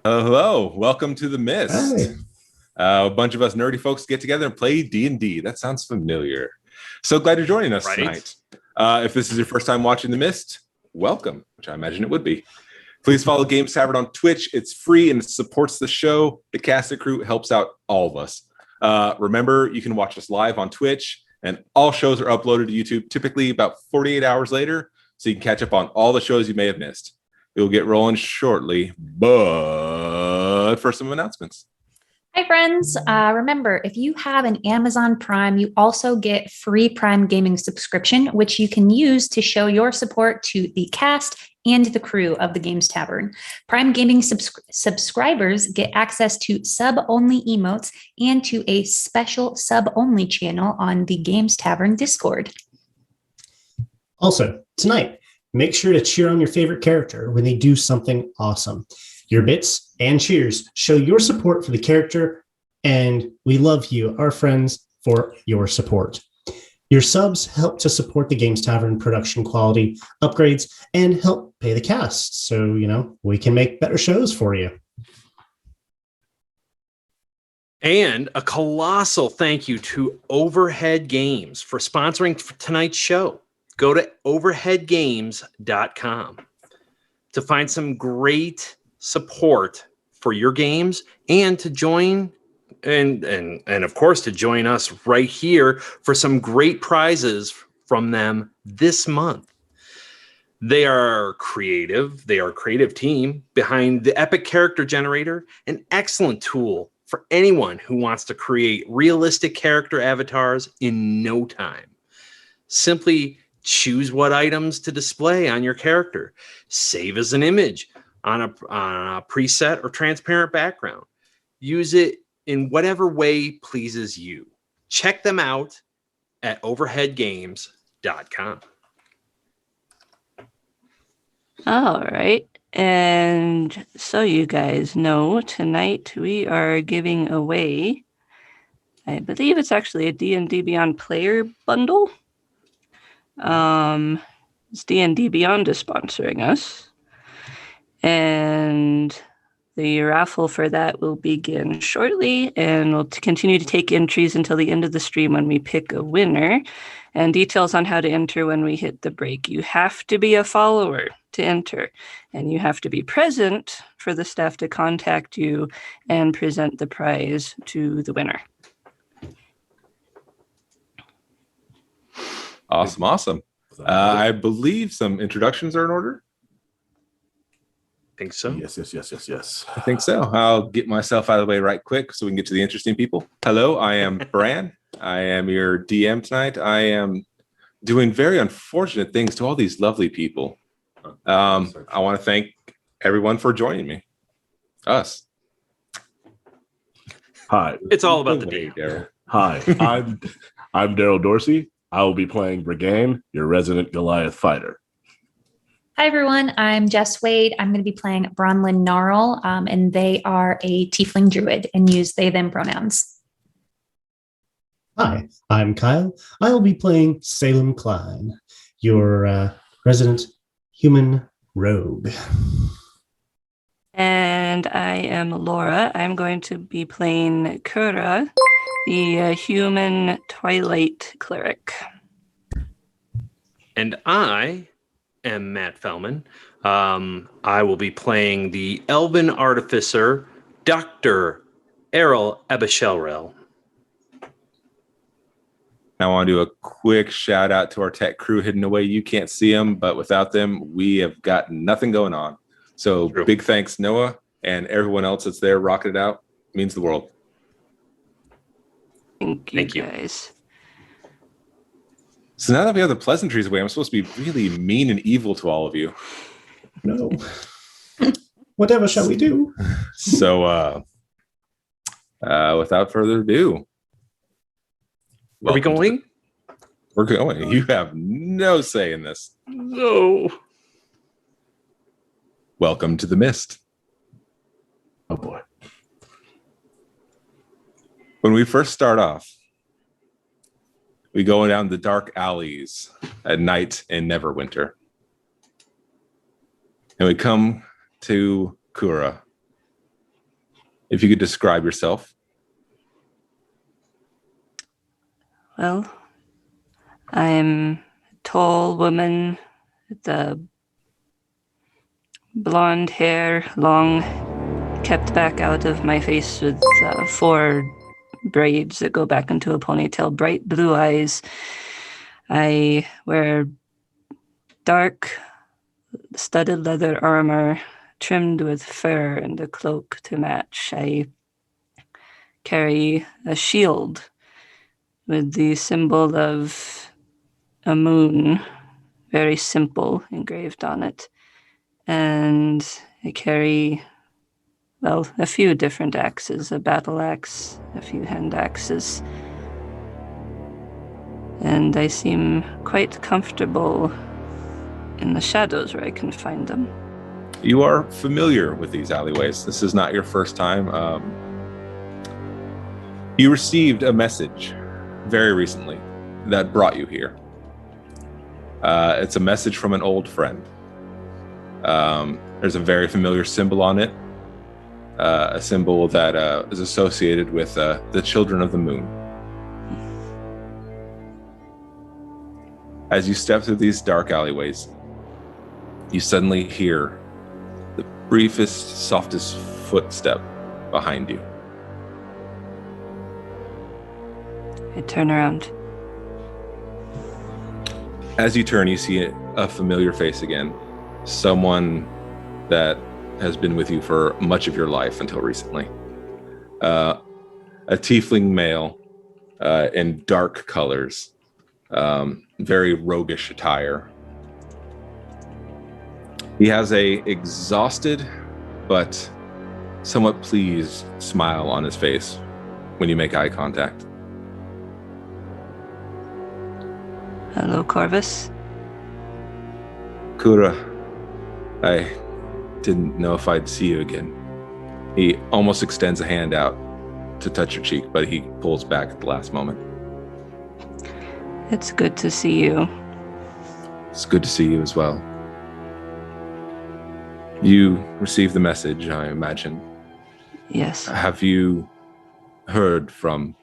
Hello, welcome to the Mist. Hey. A bunch of us nerdy folks get together and play D&D. That sounds familiar. So glad you're joining us tonight. If this is your first time watching The Mist, welcome, which I imagine it would be. Please follow Games Tavern on Twitch. It's free and it supports the show. The cast and crew helps out all of us. Remember, you can watch us live on Twitch, and all shows are uploaded to YouTube typically about 48 hours later, so you can catch up on all the shows you may have missed. It will get rolling shortly, but for some announcements. Hi, friends. Remember, if you have an Amazon Prime, you also get free Prime Gaming subscription, which you can use to show your support to the cast and the crew of the Games Tavern. Prime Gaming subscribers get access to sub-only emotes and to a special sub-only channel on the Games Tavern Discord. Also, tonight, make sure to cheer on your favorite character when they do something awesome. Your bits and cheers show your support for the character, and we love you, our friends, for your support. Your subs help to support the Games Tavern production quality upgrades and help pay the cast, so, we can make better shows for you. And a colossal thank you to Overhead Games for sponsoring tonight's show. Go to overheadgames.com to find some great support for your games and to join and of course to join us right here for some great prizes from them this month. They are a creative team behind the Epic Character Generator, an excellent tool for anyone who wants to create realistic character avatars in no time. Simply choose what items to display on your character. Save as an image on a preset or transparent background. Use it in whatever way pleases you. Check them out at overheadgames.com. All right. And so you guys know, tonight we are giving away, I believe it's actually a D&D Beyond player bundle. It's D&D Beyond is sponsoring us. And the raffle for that will begin shortly, and we'll continue to take entries until the end of the stream when we pick a winner. And details on how to enter when we hit the break. You have to be a follower to enter, and you have to be present for the staff to contact you and present the prize to the winner. Awesome. I believe some introductions are in order. Think so? Yes. I think so. I'll get myself out of the way right quick so we can get to the interesting people. Hello, I am Bran. I am your DM tonight. I am doing very unfortunate things to all these lovely people. I want to thank everyone for joining me. Us. Hi. It's all about the DM. Daryl. Hi. I'm Daryl Dorsey. I will be playing Brigane, your resident Goliath fighter. Hi, everyone. I'm Jess Wade. I'm going to be playing Bronlyn Gnarl, and they are a tiefling druid and use they, them pronouns. Hi, I'm Kyle. I'll be playing Salem Klein, your resident human rogue. And I am Laura. I'm going to be playing Kura, the human Twilight cleric. And I am Matt Fellman. I will be playing the Elven Artificer, Dr. Errol Ebeshelrel. I want to do a quick shout out to our tech crew hidden away. You can't see them, but without them, we have got nothing going on. So Big thanks, Noah, and everyone else that's there rocking it out. It means the world. Thank you, guys. So now that we have the pleasantries away, I'm supposed to be really mean and evil to all of you. No. Whatever shall we do? So without further ado. Are we going? We're going. You have no say in this. No. Welcome to the Mist. Oh boy. When we first start off, we go down the dark alleys at night in Neverwinter. And we come to Kura, If you could describe yourself. Well, I'm a tall woman with the blonde hair, long, kept back out of my face with 4 braids that go back into a ponytail, bright blue eyes. I wear dark, studded leather armor trimmed with fur and a cloak to match. I carry a shield with the symbol of a moon, very simple, engraved on it. And I carry, well, a few different axes, a battle axe, a few hand axes. And I seem quite comfortable in the shadows where I can find them. You are familiar with these alleyways. This is not your first time. You received a message very recently that brought you here. It's a message from an old friend. There's a very familiar symbol on it, a symbol that is associated with the children of the moon. As you step through these dark alleyways, you suddenly hear the briefest, softest footstep behind you. I turn around. As you turn, you see a familiar face again. Someone that has been with you for much of your life until recently. A tiefling male in dark colors, very roguish attire. He has a exhausted but somewhat pleased smile on his face when you make eye contact. Hello, Corvus. Kura, I didn't know if I'd see you again. He almost extends a hand out to touch your cheek, but he pulls back at the last moment. It's good to see you. It's good to see you as well. You received the message, I imagine. Yes. Have you heard from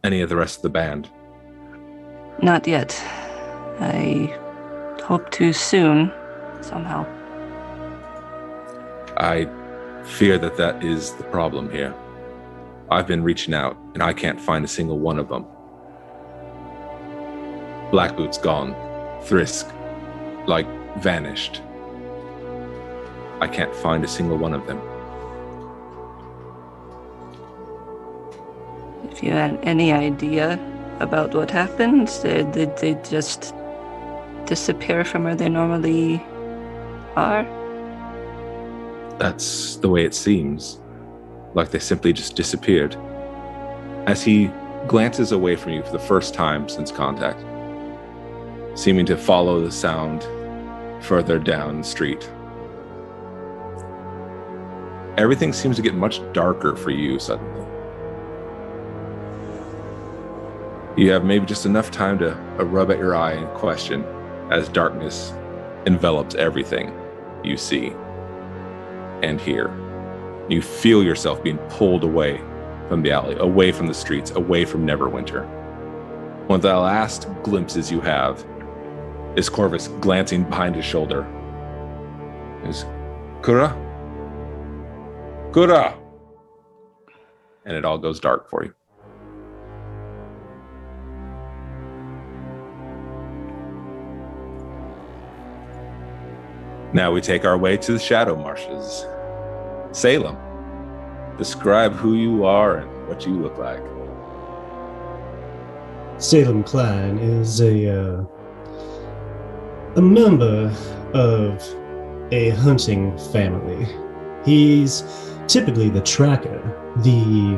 any of the rest of the band? Not yet. I hope to soon, somehow. I fear that is the problem here. I've been reaching out, and I can't find a single one of them. Blackboot's gone. Thrisk, vanished. I can't find a single one of them. If you had any idea about what happened, did they just disappear from where they normally are? That's the way it seems. Like they simply just disappeared. As he glances away from you for the first time since contact, seeming to follow the sound further down the street. Everything seems to get much darker for you suddenly. You have maybe just enough time to rub at your eye and question as darkness envelops everything you see and hear. You feel yourself being pulled away from the alley, away from the streets, away from Neverwinter. One of the last glimpses you have is Corvus glancing behind his shoulder. Is Kura? Kura! And it all goes dark for you. Now we take our way to the Shadow Marshes. Salem, describe who you are and what you look like. Salem Klein is a member of a hunting family. He's typically the tracker, the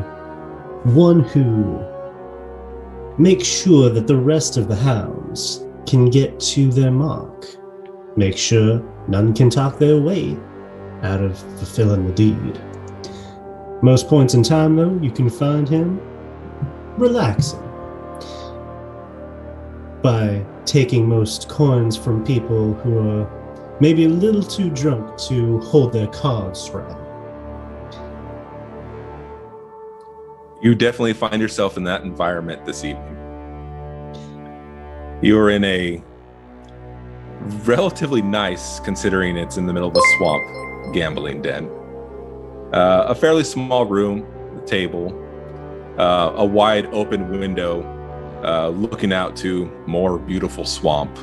one who makes sure that the rest of the hounds can get to their mark. Make sure none can talk their way out of fulfilling the deed. Most points in time, though, you can find him relaxing by taking most coins from people who are maybe a little too drunk to hold their cards right. You definitely find yourself in that environment this evening. You're in a relatively nice, considering it's in the middle of a swamp, gambling den. A fairly small room, a table, a wide open window looking out to more beautiful swamp.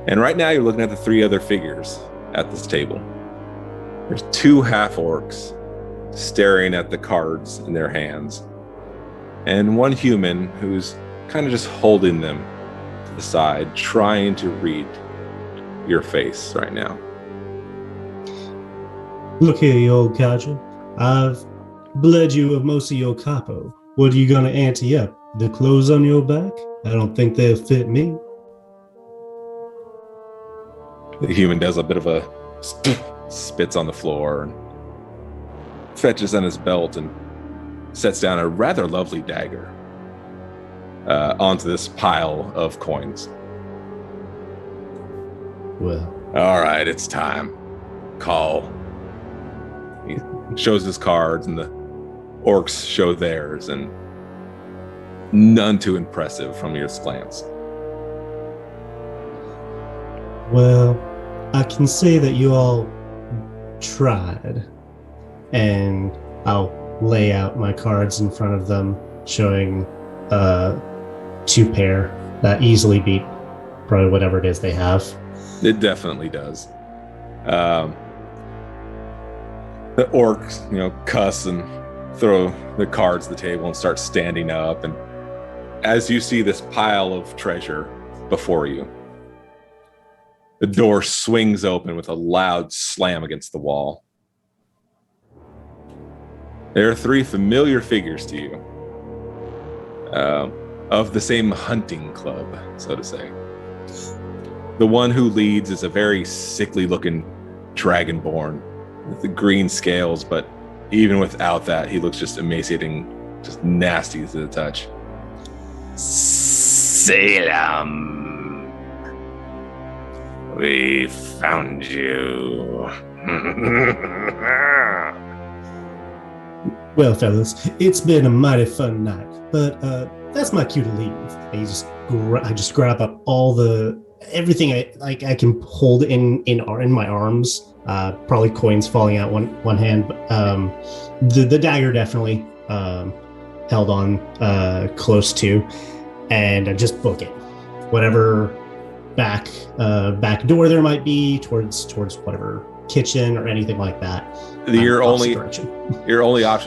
And right now you're looking at the three other figures at this table. There's two half-orcs staring at the cards in their hands, and one human who's kind of just holding them to the side, trying to read your face right now. Look here, you old codger. I've bled you of most of your capo. What are you gonna ante up? The clothes on your back? I don't think they'll fit me. The human does a bit of a spits on the floor and fetches on his belt and sets down a rather lovely dagger onto this pile of coins. Well, all right, it's time. Call. He shows his cards, and the orcs show theirs, and none too impressive from your glance. well, I can say that you all tried. And I'll lay out my cards in front of them, showing two pair that easily beat probably whatever it is they have. It definitely does. The orcs, cuss and throw the cards to the table and start standing up. And as you see this pile of treasure before you, the door swings open with a loud slam against the wall. There are three familiar figures to you, of the same hunting club, so to say. The one who leads is a very sickly-looking dragonborn with the green scales, but even without that, he looks just emaciating, just nasty to the touch. Salem, we found you. Well, fellas, it's been a mighty fun night, but that's my cue to leave. I just grab up all everything I can hold in my arms. Probably coins falling out one hand, but the dagger definitely held on close to, and I just book it. Whatever back door there might be towards whatever kitchen or anything like that. Your only option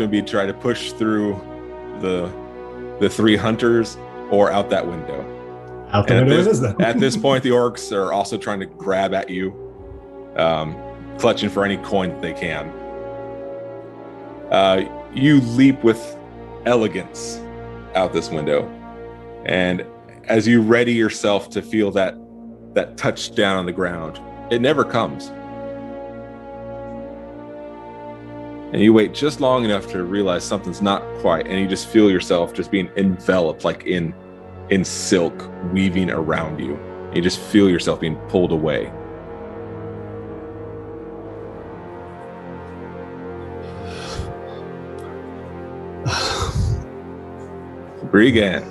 would be to try to push through the three hunters or out that window. Out the window it is then. At this point, the orcs are also trying to grab at you, clutching for any coin that they can. You leap with elegance out this window, and as you ready yourself to feel that touchdown on the ground, it never comes. And you wait just long enough to realize something's not quite, and you just feel yourself just being enveloped like in silk weaving around you. You just feel yourself being pulled away. Bregan,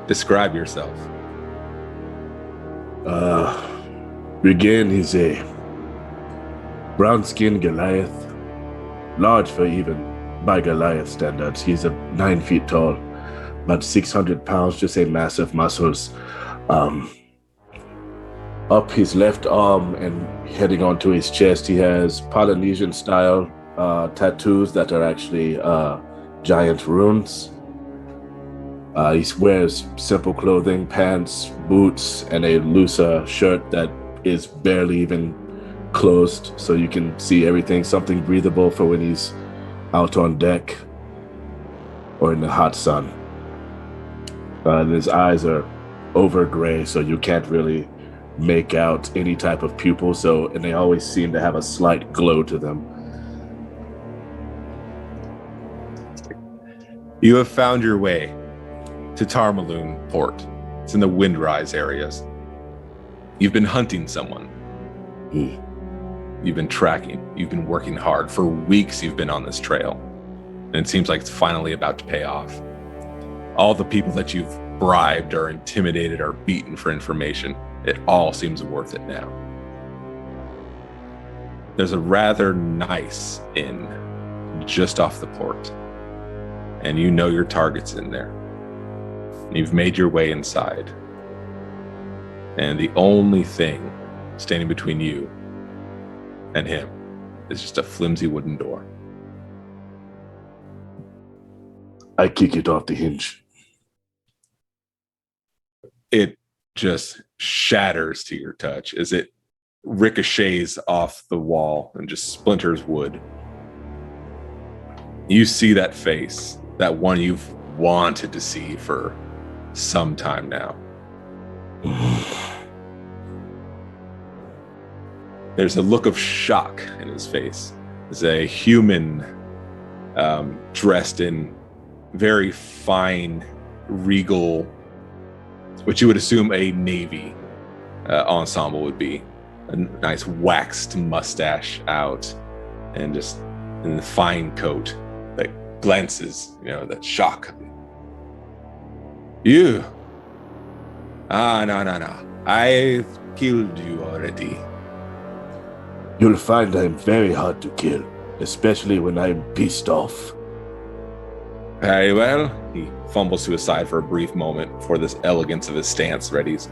describe yourself. Bregan is a brown-skinned Goliath, large for even by Goliath standards. He's 9 feet tall, about 600 pounds, just a massive muscles. Up his left arm and heading onto his chest, he has Polynesian-style tattoos that are actually giant runes. He wears simple clothing, pants, boots, and a looser shirt that is barely even closed, so you can see everything, something breathable for when he's out on deck or in the hot sun. His eyes are over gray, so you can't really make out any type of pupil, and they always seem to have a slight glow to them. You have found your way to Tarmaloon Port. It's in the Windrise areas. You've been hunting someone. you've been tracking. You've been working hard. For weeks you've been on this trail. And it seems like it's finally about to pay off. All the people that you've bribed or intimidated or beaten for information, it all seems worth it now. There's a rather nice inn just off the port. And you know your target's in there. And you've made your way inside. And the only thing standing between you and him is just a flimsy wooden door. I kick it off the hinge. It just shatters to your touch as it ricochets off the wall and just splinters wood. You see that face, that one you've wanted to see for some time now. There's a look of shock in his face. There's a human dressed in very fine, regal, what you would assume a Navy ensemble would be. A nice waxed mustache out and just in the fine coat that glances, that shock. You? No. I've killed you already. You'll find I'm very hard to kill, especially when I'm pissed off. Very well. He fumbles to his side for a brief moment before this elegance of his stance readies.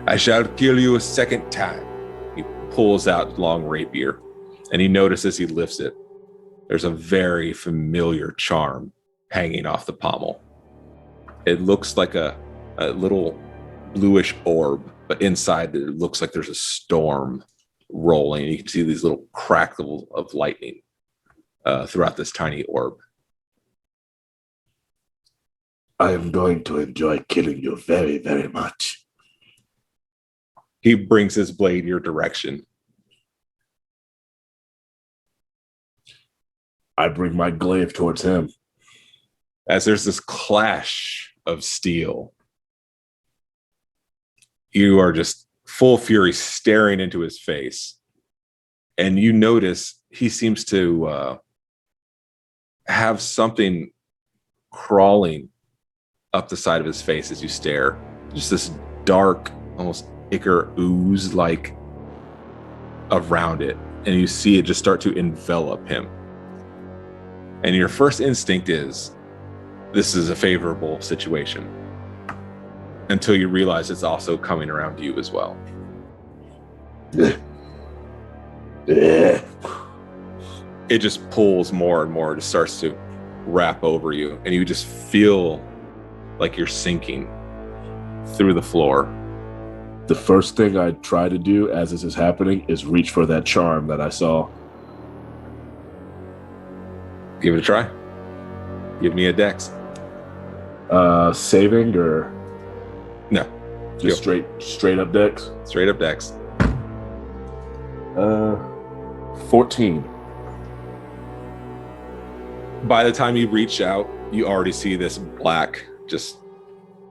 I shall kill you a second time. He pulls out long rapier, and he notices he lifts it. There's a very familiar charm hanging off the pommel. It looks like a little bluish orb, but inside it looks like there's a storm rolling. You can see these little crackles of lightning throughout this tiny orb. I am going to enjoy killing you very, very much. He brings his blade your direction. I bring my glaive towards him. As there's this clash of steel, you are just full fury staring into his face. And you notice he seems to have something crawling up the side of his face as you stare. Just this dark, almost ichor ooze like around it. And you see it just start to envelop him. And your first instinct is, this is a favorable situation. Until you realize it's also coming around you as well. It just pulls more and more. It just starts to wrap over you. And you just feel like you're sinking through the floor. The first thing I try to do as this is happening is reach for that charm that I saw. Give it a try. Give me a dex. Saving or no? Just straight up dex. Straight up dex. 14. By the time you reach out, you already see this black just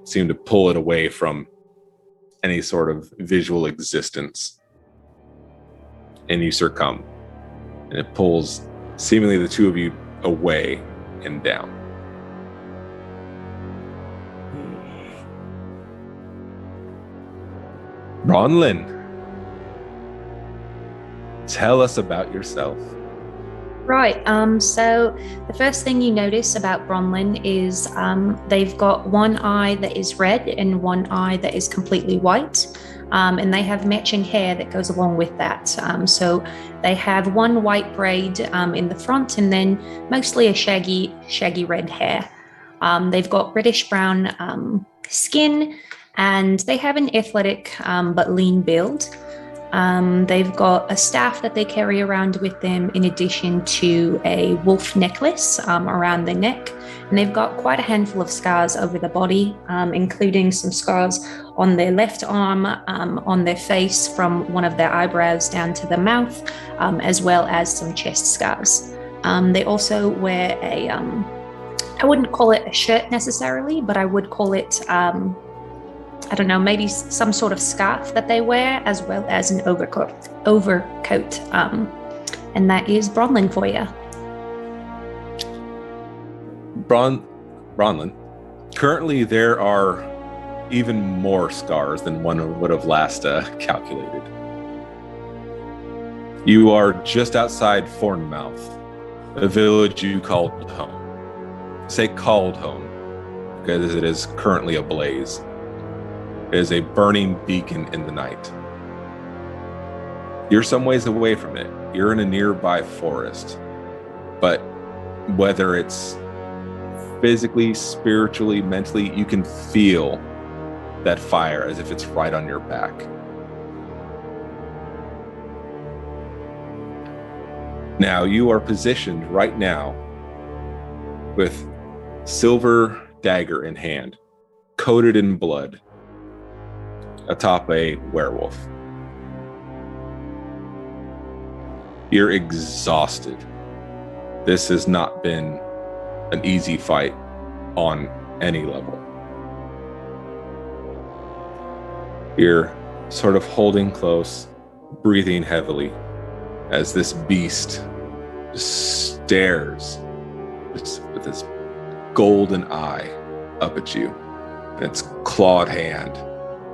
seem to pull it away from any sort of visual existence. And you succumb. And it pulls seemingly the two of you away and down. Bronlyn, tell us about yourself. Right. So the first thing you notice about Bronlyn is they've got one eye that is red and one eye that is completely white. And they have matching hair that goes along with that. So they have one white braid in the front and then mostly a shaggy red hair. They've got reddish brown skin and they have an athletic but lean build. They've got a staff that they carry around with them in addition to a wolf necklace around their neck. And they've got quite a handful of scars over the body, including some scars on their left arm, on their face from one of their eyebrows down to the mouth, as well as some chest scars. They also wear a, I wouldn't call it a shirt necessarily, but I would call it, I don't know, maybe some sort of scarf that they wear, as well as an overcoat And that is Bronlin for you. Bronlin, currently there are even more scars than one would have last calculated. You are just outside Thornmouth, a village you called home. Say called home, because it is currently ablaze. It is a burning beacon in the night. You're some ways away from it. You're in a nearby forest. But whether it's physically, spiritually, mentally, you can feel that fire as if it's right on your back. Now, you are positioned right now with silver dagger in hand, coated in blood, atop a werewolf. You're exhausted. This has not been an easy fight on any level. You're sort of holding close, breathing heavily, as this beast just stares with its golden eye up at you, and its clawed hand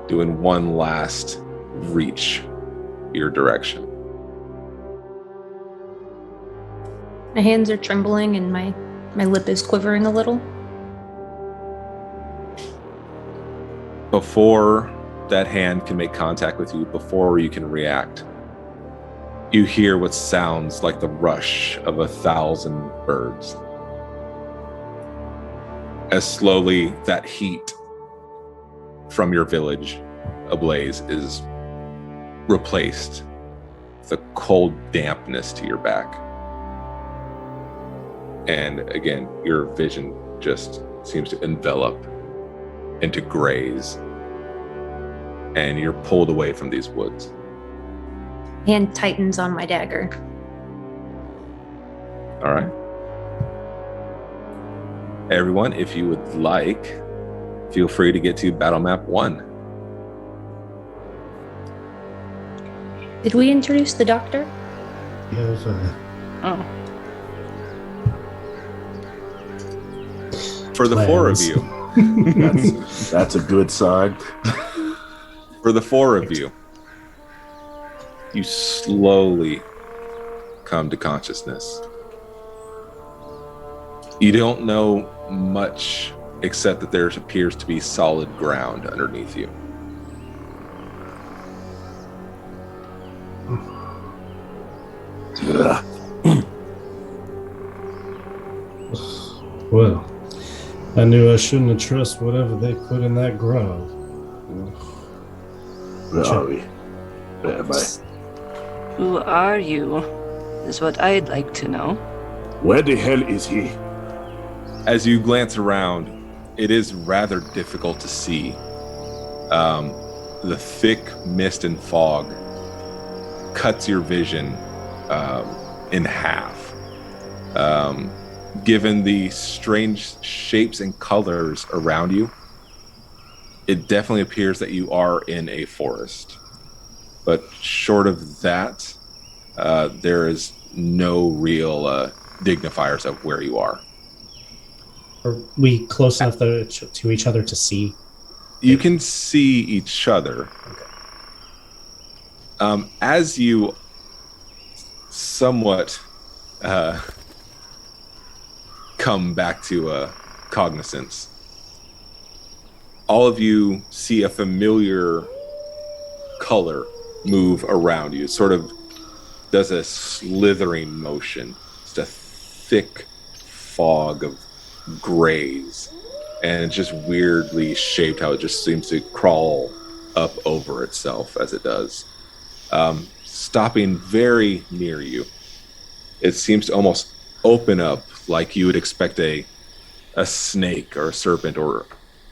doing one last reach your direction. My hands are trembling and my lip is quivering a little. Before that hand can make contact with you, before you can react, you hear what sounds like the rush of 1,000 birds. As slowly that heat from your village ablaze is replaced with a cold dampness to your back. And again, your vision just seems to envelop into grays, and you're pulled away from these woods. Hand tightens on my dagger. All right. Everyone, if you would like, feel free to get to battle map 1. Did we introduce the doctor? Yes, Oh. For the four of you. That's a good sign. For the four of you, you slowly come to consciousness. You don't know much except that there appears to be solid ground underneath you. Well, I knew I shouldn't have trusted whatever they put in that grove. Where are we? Where am I? Who are you? Is what I'd like to know. Where the hell is he? As you glance around, it is rather difficult to see. The thick mist and fog cuts your vision in half. Given the strange shapes and colors around you, it definitely appears that you are in a forest. But short of that, there is no real dignifiers of where you are. Are we close enough to each other to see? You can see each other. Okay. As you somewhat come back to cognizance, all of you see a familiar color move around you. It sort of does a slithering motion. It's a thick fog of grays, and it's just weirdly shaped how it just seems to crawl up over itself as it does. Stopping very near you, it seems to almost open up like you would expect a snake or a serpent or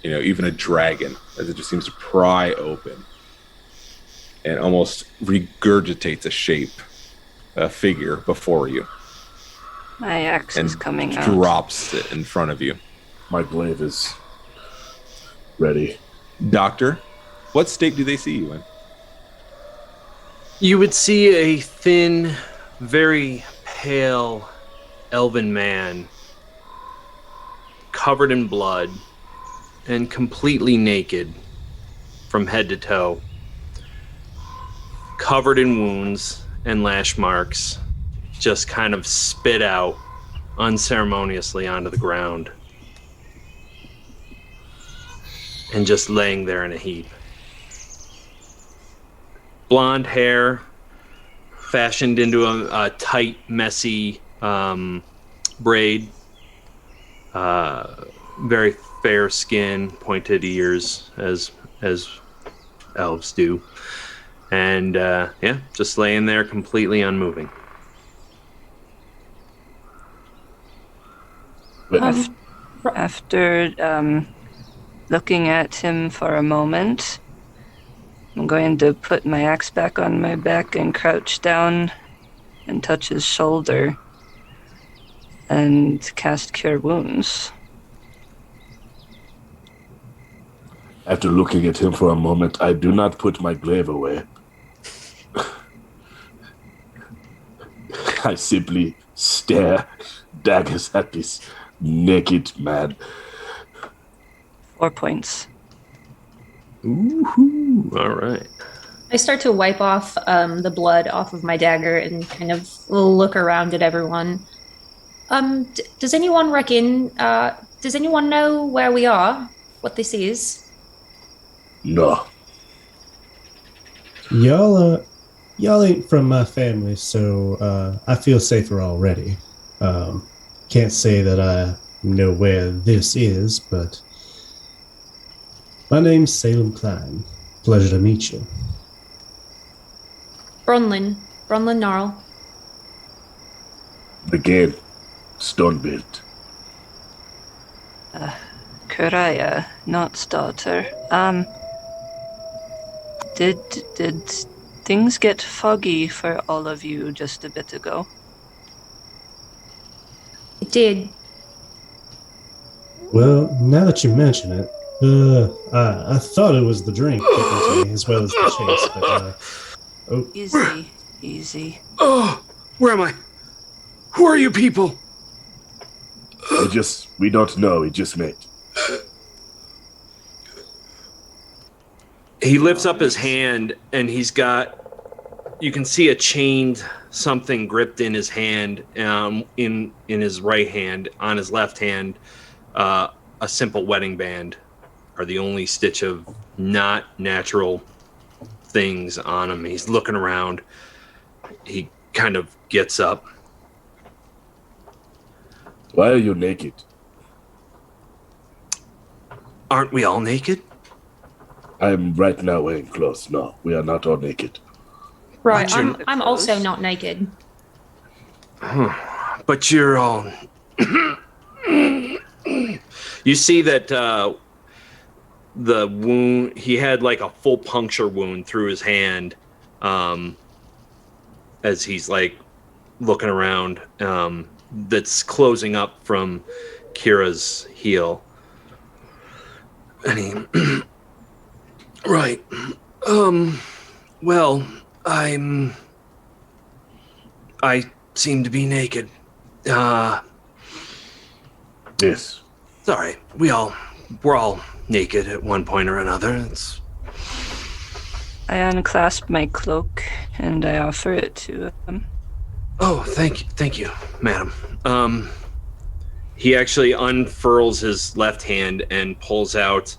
even a dragon, as it just seems to pry open and almost regurgitates a figure before you. My axe is coming out. Drops it in front of you. My glaive is ready. Doctor, what state do they see you in? You would see a thin, very pale elven man, covered in blood and completely naked from head to toe, covered in wounds and lash marks, just kind of spit out unceremoniously onto the ground and just laying there in a heap. Blonde hair fashioned into a tight, messy braid. Very fair skin, pointed ears, as elves do. And just laying there completely unmoving. After looking at him for a moment, I'm going to put my axe back on my back and crouch down and touch his shoulder and cast Cure Wounds. After looking at him for a moment, I do not put my glaive away. I simply stare daggers at this naked man. 4 points. Ooh, all right. I start to wipe off the blood off of my dagger and kind of look around at everyone. Does anyone reckon? Does anyone know where we are? What this is? No. Y'all ain't from my family, so I feel safer already. Can't say that I know where this is, but my name's Salem Klein. Pleasure to meet you. Bronlyn Gnarl. Again, stone built. Kuraya, not starter. Did things get foggy for all of you just a bit ago? It did. Well, now that you mention it, I thought it was the drink getting to me as well as the chase, but Easy. Oh, where am I? Who are you people? We don't know, we just met. He lifts up his hand and you can see a chained something gripped in his hand, in his right hand. On his left hand, a simple wedding band are the only stitch of not natural things on him. He's looking around. He kind of gets up. Why are you naked? Aren't we all naked? I'm right now wearing clothes. No, we are not all naked. Right, I'm also not naked. But you're all... You see that the wound, he had like a full puncture wound through his hand, as he's like looking around, that's closing up from Kira's heel. And he... Right. Well, I seem to be naked. Yes. Sorry. We're all naked at one point or another. I unclasp my cloak and I offer it to him. Oh, thank you, madam. He actually unfurls his left hand and pulls out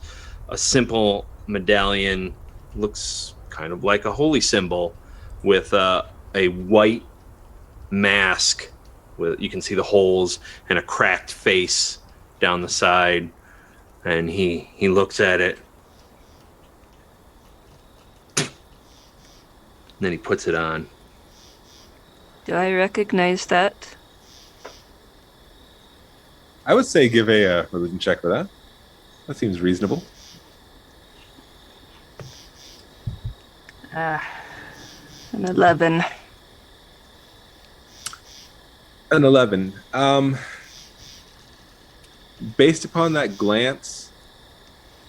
a simple medallion, looks kind of like a holy symbol, with a white mask with, you can see the holes, and a cracked face down the side. And he looks at it, and then he puts it on. Do I recognize that? I would say give a religion check for that. That seems reasonable. An 11. An 11. Based upon that glance,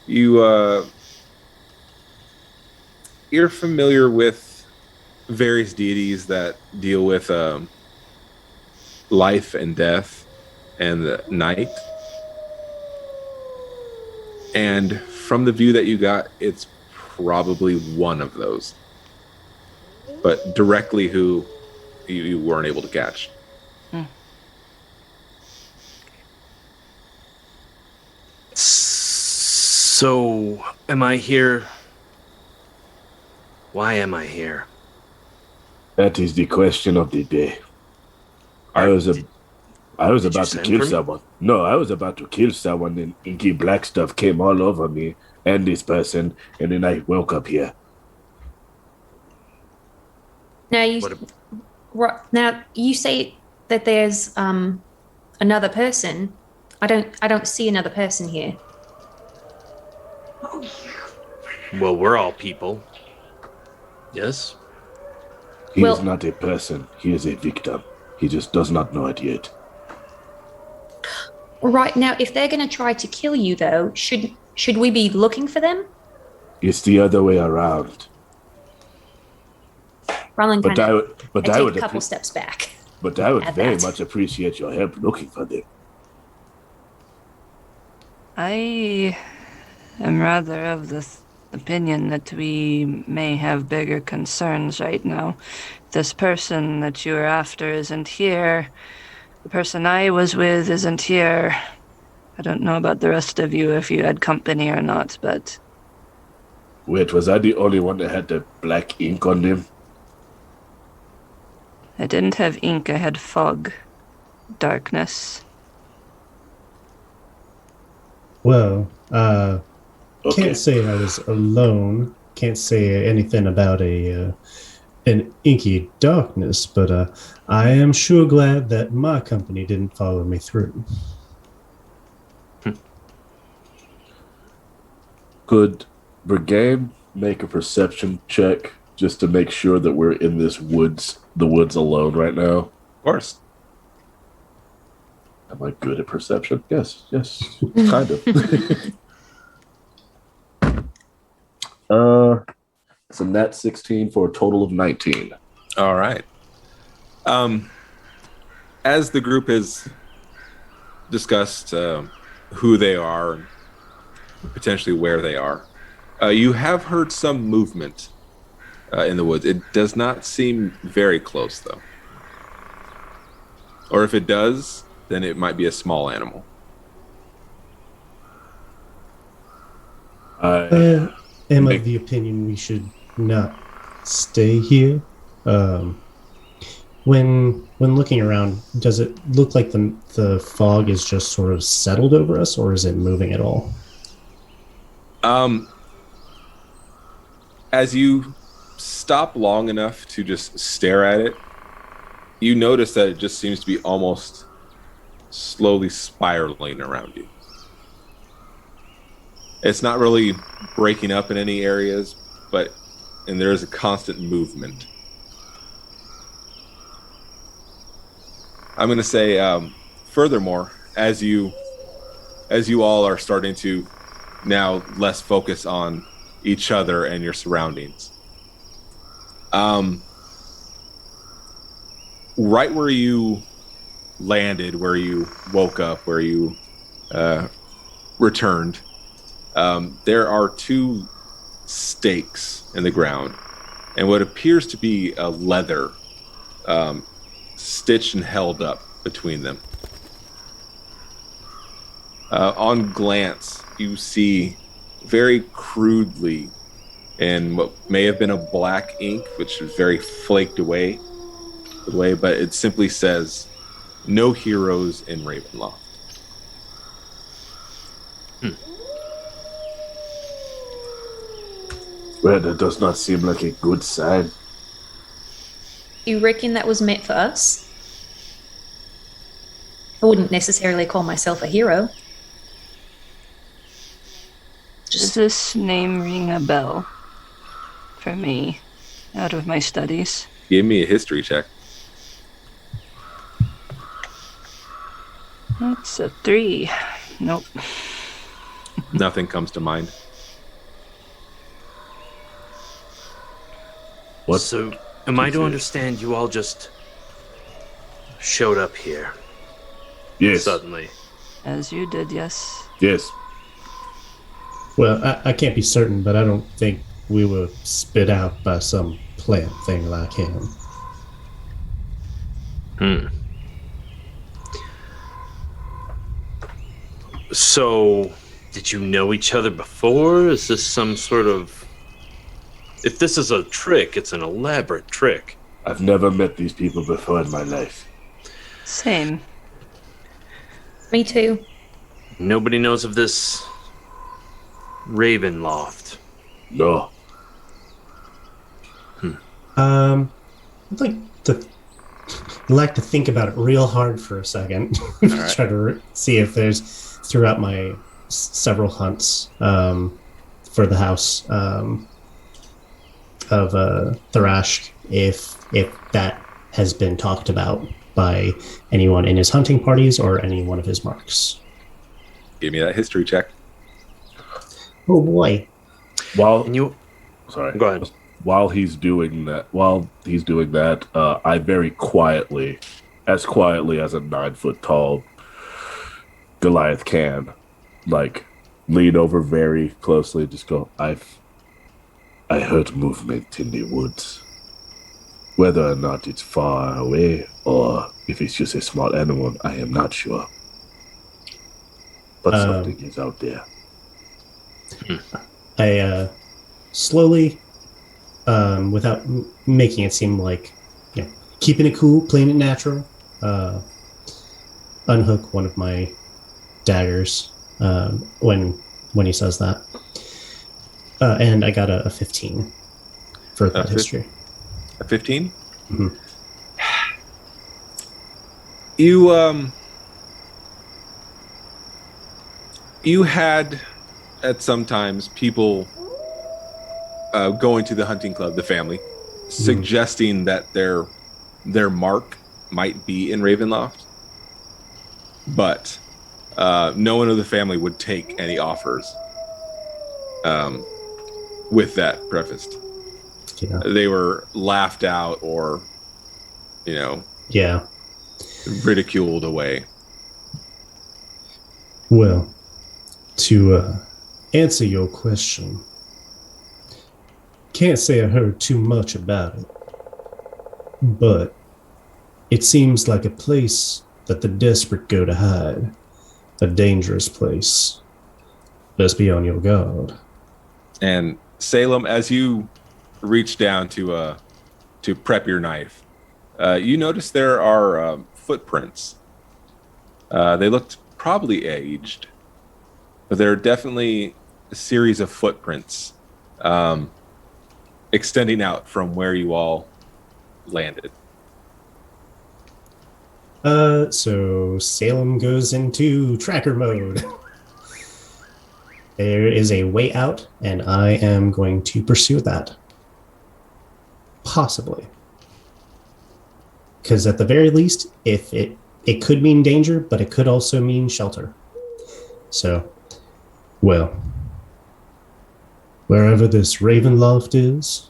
you're familiar with various deities that deal with life and death and the night. And from the view that you got, it's probably one of those. But directly who you weren't able to catch. So, am I here? Why am I here? That is the question of the day. I was about to kill someone. No, I was about to kill someone, and inky black stuff came all over me and this person, and then I woke up here. Now you say that there's another person. I don't see another person here. Well, we're all people. Yes? He is not a person. He is a victim. He just does not know it yet. Right, now, if they're going to try to kill you, though, should we be looking for them? It's the other way around. Roland But I would a couple steps back. But I would Add very that. much appreciate your help looking for them. I am rather of the opinion that we may have bigger concerns right now. This person that you are after isn't here. The person I was with isn't here. I don't know about the rest of you, if you had company or not, but... Wait, was I the only one that had the black ink on them? I didn't have ink, I had fog. Darkness. Well, Okay. can't say I was alone. Can't say anything about an inky darkness, but I am sure glad that my company didn't follow me through. Could Brigade make a perception check just to make sure that we're in the woods alone right now? Of course. Am I good at perception? Yes, kind of. It's a net 16 for a total of 19. All right. As the group has discussed who they are and potentially where they are, you have heard some movement in the woods. It does not seem very close, though. Or if it does, then it might be a small animal. I am of the opinion we should not stay here. When looking around, does it look like the fog is just sort of settled over us, or is it moving at all? As you stop long enough to just stare at it, you notice that it just seems to be almost slowly spiraling around you. It's not really breaking up in any areas, and there is a constant movement. I'm going to say, furthermore, as you all are starting to now less focus on each other and your surroundings, right where you landed, where you woke up, where you returned, there are two stakes in the ground and what appears to be a leather stitched and held up between them. On glance, you see very crudely in what may have been a black ink, which is very flaked away, but it simply says, "No heroes in Ravenloft." Well, that does not seem like a good sign. You reckon that was meant for us? I wouldn't necessarily call myself a hero. Does this name ring a bell for me out of my studies? Give me a history check. That's a 3. Nope. Nothing comes to mind. What? So, Am I to understand you all just showed up here? Yes. Suddenly. As you did, yes. Yes. Well, I can't be certain, but I don't think we were spit out by some plant thing like him. So, did you know each other before? Is this some sort of... If this is a trick, it's an elaborate trick. I've never met these people before in my life. Same. Me too. Nobody knows of this Raven Loft. No. I'd like to think about it real hard for a second. right. Try to see if there's throughout my several hunts for the house of Thrash, if that has been talked about by anyone in his hunting parties or any one of his marks. Give me that history check. Oh boy. Sorry. Go ahead. While he's doing that, I very quietly, as a 9 foot tall Goliath can, lean over very closely, just go, I heard movement in the woods. Whether or not it's far away or if it's just a small animal, I am not sure. But something is out there. I slowly, without making it seem like, keeping it cool, playing it natural, unhook one of my daggers when he says that. And I got a 15 for that history. A 15? Mm-hmm. You had at sometimes people going to the hunting club, the family, suggesting that their mark might be in Ravenloft, but no one of the family would take any offers. With that prefaced, they were laughed out or, ridiculed away. Well, to answer your question, can't say I heard too much about it, but it seems like a place that the desperate go to hide, a dangerous place. Best be on your guard. And Salem, as you reach down to prep your knife, you notice there are footprints. They looked probably aged, but there are definitely a series of footprints extending out from where you all landed. So Salem goes into tracker mode. There is a way out, and I am going to pursue that. Possibly. Because at the very least, if it could mean danger, but it could also mean shelter. So, well, wherever this Ravenloft is,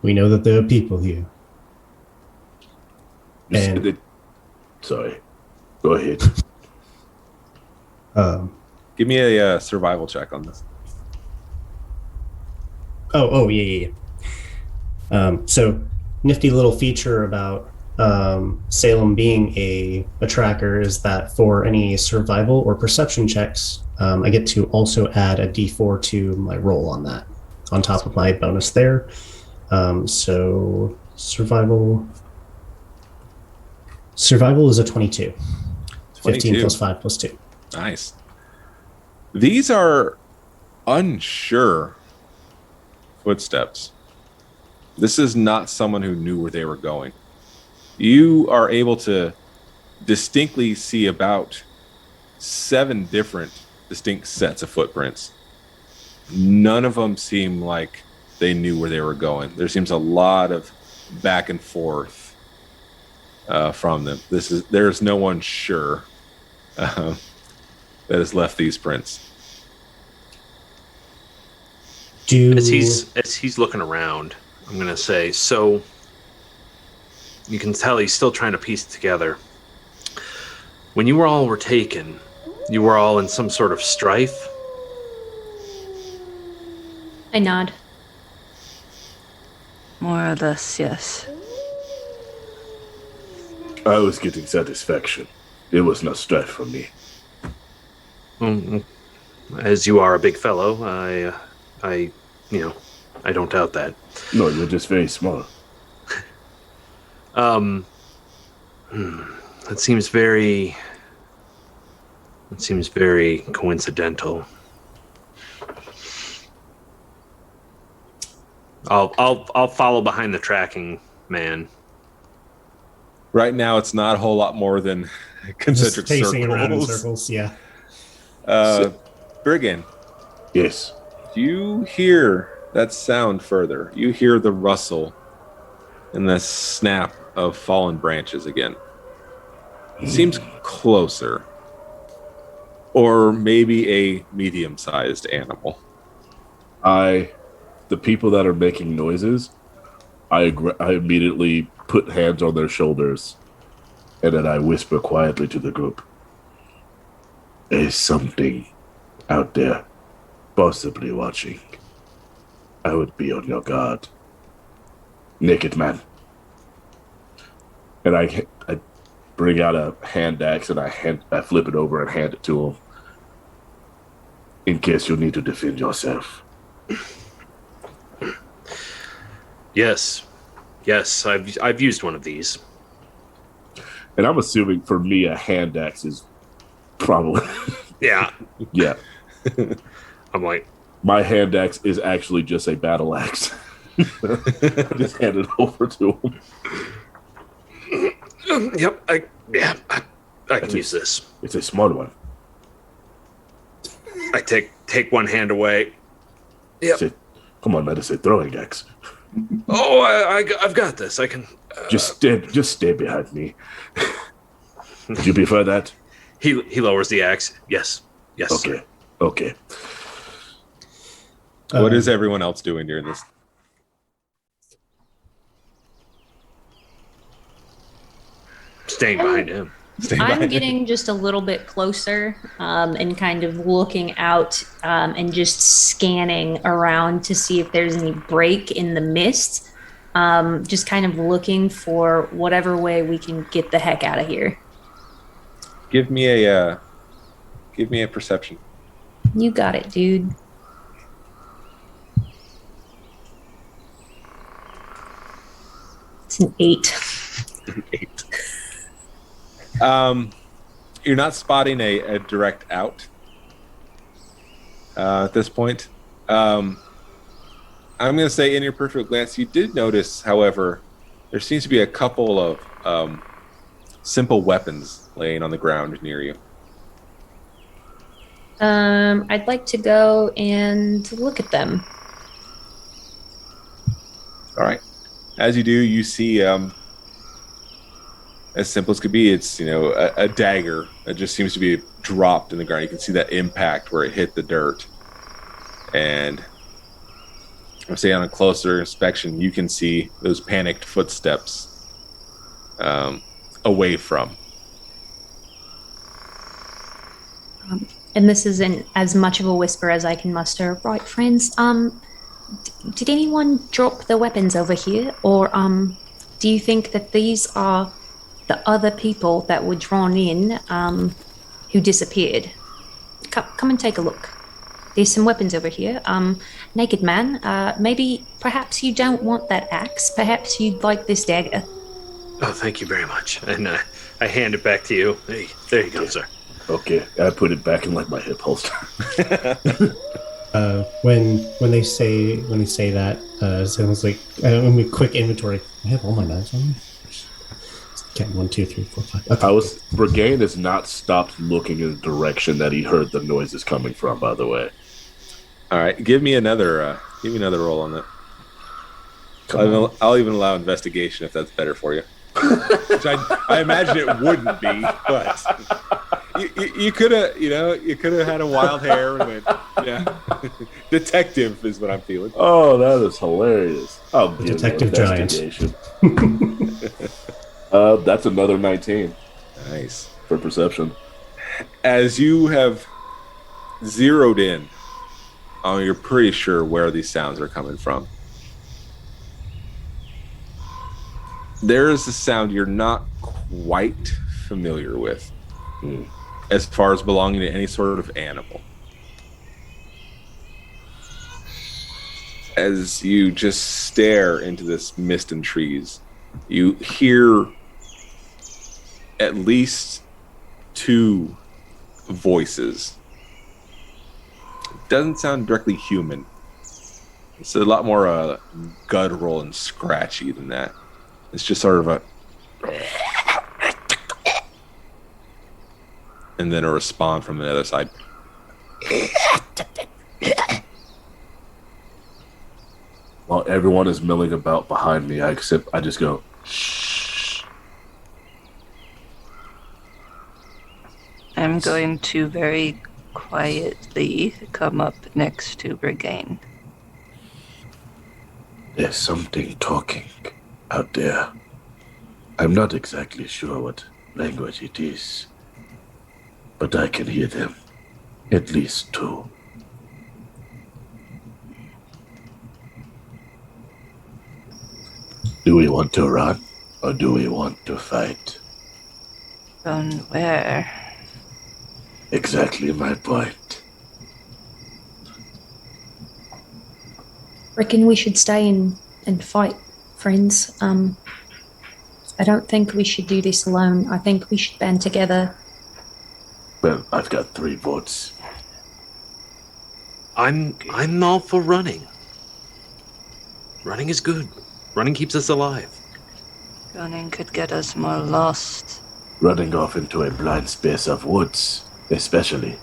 we know that there are people here. Sorry. Go ahead. Give me a survival check on this. Yeah. So, nifty little feature about Salem being a tracker is that for any survival or perception checks, I get to also add a d4 to my roll on that, on top of my bonus there. So, survival is a 22. 15 plus 5 plus 2. Nice. These are unsure footsteps. This is not someone who knew where they were going. You are able to distinctly see about 7 different distinct sets of footprints. None of them seem like they knew where they were going. There seems a lot of back and forth from them. There's no one sure that has left these prints. As he's looking around, I'm gonna say, so you can tell he's still trying to piece it together. When you all were taken, you were all in some sort of strife? I nod. More or less, yes. I was getting satisfaction. It was no strife for me. As you are a big fellow, I don't doubt that. No, you're just very small. That seems very coincidental. I'll follow behind the tracking man. Right now, it's not a whole lot more than concentric Just pacing around in circles. circles, yeah. Brigand, Yes. do you hear that sound further? You hear the rustle and the snap of fallen branches again. It seems closer. Or maybe a medium-sized animal. The people that are making noises, I immediately put hands on their shoulders, and then I whisper quietly to the group. There's something out there, possibly watching. I would be on your guard. Naked man. And I bring out a hand axe and I flip it over and hand it to him. In case you need to defend yourself. Yes, I've used one of these. And I'm assuming for me a hand axe is probably Yeah, yeah. I'm like, My hand axe is actually just a battle axe. I just hand it over to him. yep, I can use this. It's a small one. I take one hand away. Yep. Come on, man, it's a throwing axe. Oh, I've got this. I can. Just stay behind me. Do you prefer that? He lowers the axe. Yes, Okay. Sir. Okay. What is everyone else doing during this? Staying behind him. I'm getting just a little bit closer and kind of looking out and just scanning around to see if there's any break in the mist. Just kind of looking for whatever way we can get the heck out of here. Give me a perception. You got it, dude. It's an 8. 8. You're not spotting a direct out at this point. I'm going to say in your peripheral glance, you did notice, however, there seems to be a couple of simple weapons laying on the ground near you. I'd like to go and look at them. All right. As you do, you see, as simple as could be, it's, a dagger that just seems to be dropped in the ground. You can see that impact where it hit the dirt. And I'll say on a closer inspection, you can see those panicked footsteps away from. And this isn't as much of a whisper as I can muster. Right, friends, did anyone drop the weapons over here? Or do you think that these are the other people that were drawn in who disappeared? Come and take a look. There's some weapons over here. Naked man, perhaps you don't want that axe. Perhaps you'd like this dagger. Oh, thank you very much. And I hand it back to you. Hey, there you go, sir. Okay, I put it back in like my hip holster. When they say that, someone's like, let me quick inventory. I have all my knives on me. Count 1, 2, 3, 4, 5. Okay. Brigade has not stopped looking in the direction that he heard the noises coming from. By the way. All right, give me another roll on that. I'll even allow investigation if that's better for you. Which I imagine it wouldn't be, but you could have had a wild hair and went, yeah. Detective is what I'm feeling. Oh, that is hilarious. Oh, Detective Giant. That's another 19 Nice. for perception. As you have zeroed in, you're pretty sure where these sounds are coming from. There is a sound you're not quite familiar with, as far as belonging to any sort of animal. As you just stare into this mist and trees, you hear at least 2 voices. It doesn't sound directly human. It's a lot more guttural and scratchy than that. It's just sort of a... and then a response from the other side. While everyone is milling about behind me, I just go, shh. I'm going to very quietly come up next to Brigane. There's something talking out there. I'm not exactly sure what language it is, but I can hear them. At least 2. Do we want to run, or do we want to fight? Run where? Exactly my point. Reckon we should stay and fight, friends. I don't think we should do this alone. I think we should band together. Well, I've got 3 votes. I'm all for running. Running is good. Running keeps us alive. Running could get us more lost. Running off into a blind space of woods, especially.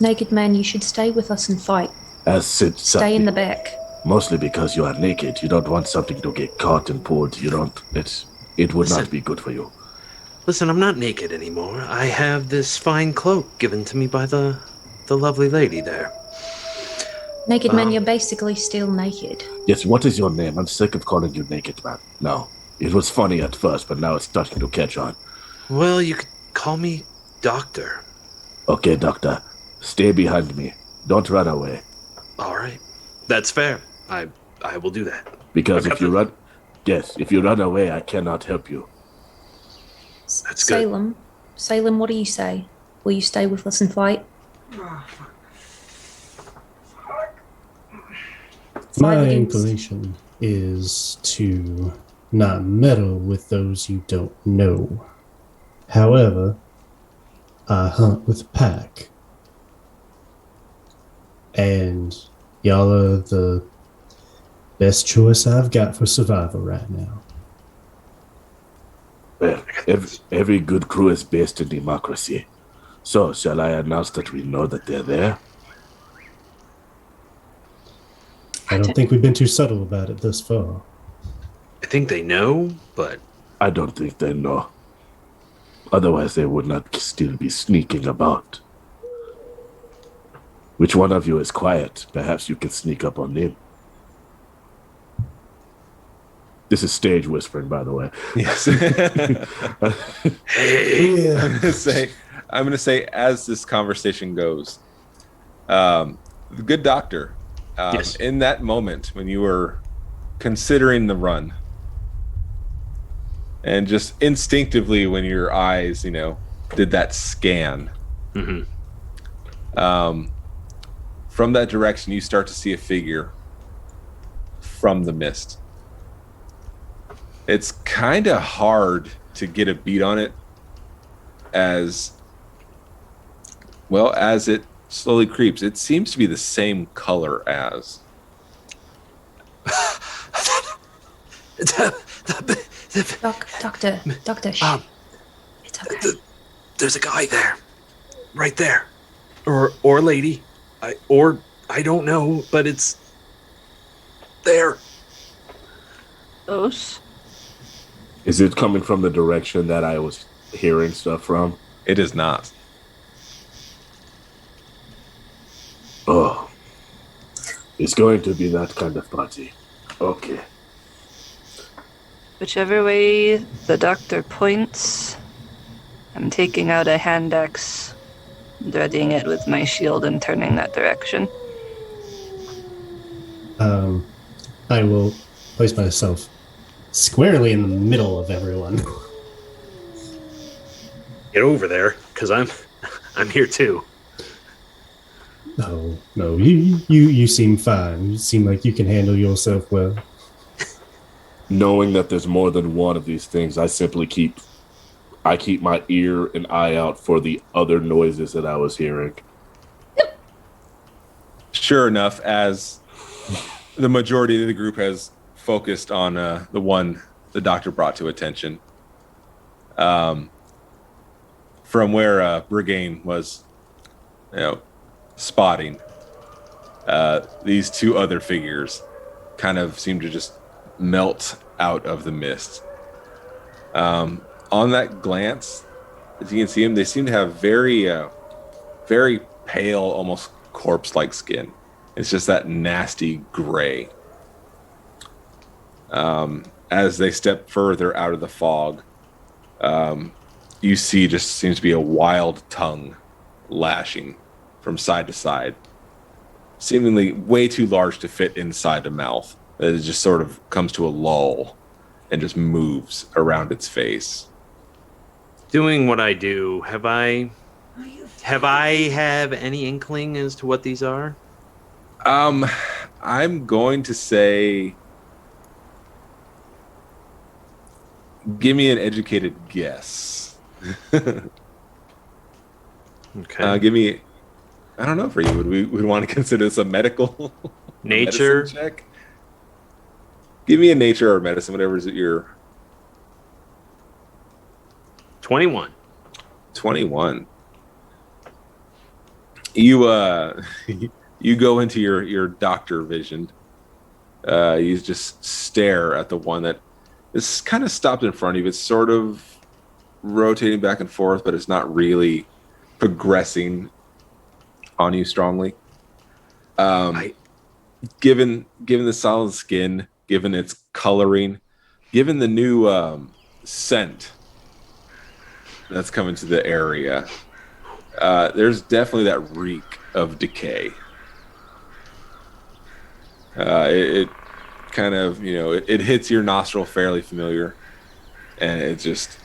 Naked man, you should stay with us and fight. As Sid Stay in the back. Mostly because you are naked. You don't want something to get caught and pulled. You don't. It would not be good for you. Listen, I'm not naked anymore. I have this fine cloak given to me by the lovely lady there. Naked man, you're basically still naked. Yes, what is your name? I'm sick of calling you naked man. No. It was funny at first, but now it's starting to catch on. Well, you could call me Doctor. Okay, Doctor. Stay behind me. Don't run away. All right. That's fair. I will do that. Because if you run away, I cannot help you. That's good. Salem, what do you say? Will you stay with us and fight? My inclination is to not meddle with those you don't know. However, I hunt with a pack. And y'all are the best choice I've got for survival right now. Well, every good crew is based in democracy. So, shall I announce that we know that they're there? I don't think we've been too subtle about it thus far. I think they know, but... I don't think they know. Otherwise, they would not still be sneaking about. Which one of you is quiet? Perhaps you can sneak up on them. This is stage whispering, by the way. Yes. Hey. I'm gonna say, as this conversation goes, the good doctor, Yes. in that moment when you were considering the run, and just instinctively when your eyes, did that scan, from that direction, you start to see a figure from the mist. It's kind of hard to get a beat on it as it slowly creeps. It seems to be the same color as. Doctor, shh. It's okay. There's a guy there. Right there. Or lady. I don't know, but it's there. Those? Is it coming from the direction that I was hearing stuff from? It is not. Oh. It's going to be that kind of party. Okay. Whichever way the doctor points, I'm taking out a hand axe, readying it with my shield and turning that direction. I will place myself squarely in the middle of everyone. Get over there, because I'm here too. No, you seem fine. You seem like you can handle yourself well. Knowing that there's more than one of these things, I keep my ear and eye out for the other noises that I was hearing. Sure enough, as the majority of the group has focused on the one the doctor brought to attention, from where Brigane was, spotting, these two other figures kind of seem to just melt out of the mist. On that glance, as you can see them, they seem to have very, very pale, almost corpse-like skin. It's just that nasty gray. As they step further out of the fog, you see just seems to be a wild tongue lashing from side to side, seemingly way too large to fit inside the mouth. It just sort of comes to a lull and just moves around its face. Doing what I do, have I any inkling as to what these are? I'm going to say, give me an educated guess. Okay. Give me, I don't know for you. Would we want to consider this a medical nature medicine check? Give me a nature or medicine, whatever is at your 21. 21. You you go into your doctor vision. You just stare at the one that is kind of stopped in front of you. It's sort of rotating back and forth, but it's not really progressing on you strongly. Given the solid skin, given its coloring, given the new scent that's coming to the area, there's definitely that reek of decay. It kind of, it hits your nostril fairly familiar, and it just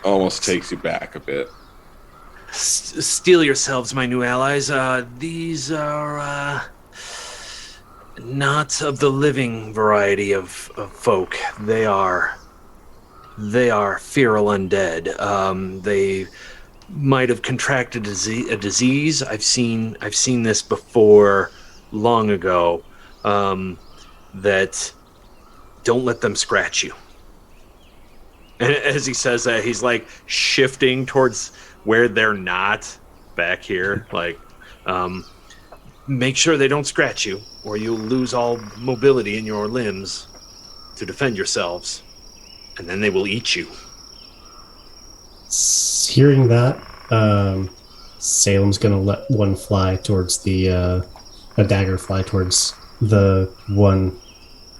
almost takes you back a bit. Steel yourselves, my new allies. These are not of the living variety of folk. They are feral undead. They might have contracted a disease. I've seen this before long ago. That don't let them scratch you. And as he says that, he's like shifting towards where they're not back here. Like, make sure they don't scratch you, or you'll lose all mobility in your limbs to defend yourselves, and then they will eat you. Hearing that, Salem's gonna let one fly towards a dagger fly towards the one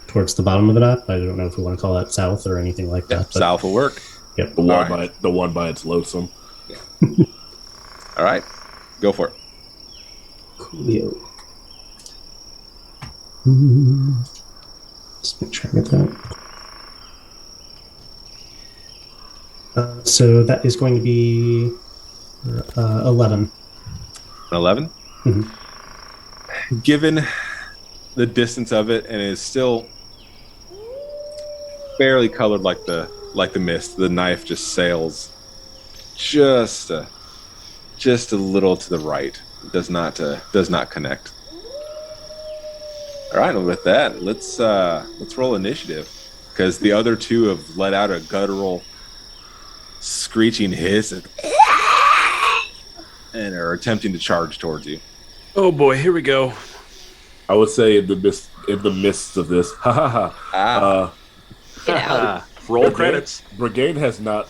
towards the bottom of the map. I don't know if we want to call that south or anything like that. But South will work. Yep. The one by its lonesome. All right, go for it. Coolio. Just make sure I get that. So that is going to be 11. 11? Mm-hmm. Given the distance of it, and it's still barely colored like the mist, the knife just sails just a little to the right. It does not connect. All right, well, with that, let's roll initiative, because the other two have let out a guttural screeching hiss and are attempting to charge towards you. Oh boy, here we go. I would say in the midst of this, Get out. Roll credits. Brigade has not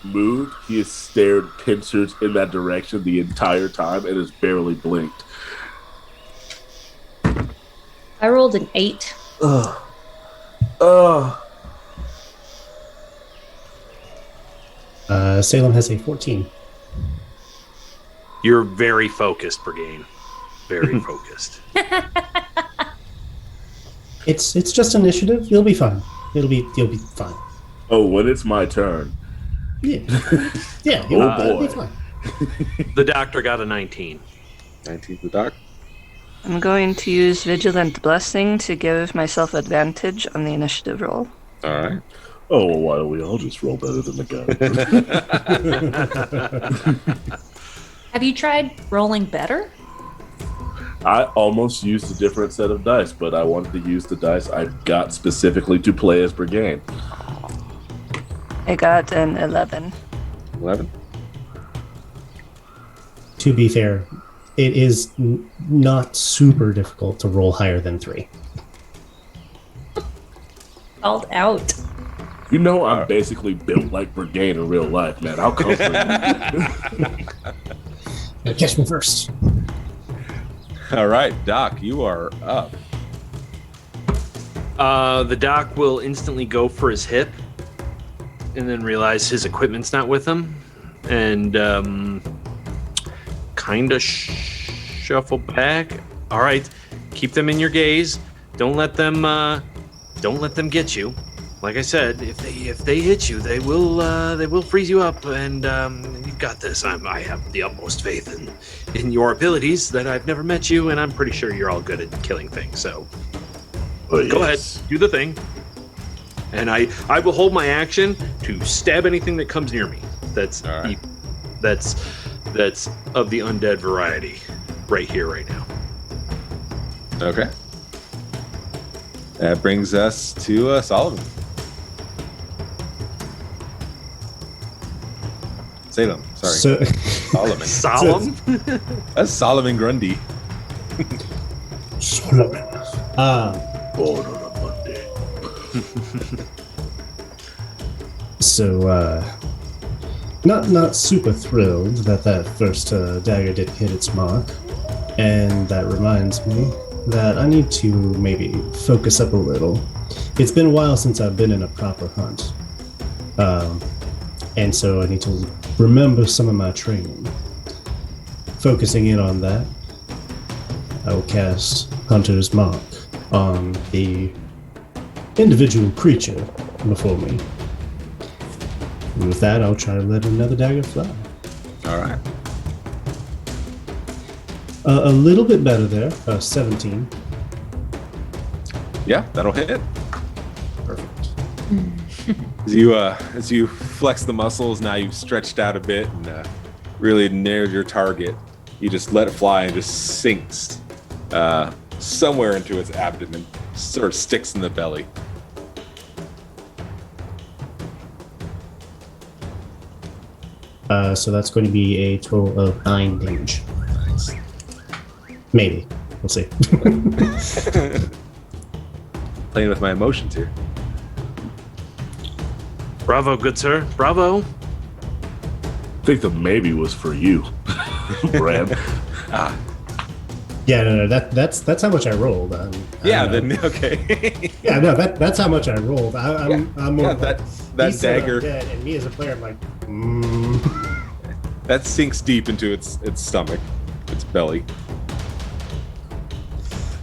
moved. He has stared pincers in that direction the entire time and has barely blinked. I rolled an 8. Ugh. Salem has a 14. You're very focused, Brigade. Very focused. It's just initiative. You'll be fine. You'll be fine. Oh, when it's my turn. Yeah. Yeah. You'll be fine. The doctor got a 19. 19 the doc. I'm going to use Vigilant Blessing to give myself advantage on the initiative roll. All right. Oh, well, why don't we all just roll better than the guy? Have you tried rolling better? I almost used a different set of dice, but I wanted to use the dice I got specifically to play as Brigade. I got an 11. 11. To be fair, it is not super difficult to roll higher than 3. Called out. You know, I'm basically built like Brigade in real life, man. How comfortable. Catch me first. All right, Doc, you are up. The doc will instantly go for his hip and then realize his equipment's not with him and kind of shuffle back. All right, keep them in your gaze. Don't let them get you. Like I said, if they hit you, they will freeze you up, and you've got this. I have the utmost faith in your abilities. That I've never met you, and I'm pretty sure you're all good at killing things. So go ahead, do the thing, and I will hold my action to stab anything that comes near me. That's right. that's of the undead variety, right here, right now. Okay. That brings us to Solomon. Salem, sorry. Solomon. Solomon? That's Solomon Grundy. Solomon. Born on a Monday. So, not super thrilled that first dagger didn't hit its mark. And that reminds me that I need to maybe focus up a little. It's been a while since I've been in a proper hunt. And so I need to remember some of my training. Focusing in on that, I will cast Hunter's Mark on the individual creature before me. And with that, I'll try to let another dagger fly. All right. A little bit better there, 17. Yeah, that'll hit. Perfect. As you flex the muscles, now you've stretched out a bit and really nailed your target. You just let it fly and just sinks somewhere into its abdomen, sort of sticks in the belly. So that's going to be a total of 9 damage. Nice. Maybe. We'll see. Playing with my emotions here. Bravo, good sir. Bravo. I think the maybe was for you, Brad. Yeah, no, that's how much I rolled. Then okay. Yeah, no, that's how much I rolled. I'm more that he's so dagger dead, and me as a player, I'm like, that sinks deep into its stomach, its belly.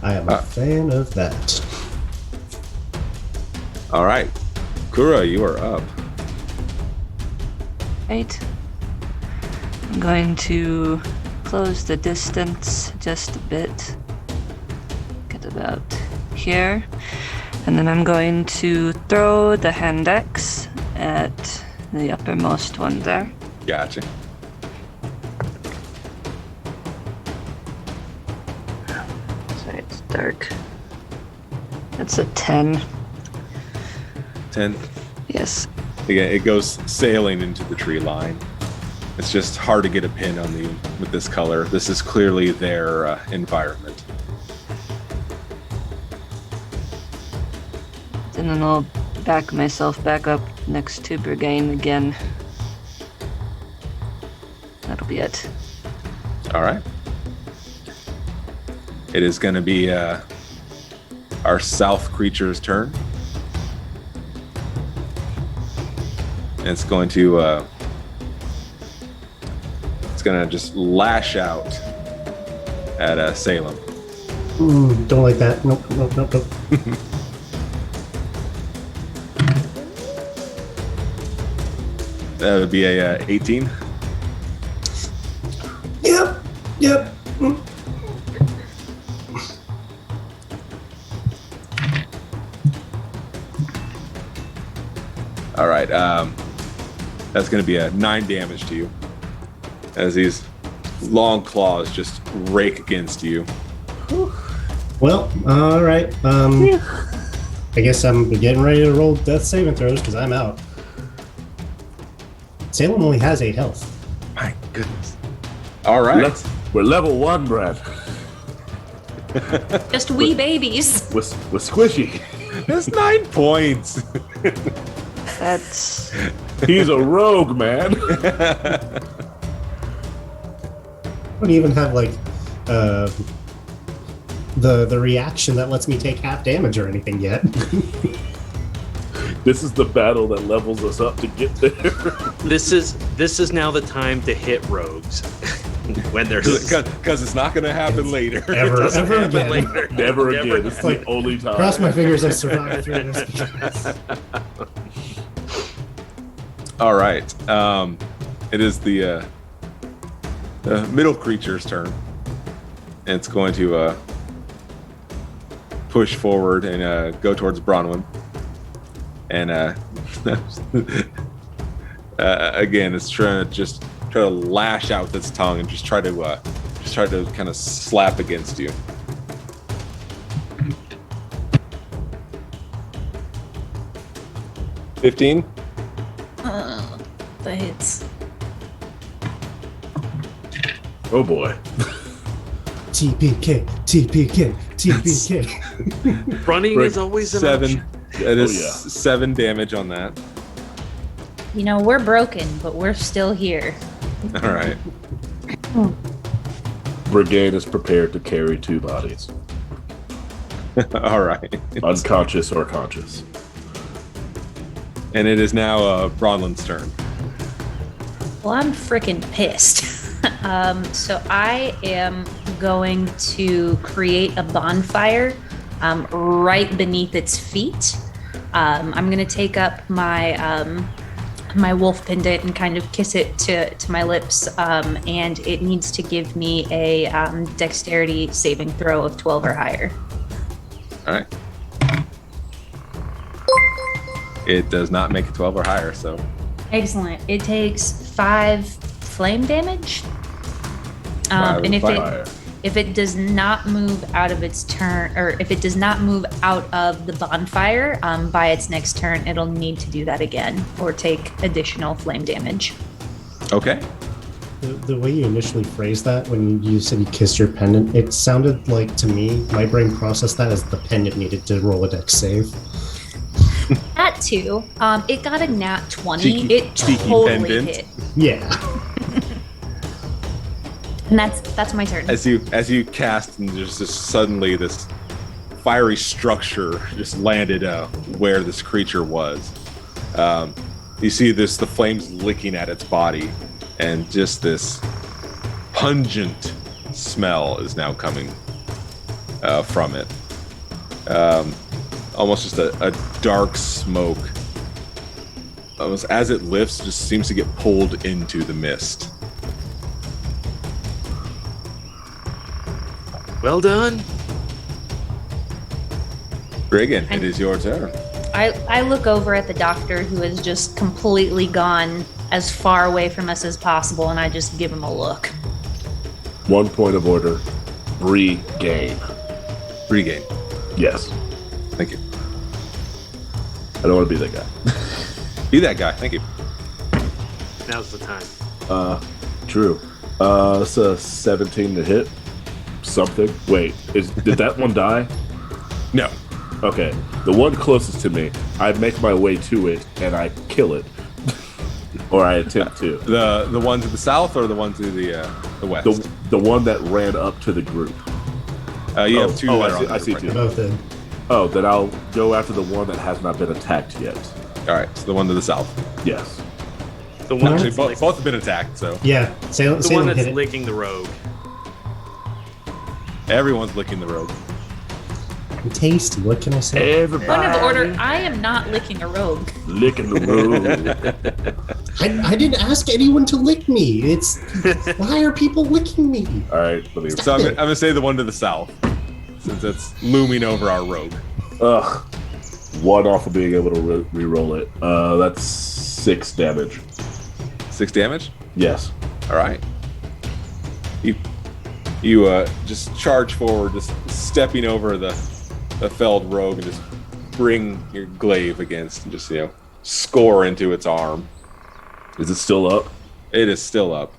I am a fan of that. All right, Kura, you are up. Right. I'm going to close the distance just a bit. Get about here. And then I'm going to throw the hand axe at the uppermost one there. Gotcha. Sorry, it's dark. That's a 10. 10. Yes. Again, it goes sailing into the tree line. It's just hard to get a pin on with this color. This is clearly their environment. And then I'll back myself back up next to Bergain again. That'll be it. All right. It is going to be our south creature's turn. And it's going to just lash out at Salem. Don't like that. Nope. That would be a 18. Yep. All right. That's going to be a 9 damage to you as these long claws just rake against you. Well, all right. I guess I'm getting ready to roll death saving throws because I'm out. Salem only has 8 health. My goodness. All right. We're level 1, Brad. Just wee babies. We're squishy. That's 9 points. That's He's a rogue, man. I don't even have like the reaction that lets me take half damage or anything yet. This is the battle that levels us up to get there. This is now the time to hit rogues when they're Because it's not going to happen later. Ever again. later. Never again. It's Like, the only time. Cross my fingers I survive through this. All right. It is the middle creature's turn. And it's going to push forward and go towards Bronwyn. And again, it's trying to lash out with its tongue and just try to kind of slap against you. $15. The hits. Oh boy. TPK. Running is always an 7. option. It is yeah. 7 damage on that. You know, we're broken, but we're still here. All right. Brigade is prepared to carry 2 bodies. All right. Unconscious or conscious. And it is now Bronwyn's turn. Well, I'm freaking pissed. So I am going to create a bonfire right beneath its feet. I'm going to take up my my wolf pendant and kind of kiss it to my lips, and it needs to give me a dexterity saving throw of 12 or higher. All right. It does not make a 12 or higher, so. Excellent. It takes 5 flame damage. And if it does not move out of its turn, or if it does not move out of the bonfire by its next turn, it'll need to do that again or take additional flame damage. Okay. The way you initially phrased that when you said you kissed your pendant, it sounded like to me, my brain processed that as the pendant needed to roll a dex save. That too. It got a nat 20. Cheeky It totally pendant. hit. Yeah. And that's my turn. As you cast, and there's just suddenly this fiery structure just landed where this creature was. You see the flames licking at its body, and just this pungent smell is now coming from it. Almost just a dark smoke. Almost as it lifts, just seems to get pulled into the mist. Well done. Brigand, it is your turn. I look over at the doctor, who has just completely gone as far away from us as possible, and I just give him a look. 1 point of order. Regain. Regain. Yes. Thank you. I don't want to be that guy. Be that guy. Thank you. Now's the time. True. It's a 17 to hit. Something. Wait, did that one die? No. Okay. The one closest to me, I make my way to it and I kill it. Or I attempt to. The one to the south or the one to the west? The one that ran up to the group. You have 2 that are on I the see right 2. now. Both in. Then I'll go after the one that has not been attacked yet. All right, so the one to the south. Yes. The one Actually, that's both have been attacked, so Yeah, Salem, the one Salem that's hit it. licking the rogue. everyone's licking the rogue. Tasty. What can I say? Everybody Point of order, I am not licking a rogue. licking the road. I didn't ask anyone to lick me. It's why are people licking me? All right, let me. So I'm gonna say the one to the south, since it's looming over our rogue. Ugh. One off of being able to re-roll it. That's 6 damage. 6 damage. Yes. All right. You just charge forward, just stepping over the felled rogue, and just bring your glaive against, and just score into its arm. Is it still up? It is still up.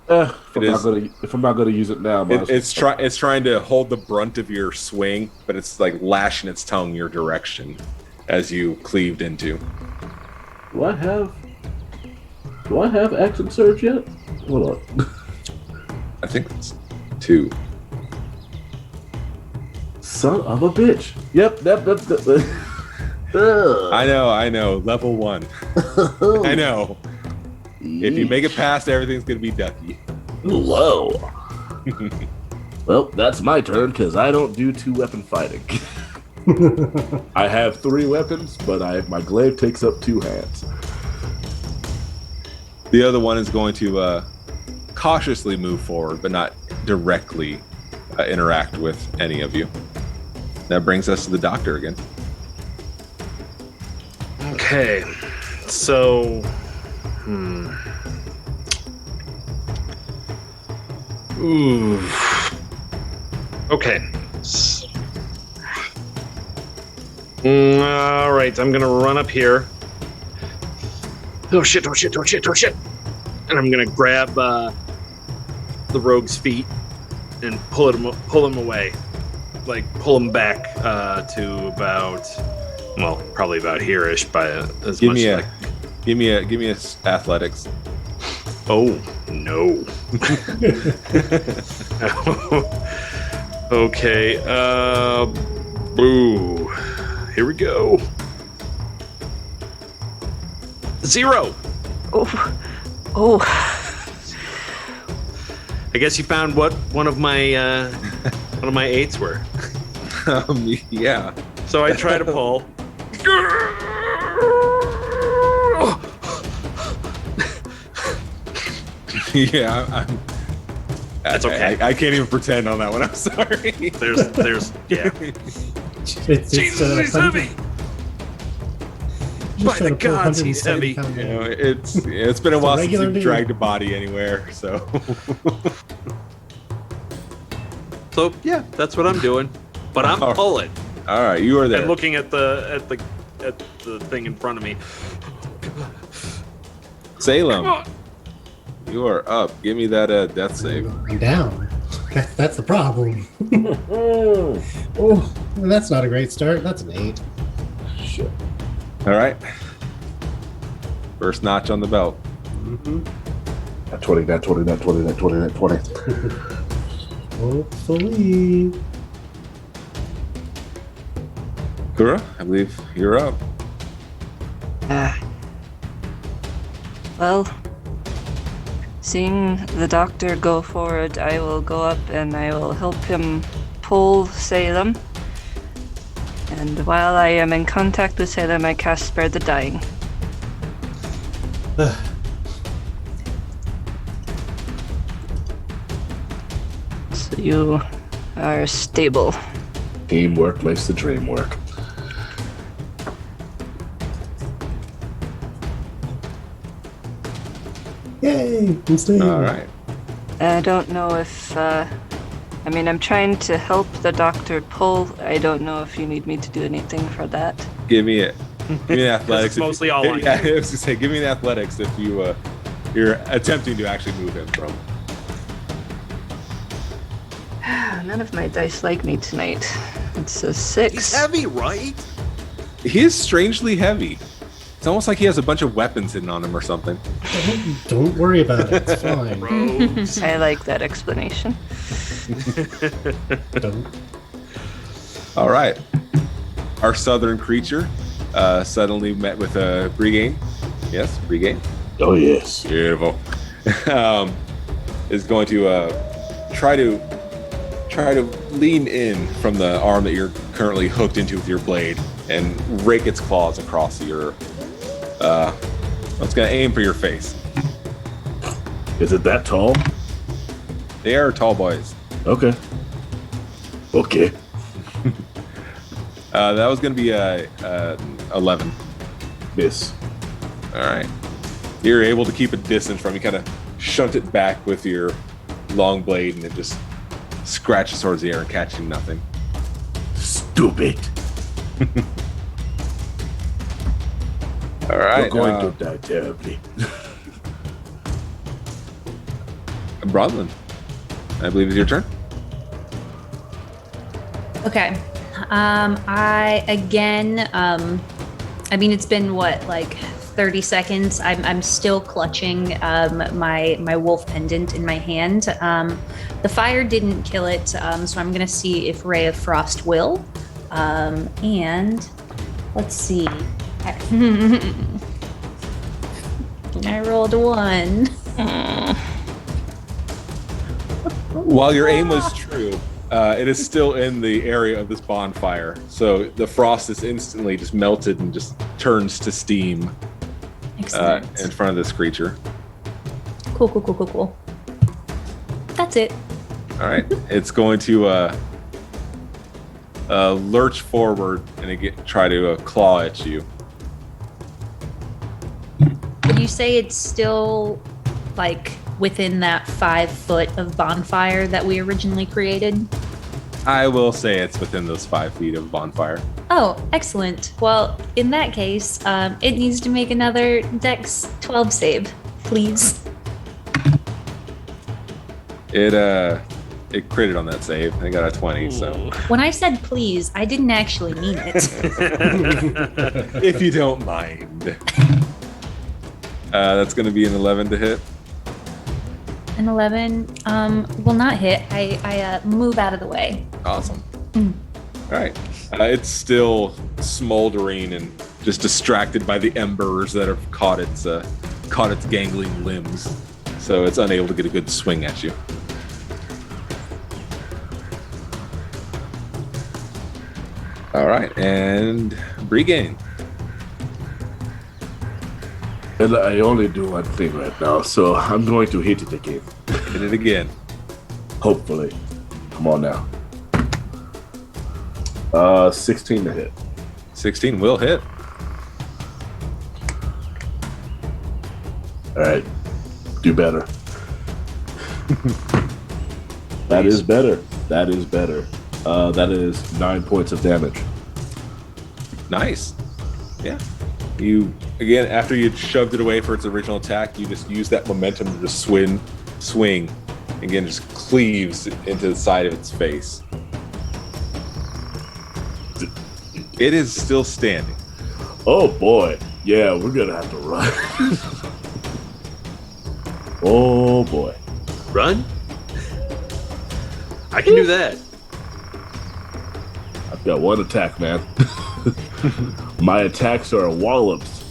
If I'm not gonna use it now, It's trying to hold the brunt of your swing, but it's like lashing its tongue your direction as you cleaved into. Do I have action surge yet? Hold on. I think it's 2. Son of a bitch. Yep. I know. Level 1. I know. If you make it past, everything's gonna be ducky. Whoa. Well, that's my turn because I don't do 2-weapon fighting. I have 3 weapons, but my glaive takes up 2 hands. The other one is going to cautiously move forward, but not directly interact with any of you. That brings us to the doctor again. Okay, so Ooh. Okay. All right, I'm gonna run up here. Oh shit! And I'm gonna grab the rogue's feet and pull him away, like pull him back to about, well, probably about here-ish by as Give much. me a athletics. Oh no. Okay. Boo. Here we go. 0. Oh. I guess you found what one of my 8s were. Yeah. So I try to pull. Yeah, That's okay. I can't even pretend on that one. I'm sorry. There's yeah. It's Jesus, he's heavy. By the gods, he's heavy. It's been a while since you've dragged a body anywhere, so. So yeah, that's what I'm doing. But I'm pulling. All right, you are there. And looking at the thing in front of me. Salem, you are up. Give me that death save. I'm down. That's the problem. Oh, that's not a great start. That's an 8. Shit. All right. First notch on the belt. Mm-hmm. That 20. Hopefully. Kura, I believe you're up. Well, seeing the doctor go forward, I will go up and I will help him pull Salem. And while I am in contact with Salem, I cast Spare the Dying. So you are stable. Teamwork makes the dream work. Yay! I'm stable. All right. I don't know if, I'm trying to help the doctor pull. I don't know if you need me to do anything for that. Give me an athletics. It's mostly all on you. Yeah, I was gonna say, give me an athletics if you're attempting to actually move him from. None of my dice like me tonight. It's a 6. He's heavy, right? He is strangely heavy. It's almost like he has a bunch of weapons hidden on him or something. Don't worry about it. It's fine. Rogues. I like that explanation. Don't. All right. Our southern creature suddenly met with a Brigade. Yes, Brigade. Oh yes. Beautiful. Is going to try to lean in from the arm that you're currently hooked into with your blade and rake its claws across your. It's going to aim for your face. Is it that tall? They are tall boys. Okay. Okay. That was going to be 11. Miss. All right. You're able to keep a distance from you, kind of shunt it back with your long blade, and it just scratches towards the air and catching nothing. Stupid. All right. You're going to die terribly. Bronlin, I believe it's your turn. Okay. I mean, it's been what, like 30 seconds. I'm still clutching my wolf pendant in my hand. The fire didn't kill it, so I'm gonna see if Ray of Frost will. And let's see. I rolled a 1. While your aim was true, it is still in the area of this bonfire. So the frost is instantly just melted and just turns to steam in front of this creature. Cool. That's it. All right. It's going to lurch forward and try to claw at you. Would you say it's still like within that 5 foot of bonfire that we originally created? I will say it's within those 5 feet of bonfire. Oh, excellent. Well, in that case, it needs to make another Dex 12 save, please. It critted on that save. I got a 20, so. When I said please, I didn't actually mean it. If you don't mind. That's going to be an 11 to hit. An 11 will not hit. I move out of the way. Awesome. All right. It's still smoldering and just distracted by the embers that have caught its gangling limbs. So it's unable to get a good swing at you. All right, and Bregain. And I only do one thing right now, so I'm going to hit it again. Hit it again. Hopefully. Come on now. 16 to hit. 16 will hit. All right. Do better. That is better. That is better. That is 9 points of damage. Nice. Yeah. You, again, after you shoved it away for its original attack, you just use that momentum to just swing. Again, just cleaves into the side of its face. It is still standing. Oh boy. Yeah, we're going to have to run. Oh boy. Run? I can do that. I've got one attack, man. My attacks are wallops,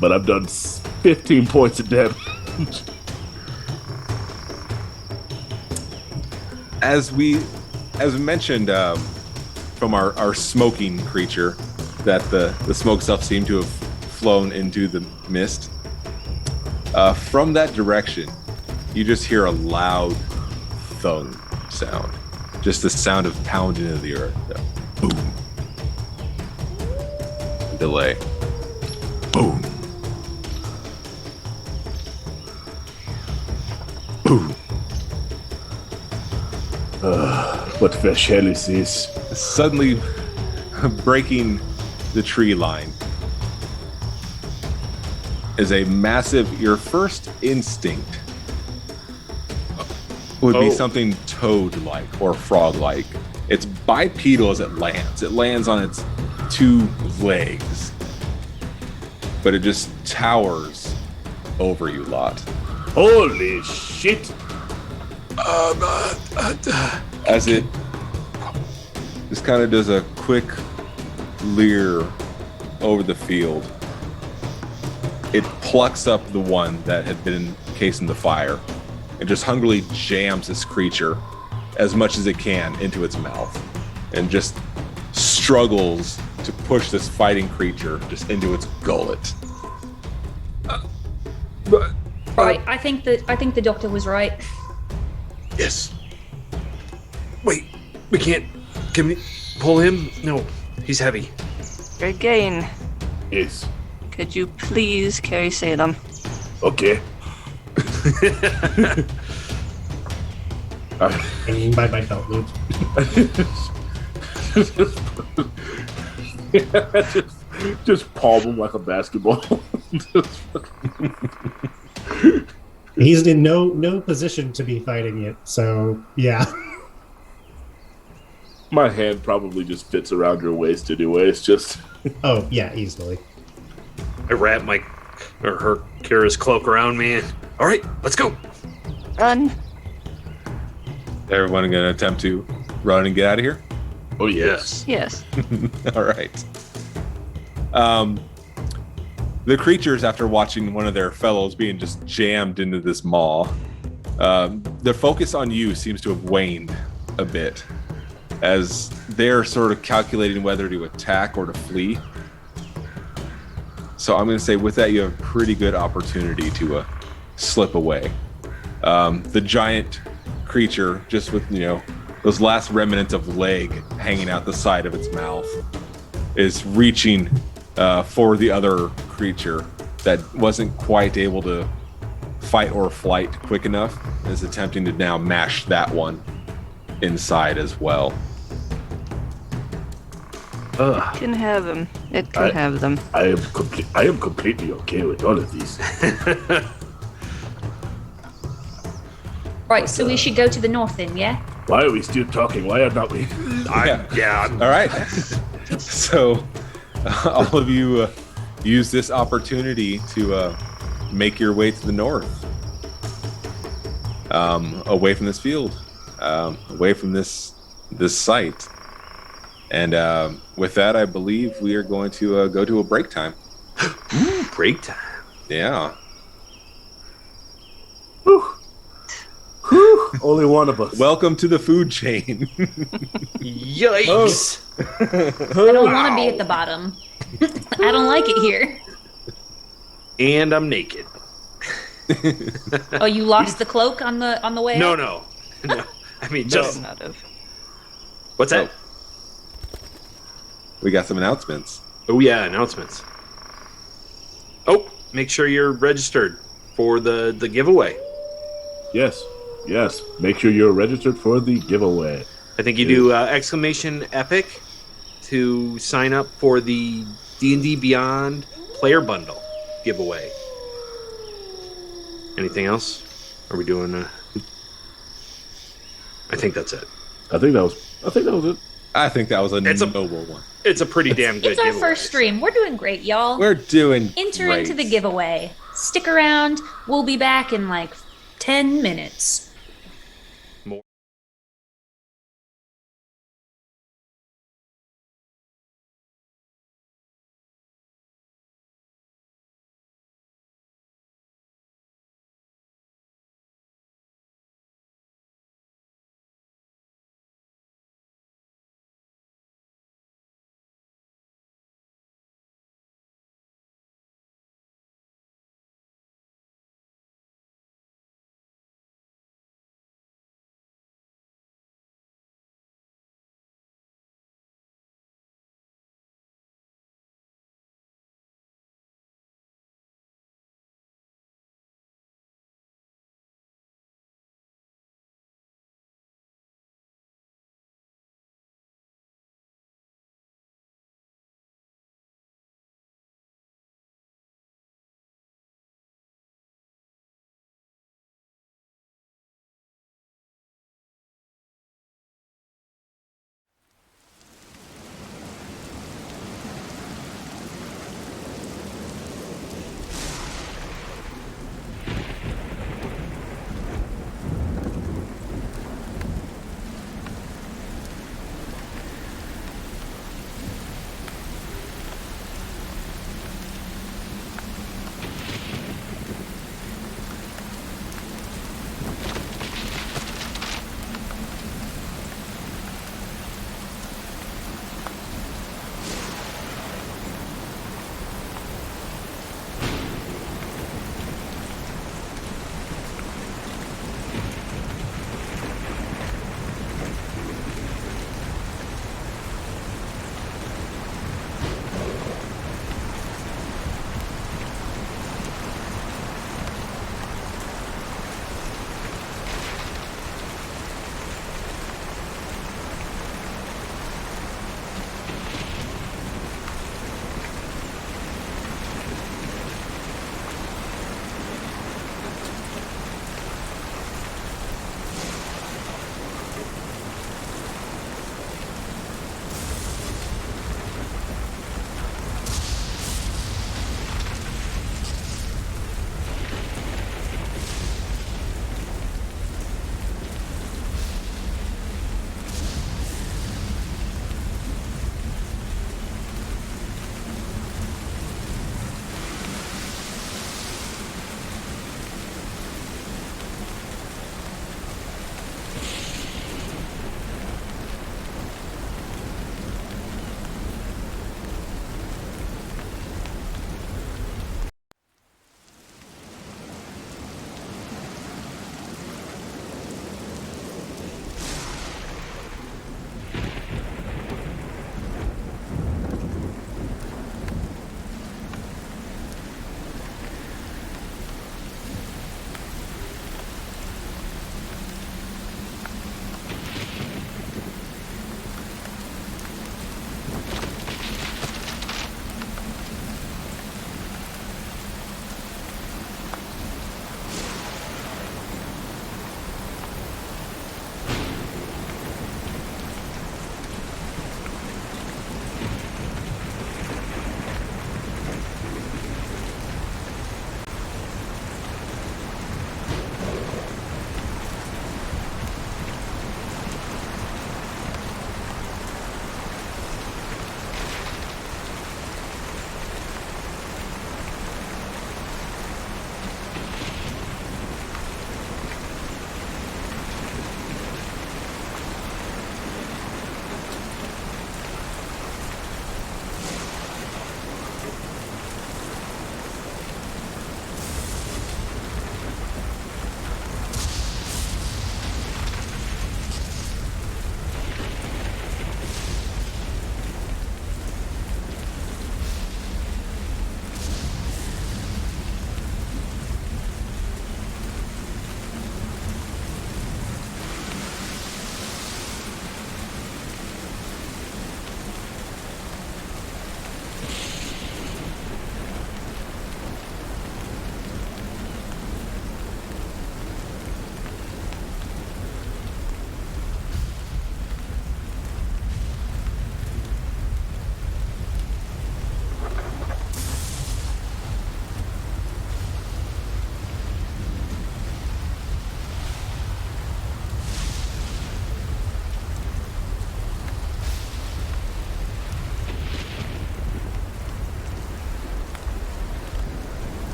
but I've done 15 points of damage. As we mentioned from our smoking creature, that the smoke stuff seemed to have flown into the mist. From that direction, you just hear a loud thud sound. Just the sound of pounding into the earth. Boom. Delay. Boom. Boom. What the hell is this? Suddenly breaking the tree line is a massive, your first instinct would be something toad-like or frog-like. It's bipedal as it lands. It lands on its 2 legs, but it just towers over you lot. Holy shit! As it just kind of does a quick leer over the field it plucks up the one that had been encased in the fire and just hungrily jams this creature as much as it can into its mouth and just struggles to push this fighting creature just into its gullet. Right, I think the doctor was right. Yes. Wait, we can't. Can we pull him? No, he's heavy. Again, Yes. could you please carry Salem? Okay. Hanging by my belt loop. just palm him like a basketball. He's in no position to be fighting it, so yeah. My hand probably just fits around your waist anyway. It's just Oh yeah, easily. I wrap her Kira's cloak around me. And, all right, let's go. Run. Everyone going to attempt to run and get out of here? oh yes. Yes. All right. The creatures, after watching one of their fellows being just jammed into this maw, their focus on you seems to have waned a bit as they're sort of calculating whether to attack or to flee. So I'm going to say with that, you have a pretty good opportunity to slip away. The giant creature, just with, those last remnants of leg hanging out the side of its mouth, is reaching for the other creature that wasn't quite able to fight or flight quick enough, is attempting to now mash that one inside as well. Can have him. It can have them. I am completely okay with all of these. Right, so we should go to the north then, yeah? Why are we still talking? Why are not we? All right. So all of you use this opportunity to make your way to the north, away from this field, away from this site. And with that, I believe we are going to go to a break time. Break time. Yeah. Only one of us. Welcome to the food chain. Yikes. I don't want to be at the bottom. I don't like it here. And I'm naked. Oh, you lost the cloak on the way? No. I mean, just Not of. what's that? We got some announcements. Oh yeah, announcements. Oh, make sure you're registered for the giveaway. Yes. Make sure you're registered for the giveaway. I think you do exclamation epic to sign up for the D&D Beyond player bundle giveaway. Anything else? Are we doing I think that's it. I think that was it. I think that was a It's a- noble one. It's a pretty damn good It's our giveaway. first stream. We're doing great, y'all. We're doing Enter great. into the giveaway. Stick around. We'll be back in like 10 minutes.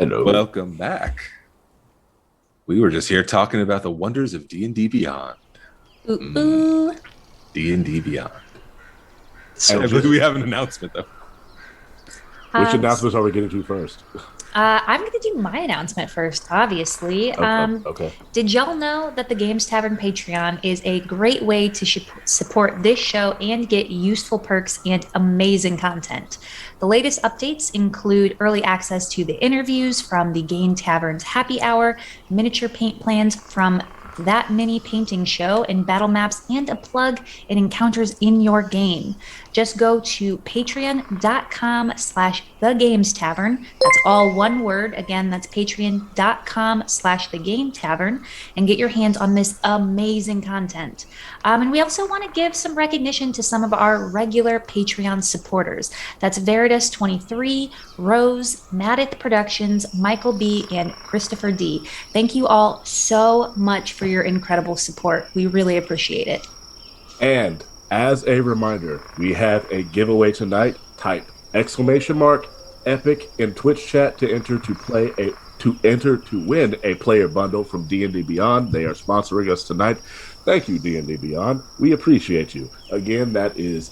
Hello. Welcome back. We were just here talking about the wonders of D&D Beyond. Ooh. D&D Beyond. So I believe we have an announcement, though. Which announcements are we getting to first? I'm going to do my announcement first, obviously. Okay. Did y'all know that the Games Tavern Patreon is a great way to support this show and get useful perks and amazing content? The latest updates include early access to the interviews from the Game Tavern's Happy Hour, miniature paint plans from That Mini Painting Show, and battle maps, and a plug in encounters in your game. Just go to patreon.com/thegamestavern. That's all one word. Again, that's patreon.com/thegametavern, and get your hands on this amazing content. And we also want to give some recognition to some of our regular Patreon supporters. That's Veritas23, Rose, Madith Productions, Michael B, and Christopher D. Thank you all so much for your incredible support. We really appreciate it. And as a reminder, we have a giveaway tonight. Type !epic in Twitch chat to enter to win a player bundle from D&D Beyond. They are sponsoring us tonight. Thank you, D&D Beyond. We appreciate you. Again, that is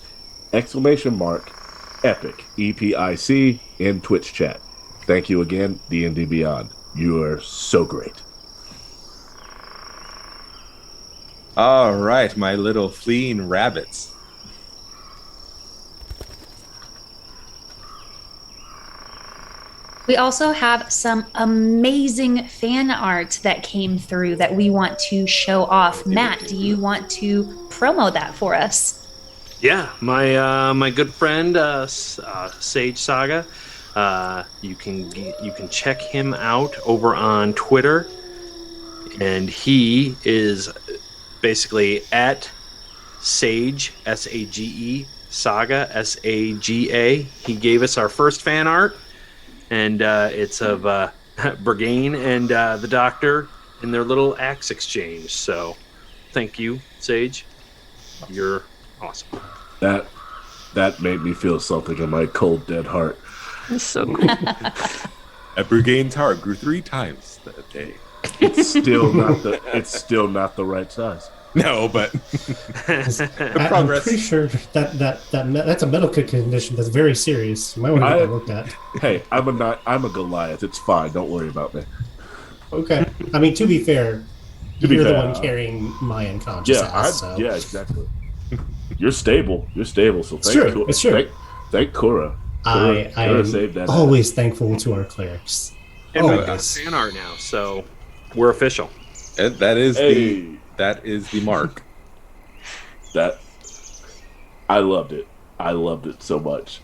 !epic EPIC in Twitch chat. Thank you again, D&D Beyond. You are so great. All right, my little fleeing rabbits. We also have some amazing fan art that came through that we want to show off. Matt, do you want to promo that for us? Yeah, my good friend Sage Saga. You can check him out over on Twitter, and he is basically at Sage SAGE Saga SAGA. He gave us our first fan art, and it's of Bergane and the Doctor in their little axe exchange. So, thank you, Sage. You're awesome. That made me feel something in my cold, dead heart. It's so cool. At Bergane's heart grew 3 times that day. It's still not the right size. No, but I'm pretty sure that's a medical condition that's very serious. You might want to get that looked at. Hey, I'm a Goliath. It's fine. Don't worry about me. Okay. I mean, to be fair, you're the one carrying my unconscious ass. So. Yeah, exactly. You're stable. So it's true. It's true. Thank Kura. I am always thankful to our clerics. And we've got fan art now, so we're official. And that is the mark. That I loved it. I loved it so much.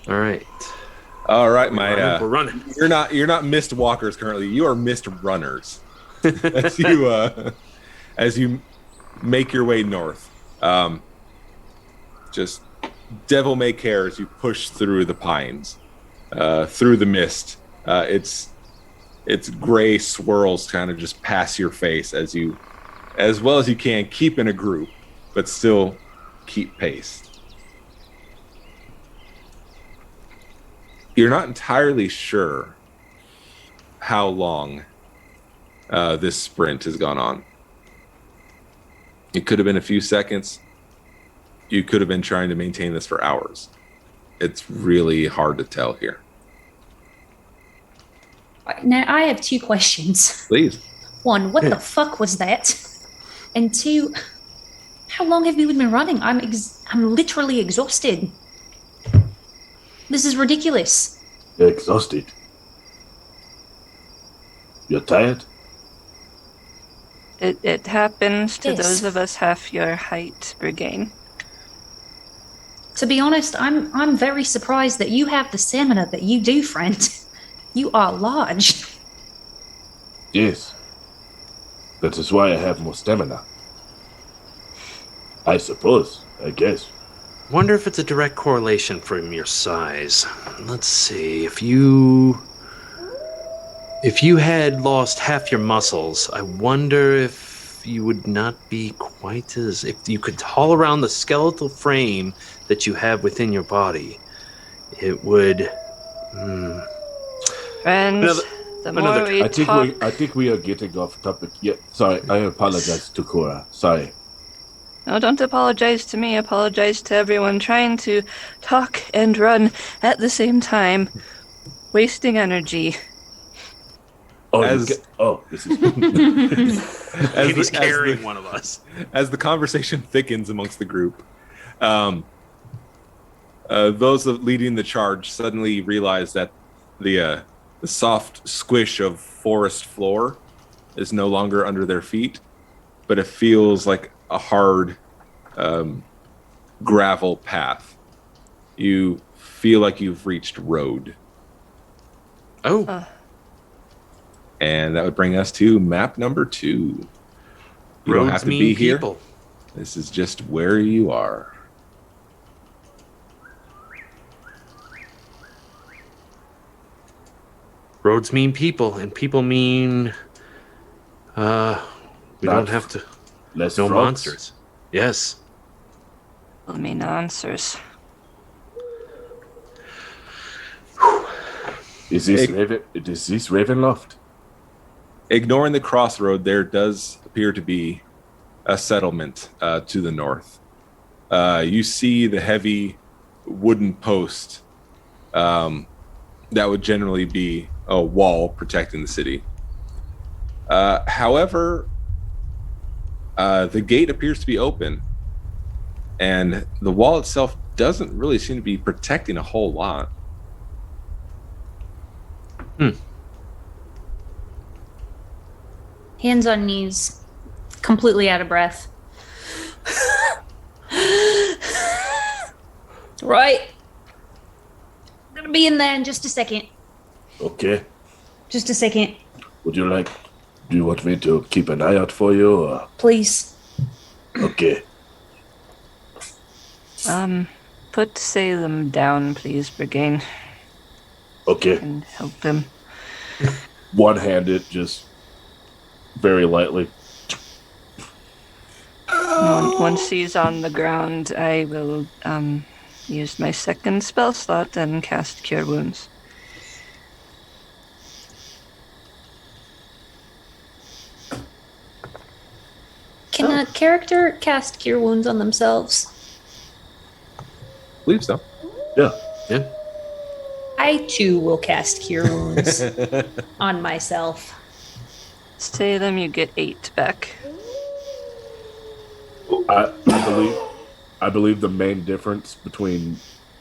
All right, we're running. You're not missed walkers currently. You are missed runners. as you make your way north. Just devil may care as you push through the pines, through the mist. It's gray swirls kind of just pass your face as you, as well as you can, keep in a group, but still keep pace. You're not entirely sure how long this sprint has gone on. It could have been a few seconds. You could have been trying to maintain this for hours. It's really hard to tell here. Now, I have 2 questions. Please. 1, what the fuck was that? And 2, how long have you been running? I'm literally exhausted. This is ridiculous. You're exhausted. You're tired? It happens to Yes. those of us half your height, Bergane. To be honest, I'm very surprised that you have the stamina that you do, friend. You are large. Yes. That is why I have more stamina. I suppose. I guess. Wonder if it's a direct correlation from your size. Let's see. If you had lost half your muscles, I wonder if you would not be quite as... If you could haul around the skeletal frame that you have within your body, it would Friends, the more we talk... I think we are getting off topic. Yeah, sorry. I apologize to Cora. Sorry. No, don't apologize to me. Apologize to everyone trying to talk and run at the same time. Wasting energy. This is... He's carrying one of us. As the conversation thickens amongst the group, those leading the charge suddenly realize that the soft squish of forest floor is no longer under their feet, but it feels like a hard gravel path. You feel like you've reached road. Oh. And that would bring us to map number 2. You don't have to be here. This is just where you are. Roads mean people, and people mean we don't have to. No frogs. monsters. Yes. I mean answers. Is this Ravenloft? Ignoring the crossroad, there does appear to be a settlement to the north. You see the heavy wooden post that would generally be a wall protecting the city. However, the gate appears to be open, and the wall itself doesn't really seem to be protecting a whole lot. Hands on knees, completely out of breath. Right. I'm gonna be in there in just a second. Okay. Just a second. Do you want me to keep an eye out for you? Or? Please. Okay. Put Salem down, please, Brigade. Okay. And help him. One-handed, just very lightly. Once he's on the ground, I will use my second spell slot and cast Cure Wounds. Can a character cast Cure Wounds on themselves? I believe so. Yeah. I too will cast Cure Wounds on myself. Salem, you get 8 back. I believe the main difference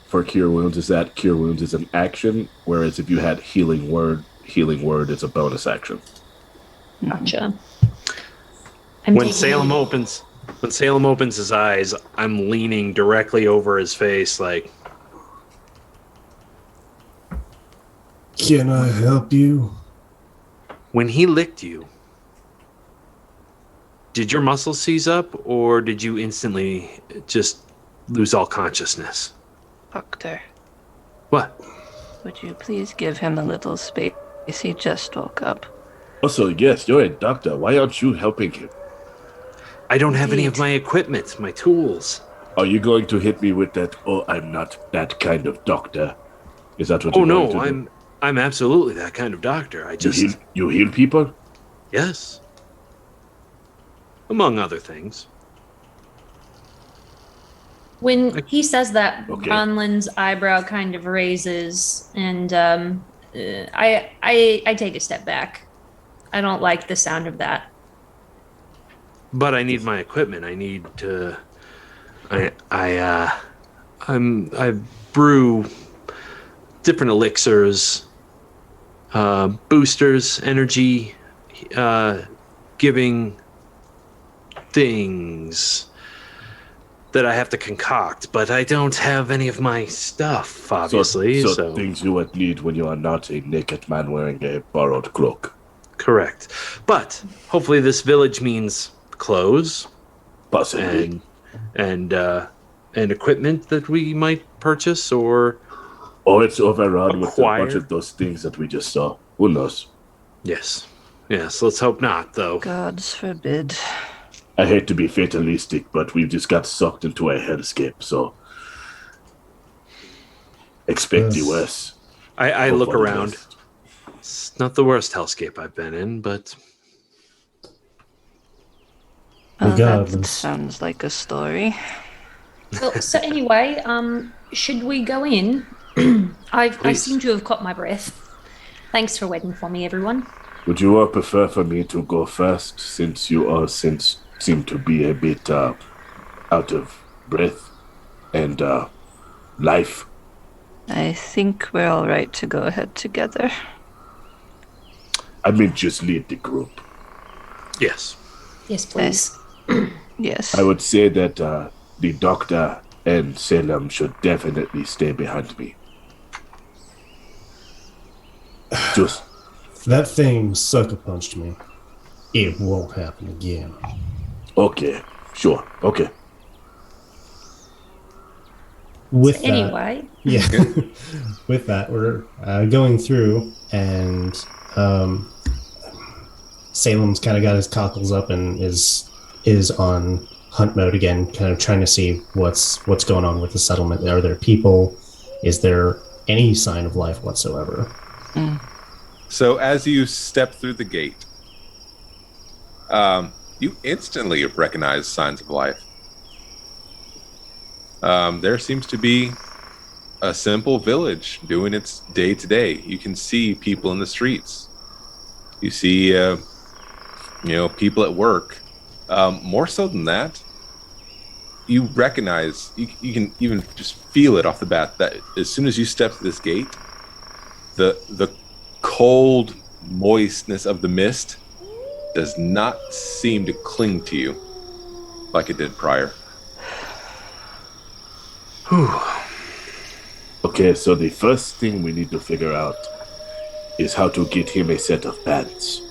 for Cure Wounds is that Cure Wounds is an action, whereas if you had Healing Word, it's a bonus action. Gotcha. When Salem opens his eyes, I'm leaning directly over his face, like, Can I help you? when he licked you, did your muscles seize up, or did you instantly just lose all consciousness? Doctor, What? would you please give him a little space? He just woke up. Also, yes, you're a doctor. Why aren't you helping him? I don't have any of my equipment, my tools. Are you going to hit me with that, oh, I'm not that kind of doctor? Is that what you're going to do? I'm absolutely that kind of doctor. I just... You heal people? Yes. Among other things. When he says that, Okay. Bronlin's eyebrow kind of raises, and I take a step back. I don't like the sound of that. But I need my equipment. I need to... I brew different elixirs, boosters, energy, giving things that I have to concoct, but I don't have any of my stuff, obviously. So things you would need when you are not a naked man wearing a borrowed cloak. Correct. But hopefully this village means clothes, Possibly. and equipment that we might purchase or it's overrun with a bunch of those things that we just saw. Who knows? Yes, let's hope not, though. Gods forbid. I hate to be fatalistic, but we just got sucked into a hellscape, so expect the worst. I Hope look for the around. best. It's not the worst hellscape I've been in, but Oh, that Regardless. sounds like a story. Well, so anyway, should we go in? I Please. seem to have caught my breath. Thanks for waiting for me, everyone. Would you all prefer for me to go first, since you all seem to be a bit out of breath and life? I think we're all right to go ahead together. I mean, just lead the group. yes. Yes, please. Yes. I would say that the doctor and Salem should definitely stay behind me. Just That thing sucker punched me. It won't happen again. okay, sure, okay. With that, Anyway, yeah. With that, we're going through, and Salem's kind of got his cockles up and is on hunt mode again, kind of trying to see what's going on with the settlement. Are there people? Is there any sign of life whatsoever? So as you step through the gate, you instantly recognize signs of life. There seems to be a simple village doing its day to day. You can see people in the streets. You see, people at work. More so than that, you recognize, you can even just feel it off the bat that as soon as you step through this gate, the cold moistness of the mist does not seem to cling to you like it did prior. Okay, so the first thing we need to figure out is how to get him a set of pants.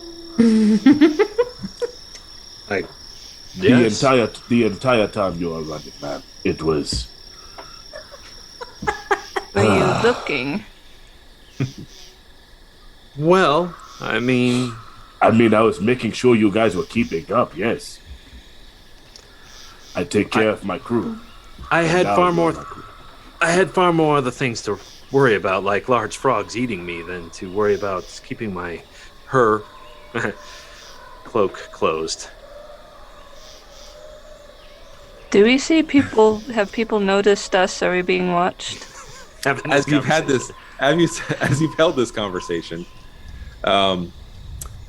Yes. The entire time you were running, man, it was. Were you looking? Well, I mean, I was making sure you guys were keeping up. Yes, I take care of my crew. I had Now far you're more. my crew. I had far more other things to worry about, like large frogs eating me, than to worry about keeping her cloak closed. Do we see people? Have people noticed us? Are we being watched? As you've held this conversation, from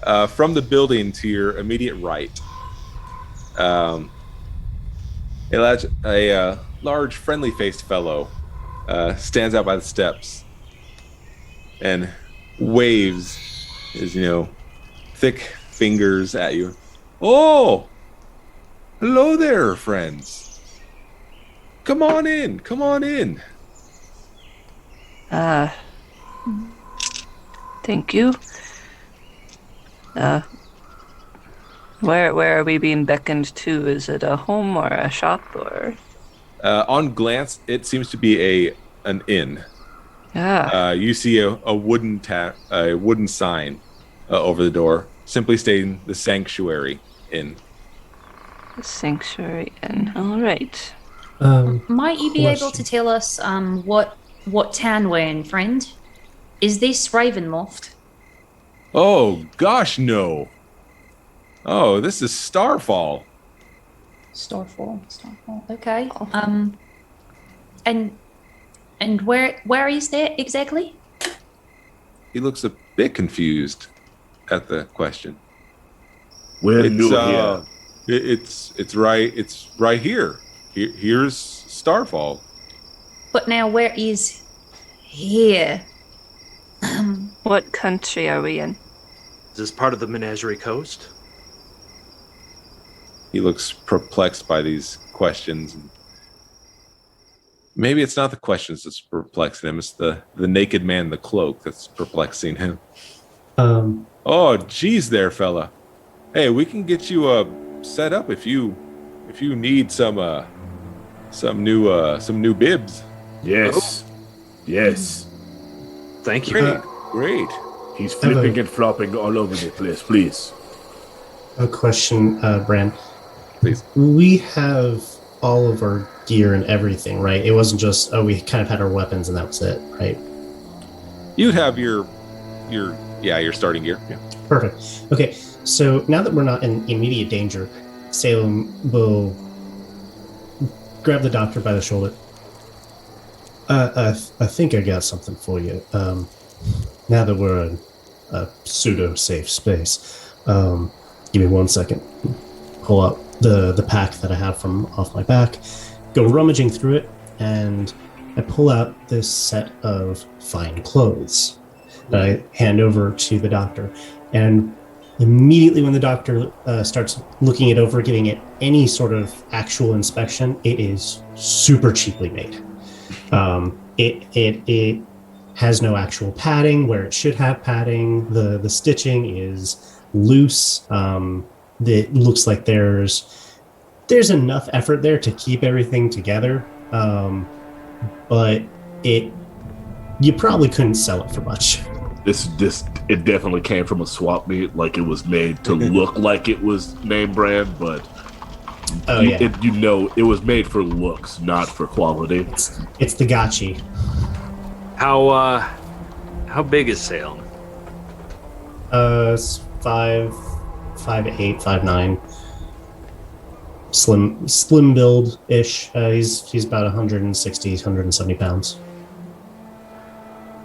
the building to your immediate right, a large, friendly-faced fellow stands out by the steps and waves his, thick fingers at you. Oh, hello there, friends. Come on in. Come on in. Thank you. Where are we being beckoned to? Is it a home or a shop or? On glance, it seems to be an inn. You see a wooden sign over the door, simply stating the Sanctuary Inn. The Sanctuary Inn. All right. might you be able to tell us what town we're in, friend? Is this Ravenloft? Oh gosh, no. Oh, this is Starfall. Starfall. Okay. And where is that exactly? He looks a bit confused at the question. We're new here. It's right here. Here's Starfall. But now where is here? What country are we in? Is this part of the Menagerie Coast? He looks perplexed by these questions. Maybe it's not the questions that's perplexing him. It's the naked man in the cloak that's perplexing him. Oh, geez there, fella. Hey, we can get you set up if you need some new bibs. Yes. Yes. Thank you. Great. He's flipping and flopping all over the place, please. A question, Bran. Please. We have all of our gear and everything, right? It wasn't just, we kind of had our weapons and that was it, right? You'd have your starting gear. Yeah. Perfect. Okay, so now that we're not in immediate danger, Salem will grab the doctor by the shoulder. I think I got something for you. Now that we're in a pseudo-safe space, give me 1 second. Pull out the pack that I have from off my back, go rummaging through it, and I pull out this set of fine clothes that I hand over to the doctor. And immediately when the doctor starts looking it over, giving it any sort of actual inspection, it is super cheaply made. It has no actual padding where it should have padding. The stitching is loose. It looks like there's enough effort there to keep everything together, but you probably couldn't sell it for much. It definitely came from a swap meet. Like, it was made to look like it was name brand, but it was made for looks, not for quality. It's the gotchi. How big is Salem? It's 5'8", 5'9". Slim build ish. He's about 160, 170 pounds.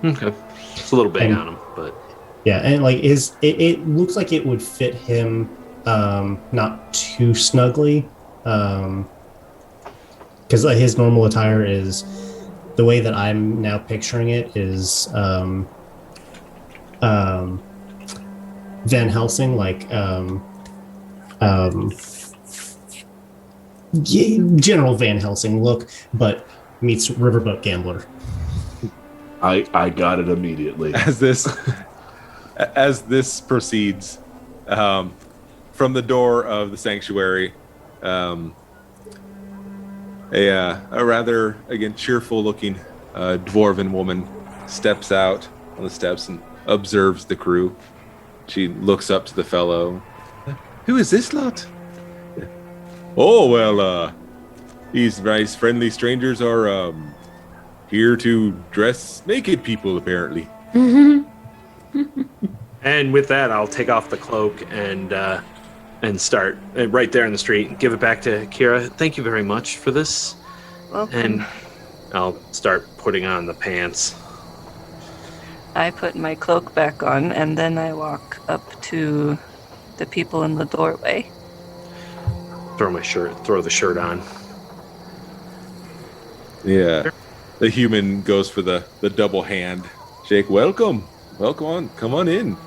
Okay, it's a little big on him, but yeah, and like it looks like it would fit him, not too snugly, because his normal attire is, the way that I'm now picturing it is Van Helsing, like General Van Helsing look, but meets Riverboat Gambler. I got it immediately. As this proceeds, from the door of the sanctuary, a rather, again, cheerful-looking dwarven woman steps out on the steps and observes the crew. She looks up to the fellow. Who is this lot? Oh, well, these nice, friendly strangers are here to dress naked people, apparently. And with that, I'll take off the cloak and start right there in the street. Give it back to Kira. Thank you very much for this. Welcome. And I'll start putting on the pants. I put my cloak back on, and then I walk up to the people in the doorway. Throw the shirt on. Yeah. The human goes for the double hand shake. Welcome on, come on in.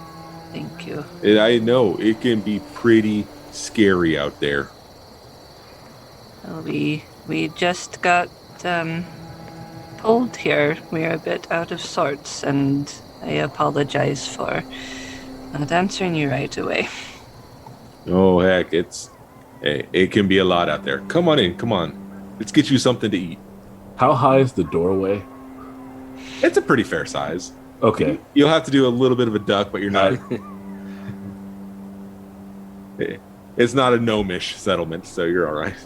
Thank you. I know it can be pretty scary out there. Well, we just got pulled here. We're a bit out of sorts, and I apologize for not answering you right away. Oh heck, it can be a lot out there. Come on in, come on. Let's get you something to eat. How high is the doorway? It's a pretty fair size. Okay. You'll have to do a little bit of a duck, but you're not. It's not a gnomish settlement, so you're all right.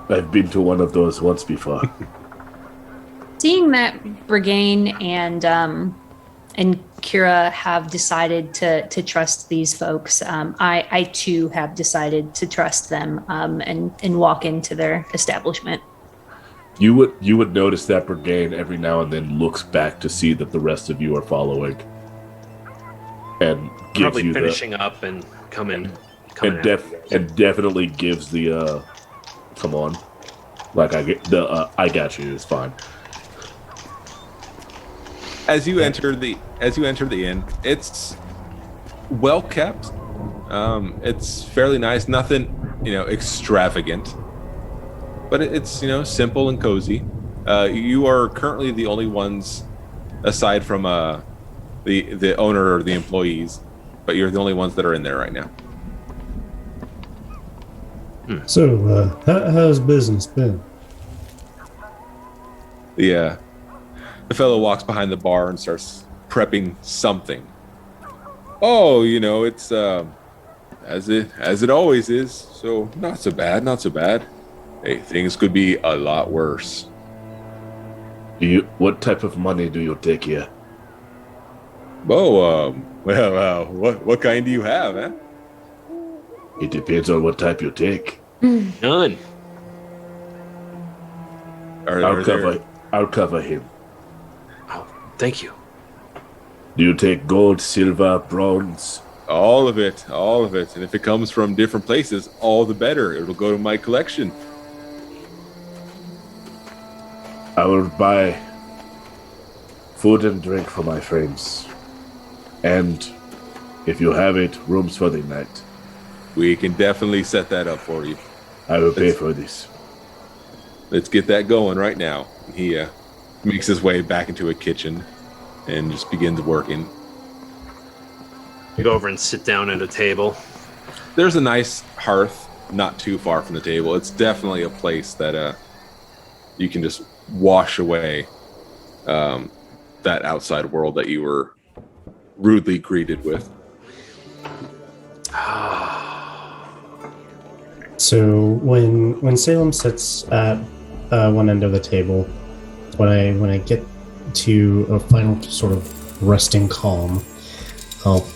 I've been to one of those once before. Seeing that Brigane and Kira have decided to trust these folks, I too have decided to trust them and walk into their establishment. You would notice that Brigade every now and then looks back to see that the rest of you are following, and gives Probably you finishing up and coming and definitely gives the come on, like I got you. It's fine. As you enter the inn, it's well kept. It's fairly nice. Nothing, extravagant. But it's, simple and cozy. You are currently the only ones, aside from the owner or the employees, but you're the only ones that are in there right now. So, how's business been? The fellow walks behind the bar and starts prepping something. Oh, it's as it always is. So not so bad. Hey, things could be a lot worse. What type of money do you take here? What kind do you have, eh? It depends on what type you take. None. I'll cover him. Oh, thank you. Do you take gold, silver, bronze? All of it. And if it comes from different places, all the better. It'll go to my collection. I will buy food and drink for my friends. And if you have it, rooms for the night. We can definitely set that up for you. I will pay for this. Let's get that going right now. He makes his way back into a kitchen and just begins working. I go over and sit down at a table. There's a nice hearth not too far from the table. It's definitely a place that you can just wash away that outside world that you were rudely greeted with. So when Salem sits at one end of the table, when I get to a final sort of resting calm, I'll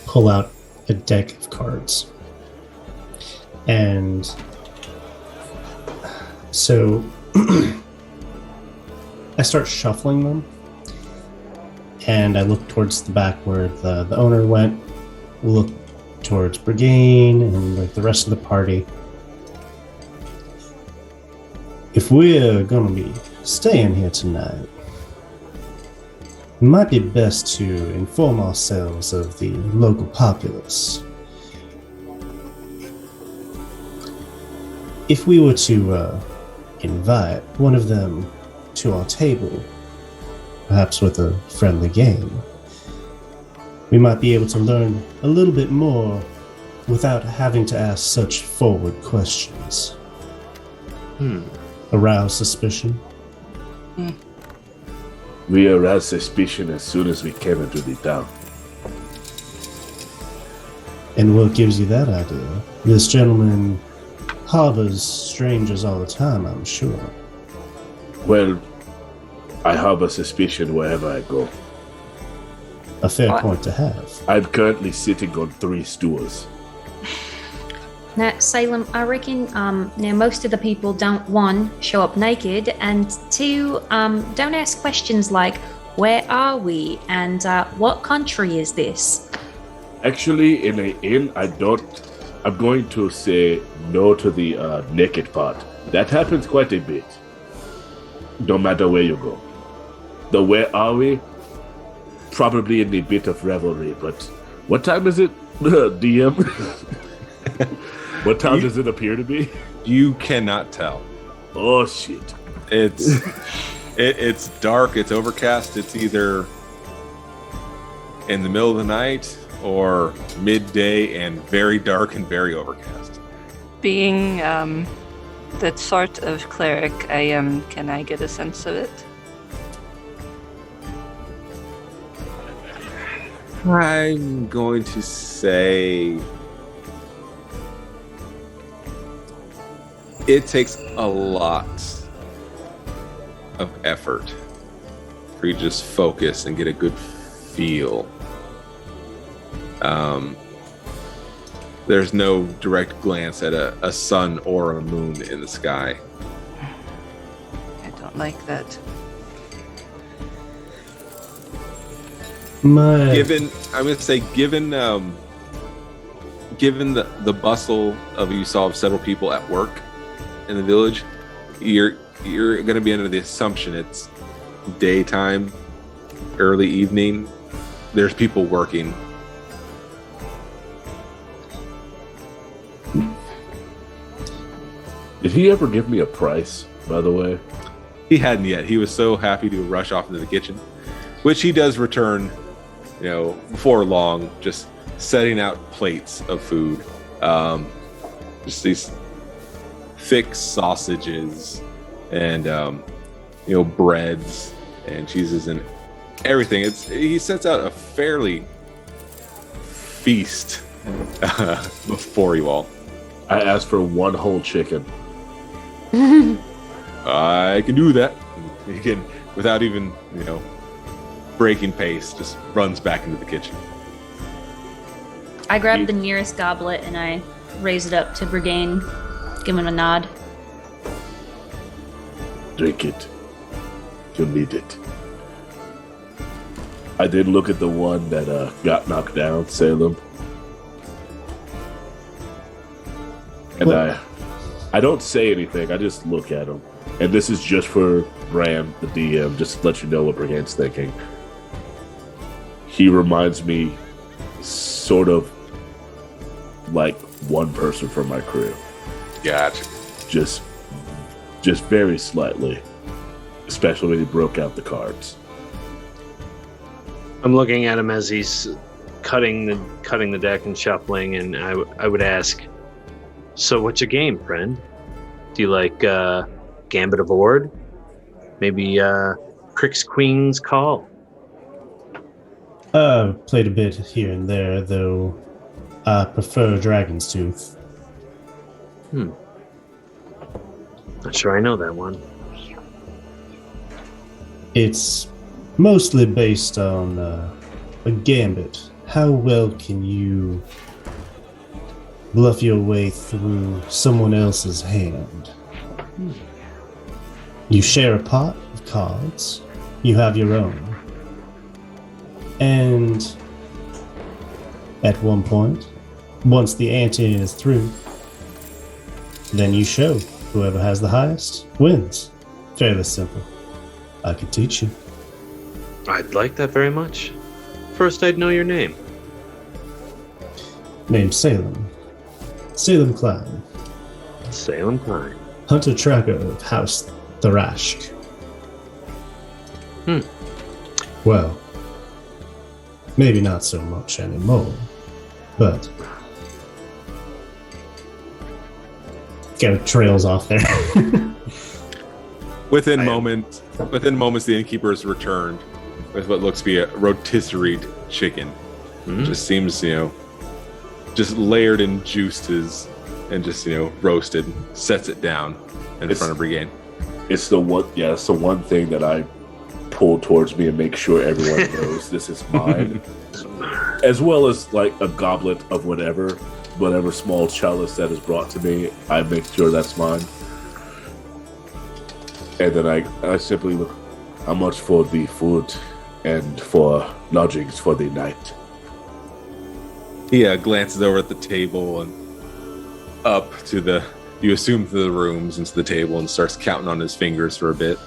pull out a deck of cards. And so I start shuffling them, and I look towards the back where the owner went, look towards Brigane and like the rest of the party. If we're gonna be staying here tonight, it might be best to inform ourselves of the local populace. If we were to invite one of them to our table, perhaps with a friendly game, we might be able to learn a little bit more without having to ask such forward questions. Arouse suspicion. We aroused suspicion as soon as we came into the town. And what gives you that idea? This gentleman harbors strangers all the time, I'm sure. Well, I harbor suspicion wherever I go. A fair point to have. I'm currently sitting on 3 stools. Now, Salem, I reckon now most of the people don't, 1, show up naked, and 2, don't ask questions like, where are we, and what country is this? Actually, in an inn, I'm going to say no to the naked part. That happens quite a bit. No matter where you go. The where are we? Probably in a bit of revelry, but what time is it, DM? What time does it appear to be? You cannot tell. Oh shit! It's dark. It's overcast. It's either in the middle of the night or midday, and very dark and very overcast. Being that sort of cleric I am, can I get a sense of it? I'm going to say it takes a lot of effort for you to just focus and get a good feel. There's no direct glance at a sun or a moon in the sky. I don't like that. Given the bustle of you saw of several people at work in the village, you're going to be under the assumption it's daytime, early evening. There's people working. Did he ever give me a price, by the way? He hadn't yet. He was so happy to rush off into the kitchen, which he does return, before long, just setting out plates of food. Just these thick sausages and, breads and cheeses and everything. He sets out a fairly feast before you all. I asked for 1 whole chicken. I can do that. You can, without even, breaking pace, just runs back into the kitchen. I grab the nearest goblet and I raise it up to Brigane, give him a nod. Drink it. You'll need it. I did look at the one that got knocked down, Salem. And I don't say anything, I just look at him. And this is just for Bram, the DM, just to let you know what Brigane's thinking. He reminds me sort of like one person from my crew. Gotcha. Just very slightly. Especially when he broke out the cards. I'm looking at him as he's cutting the deck and shuffling, and I would ask, so what's your game, friend? Do you like Gambit of Ord? Maybe Crick's Queen's Call? Played a bit here and there, though I prefer Dragon's Tooth. Not sure I know that one. It's mostly based on a gambit. How well can you bluff your way through someone else's hand? You share a pot of cards. You have your own. And at one point, once the ante is through, then you show. Whoever has the highest wins. Fairly simple. I could teach you. I'd like that very much. First, I'd know your name. Named Salem. Salem Klein. Salem Klein. Hunter tracker of House Tharashk. Well, maybe not so much anymore, but kind of trails off there. Within moments, the innkeeper is returned with what looks to be a rotisserie chicken. Just seems, just layered and juiced and just, roasted. Sets it down in front of Brigane. It's the one thing that I pull towards me and make sure everyone knows this is mine. As well as like a goblet of whatever small chalice that is brought to me, I make sure that's mine. And then I simply look, how much for the food and for lodgings for the night? He glances over at the table and up to you assume to the rooms and to the table and starts counting on his fingers for a bit.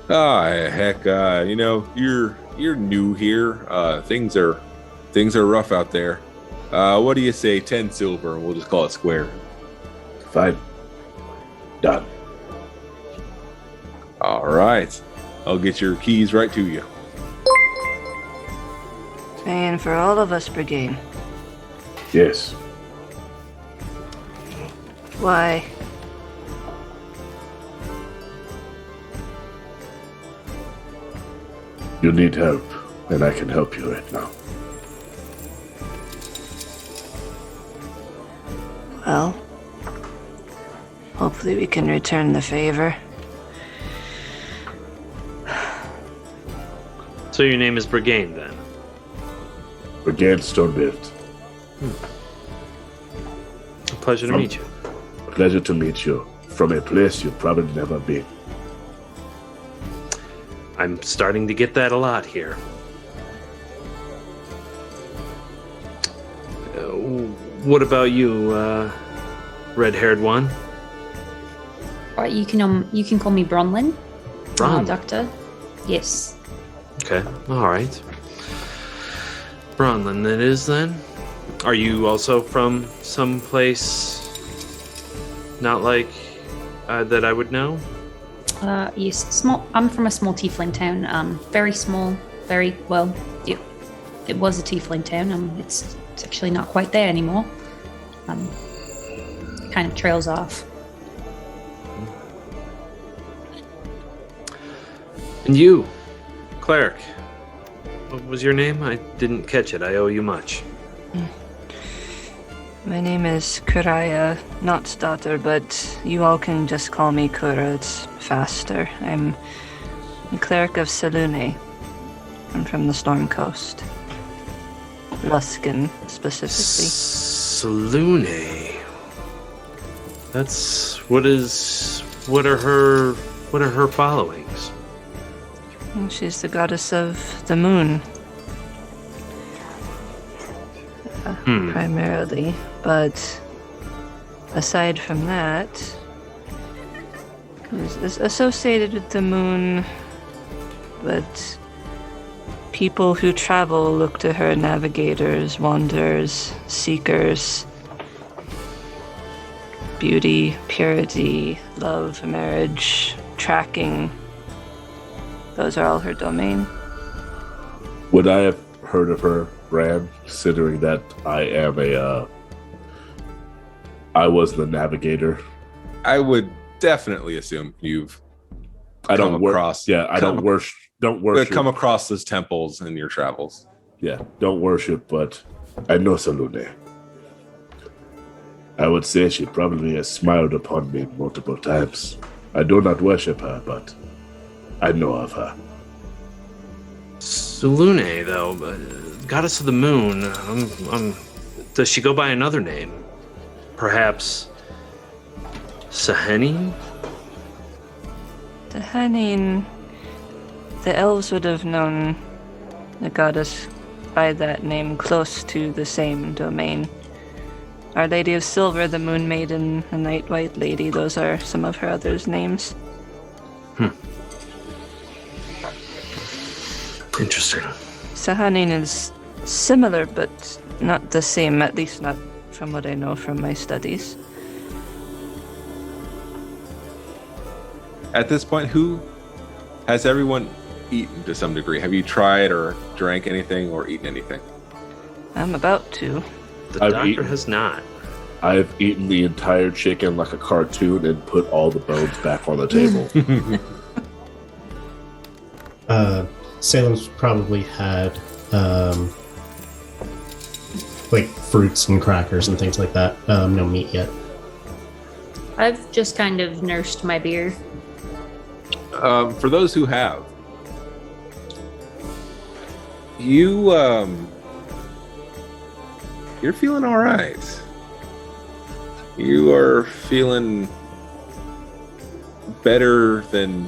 Heck, you're new here. Things are rough out there. What do you say, 10 silver, and we'll just call it square. Fine. Done. All right. I'll get your keys right to you. Paying for all of us, Brigade. Yes. Why? You need help, and I can help you right now. Well, hopefully we can return the favor. So your name is Brigade, then? Brigade Stonebuilt. A pleasure to meet you. Pleasure to meet you. From a place you've probably never been. I'm starting to get that a lot here. What about you, red-haired one? All right, you can call me Bronlyn. Bron. Doctor. Yes. Okay, all right. Bronlyn, that is then. Are you also from some place not like that I would know? Yes, small. I'm from a small tiefling town. Very small. Very well. Yeah, it was a tiefling town. It's actually not quite there anymore. Kind of trails off. And you, cleric. What was your name? I didn't catch it. I owe you much. My name is Kuraya, not daughter, but you all can just call me Kura. It's faster. I'm a cleric of Selune. I'm from the Storm Coast. Luskin, specifically. Salune. What are her followings? She's the goddess of the moon. Primarily, but aside from that, is associated with the moon, but people who travel look to her: navigators, wanderers, seekers, beauty, purity, love, marriage, tracking. Those are all her domain. Would I have heard of her, Ram, considering that I was the navigator? I would definitely assume you've come across those temples in your travels. Yeah, don't worship, but I know Salune. I would say she probably has smiled upon me multiple times. I do not worship her, but I know of her. Salune, though, goddess of the moon. Does she go by another name? Perhaps Sahenin? Sahenin. The elves would have known the goddess by that name, close to the same domain. Our Lady of Silver, the Moon Maiden, the Night White Lady, those are some of her others' names. Interesting. Sahanin is similar, but not the same, at least not from what I know from my studies. At this point, has everyone eaten to some degree? Have you tried or drank anything or eaten anything? I'm about to. The doctor has not. I've eaten the entire chicken like a cartoon and put all the bones back on the table. Salem's probably had like fruits and crackers and things like that. No meat yet. I've just kind of nursed my beer. For those who have, you're feeling all right. You are feeling better than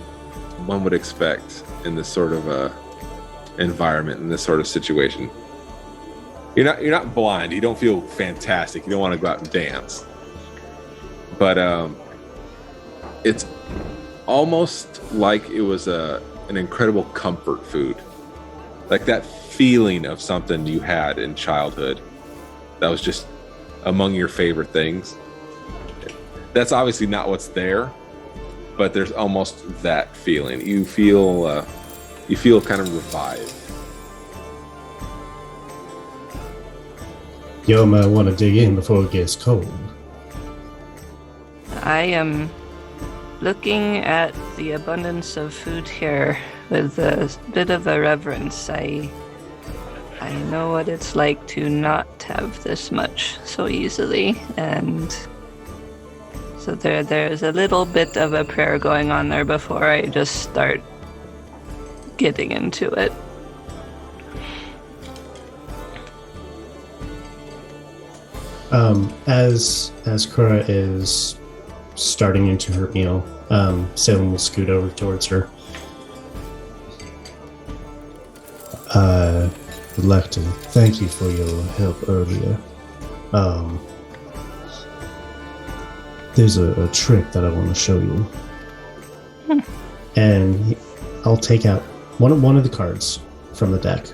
one would expect in this sort of environment, in this sort of situation. You're not blind. You don't feel fantastic. You don't want to go out and dance. But it's almost like it was an incredible comfort food. Like that feeling of something you had in childhood that was just among your favorite things. That's obviously not what's there, but there's almost that feeling. You feel kind of revived. Yo, might want to dig in before it gets cold. I am looking at the abundance of food here with a bit of a reverence. I know what it's like to not have this much so easily, and so there's a little bit of a prayer going on there before I just start getting into it. As Kura is starting into her meal, Salem will scoot over towards her. I would like to thank you for your help earlier. There's a trick that I want to show you. And I'll take out one of the cards from the deck.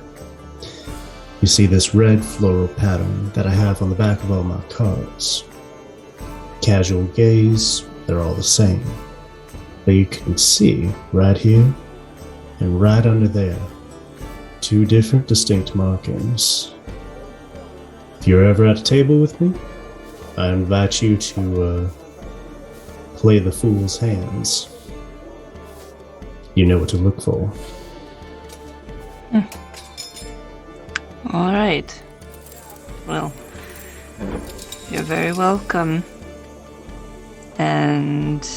You see this red floral pattern that I have on the back of all my cards. Casual gaze, they're all the same. But you can see right here and right under there, two different distinct markings. If you're ever at a table with me, I invite you to play the fool's hands. You know what to look for. All right. Well, you're very welcome. And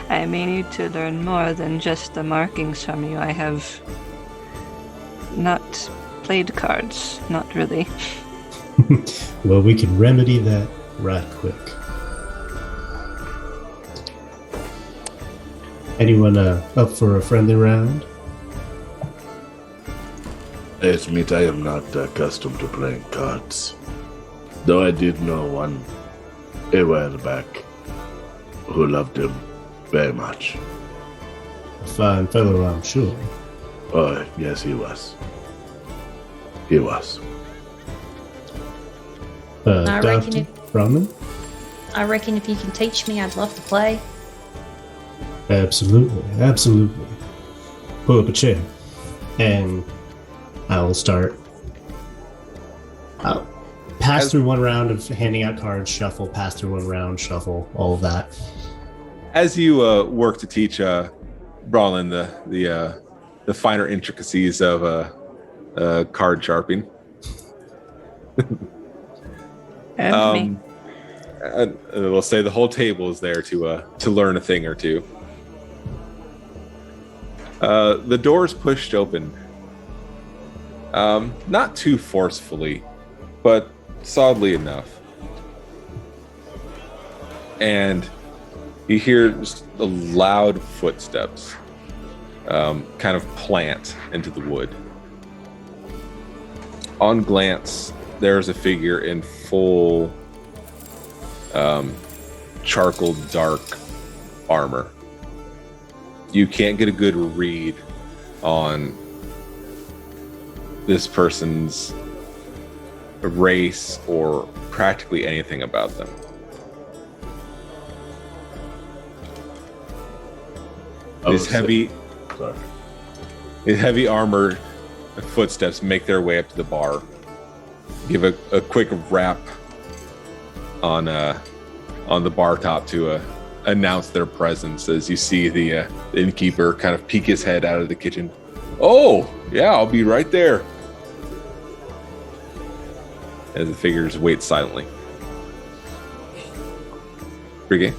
I may need to learn more than just the markings from you. I have not played cards. Not really. Well, we can remedy that right quick. Anyone up for a friendly round? I admit I am not accustomed to playing cards. Though I did know one a while back who loved him very much. A fine fellow, I'm sure. Oh, yes, he was. He was. I reckon Dr. if- Brahman? I reckon if you can teach me, I'd love to play. Absolutely, absolutely. Pull up a chair, and I'll start. I'll pass through one round of handing out cards, shuffle, pass through one round, shuffle, all of that. As you work to teach Brawlin the finer intricacies of card sharping, And me. we'll say the whole table is there to learn a thing or two. The door's pushed open, not too forcefully, but solidly enough, and you hear just the loud footsteps kind of plant into the wood. On glance, there's a figure in full charcoal dark armor. You can't get a good read on this person's race or practically anything about them. His heavy armored footsteps make their way up to the bar. Give a quick rap on the bar top to announce their presence as you see the innkeeper kind of peek his head out of the kitchen. Oh, yeah, I'll be right there. As the figures wait silently. Pre-game?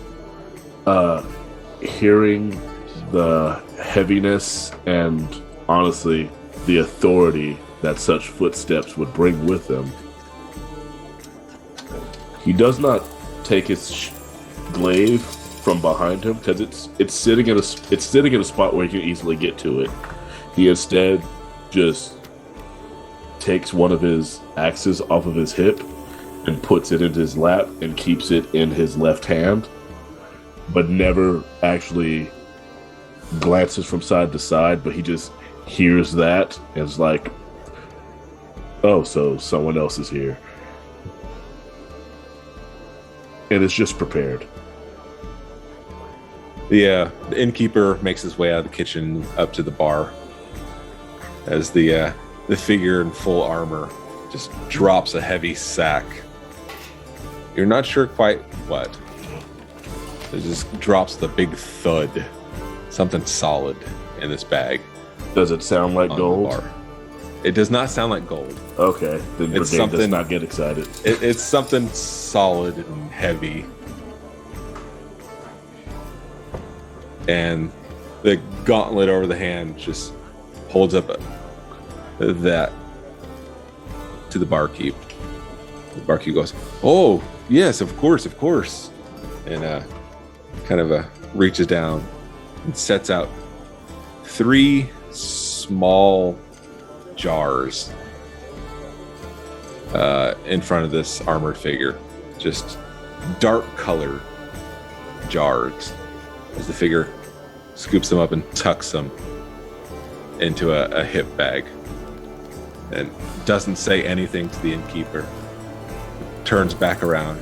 Hearing the heaviness and honestly the authority that such footsteps would bring with them, he does not take his glaive from behind him because it's sitting in a spot where he can easily get to it. He instead just takes one of his axes off of his hip and puts it into his lap and keeps it in his left hand, but never actually glances from side to side, but he just hears that and is like, oh, so someone else is here. And it's just prepared. The innkeeper makes his way out of the kitchen up to the bar as the figure in full armor just drops a heavy sack. You're not sure quite what. It just drops the big thud. Something solid in this bag. Does it sound like gold? It does not sound like gold. Okay, then Brigade does not get excited. It's something solid and heavy. And the gauntlet over the hand just holds up that to the barkeep. The barkeep goes, "Oh, yes, of course," and kind of reaches down and sets out 3 small jars in front of this armored figure. Just dark colored jars. As the figure scoops them up and tucks them into a hip bag and doesn't say anything to the innkeeper. Turns back around,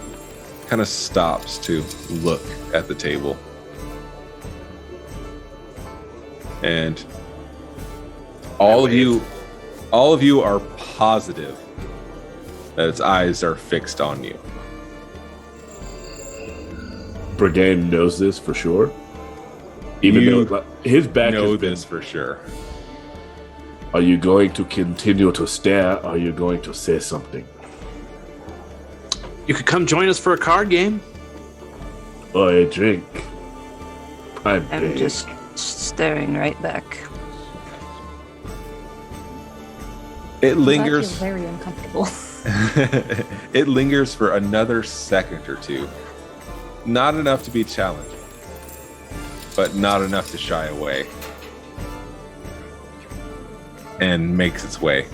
kind of stops to look at the table. And all of you are positive that its eyes are fixed on you. Brigade knows this for sure. Even though his back know has been, this for sure. Are you going to continue to stare? Or are you going to say something? You could come join us for a card game. Or a drink? I'm just staring right back. It I lingers. feel very uncomfortable. It lingers for another second or two. Not enough to be challenging, but not enough to shy away. And makes its way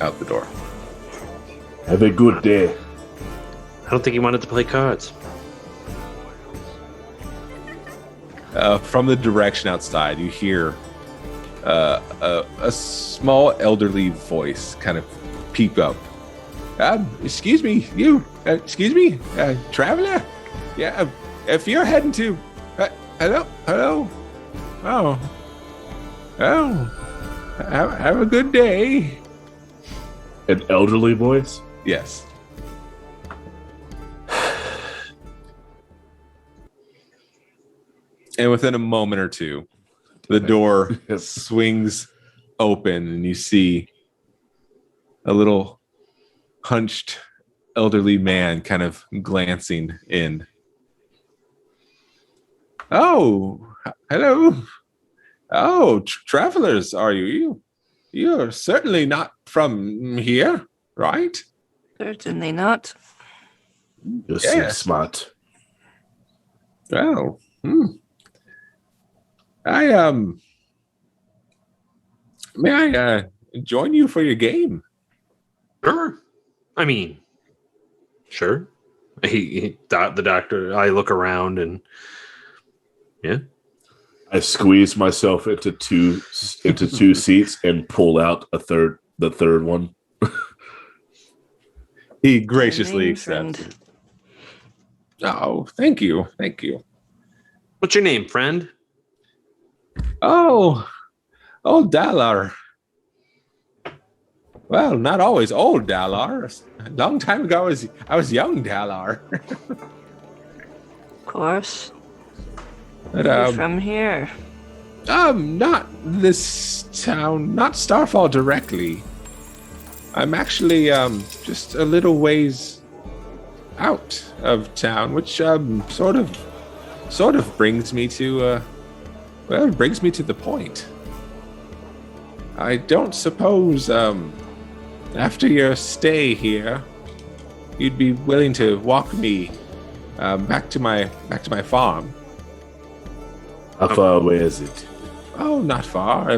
out the door. Have a good day. I don't think he wanted to play cards. From the direction outside, you hear a small elderly voice kind of peep up. Excuse me, traveler? Yeah, if you're heading to... hello? Oh. Have a good day. An elderly voice? Yes. And within a moment or two, the door swings open and you see a little hunched elderly man kind of glancing in. Oh, hello. Oh, travelers, are you? You're certainly not from here, right? Certainly not. You seem smart. Well, may I join you for your game? Sure. I mean, sure. The doctor. I look around and yeah. I squeeze myself into two seats and pull out the third one. He graciously accepts. Oh, thank you. What's your name, friend? Oh, old Dalar. Well, not always old Dalar. A long time ago, I was young Dalar. Of course. But, You're from here. Not this town, not Starfall directly. I'm actually just a little ways out of town, which sort of brings me to it brings me to the point. I don't suppose after your stay here, you'd be willing to walk me back to my farm. How far away is it? Oh, not far.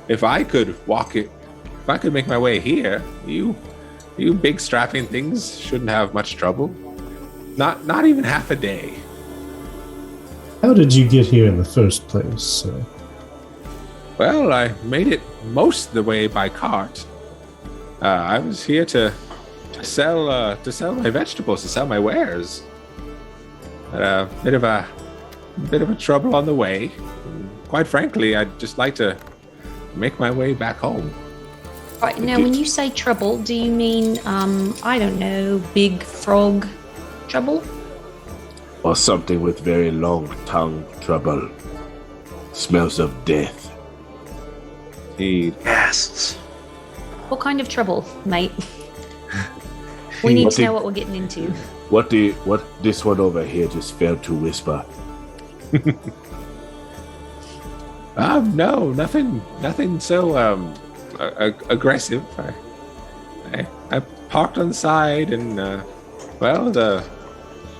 If I could walk it, if I could make my way here, you big strapping things shouldn't have much trouble. Not even half a day. How did you get here in the first place, sir? Well, I made it most of the way by cart. I was here to sell my vegetables, to sell my wares. A bit of a trouble on the way. Quite frankly, I'd just like to make my way back home. All right, now, when you say trouble, do you mean, I don't know, big frog trouble? Or something with very long tongue trouble. Smells of death. He Yes. What kind of trouble, mate? We need to know what we're getting into. What this one over here just failed to whisper? No, nothing so aggressive. I parked on the side, and the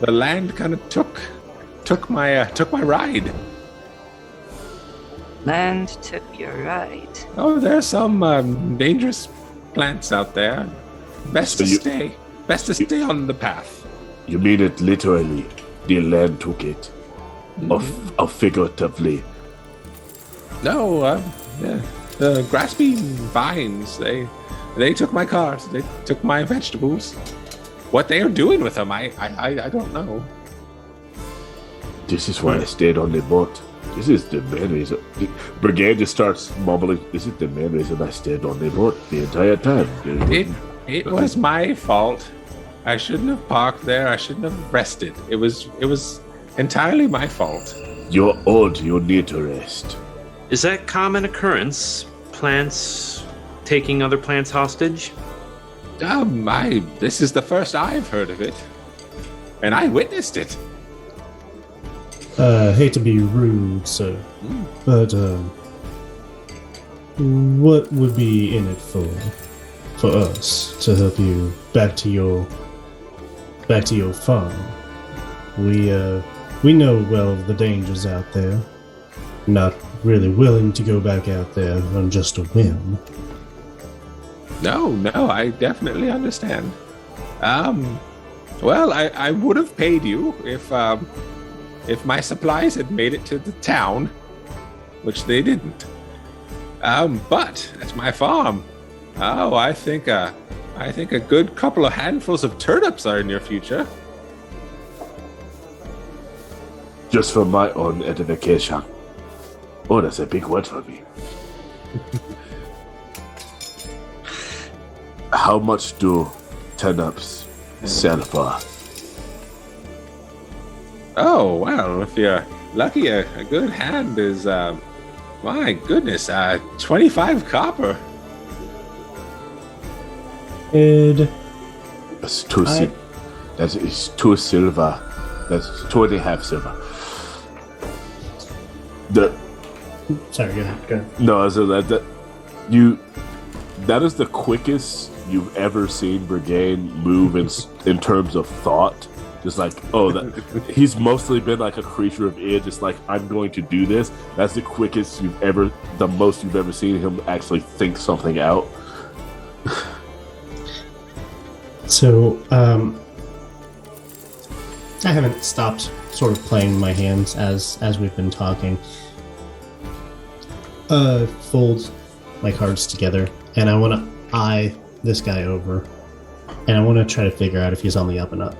land kind of took my ride. Land took your ride. Oh, there's some dangerous plants out there. Best to stay on the path. You mean it literally? The land took it, or figuratively? No, the grasping vines. They took my cars. They took my vegetables. What they are doing with them, I don't know. This is why I stayed on the boat. This is the main reason. Brigade just starts mumbling. This is the main reason I stayed on the boat the entire time. It was my fault. I shouldn't have parked there. I shouldn't have rested. It was entirely my fault. You're old. You need to rest. Is that common occurrence? Plants taking other plants hostage? This is the first I've heard of it, and I witnessed it. Hate to be rude, sir, but what would be in it for us to help you back to your farm? We know well the dangers out there. Not really willing to go back out there on just a whim. No, I definitely understand. Well, I would have paid you if my supplies had made it to the town, which they didn't. But at my farm, I think a good couple of handfuls of turnips are in your future. Just for my own edification. Oh, that's a big word for me. How much do turnips sell for? Oh, well, if you're lucky, a good hand is, my goodness, 25 copper. That's that is 2 silver. That's 2.5 silver. Sorry, go ahead. No, so that is the quickest you've ever seen Brigade move in terms of thought. Just like, he's mostly been like a creature of id, just like, I'm going to do this. That's the most you've ever seen him actually think something out. So, I haven't stopped sort of playing my hands as we've been talking. Fold my cards together, and I want to eye this guy over, and I want to try to figure out if he's on the up and up.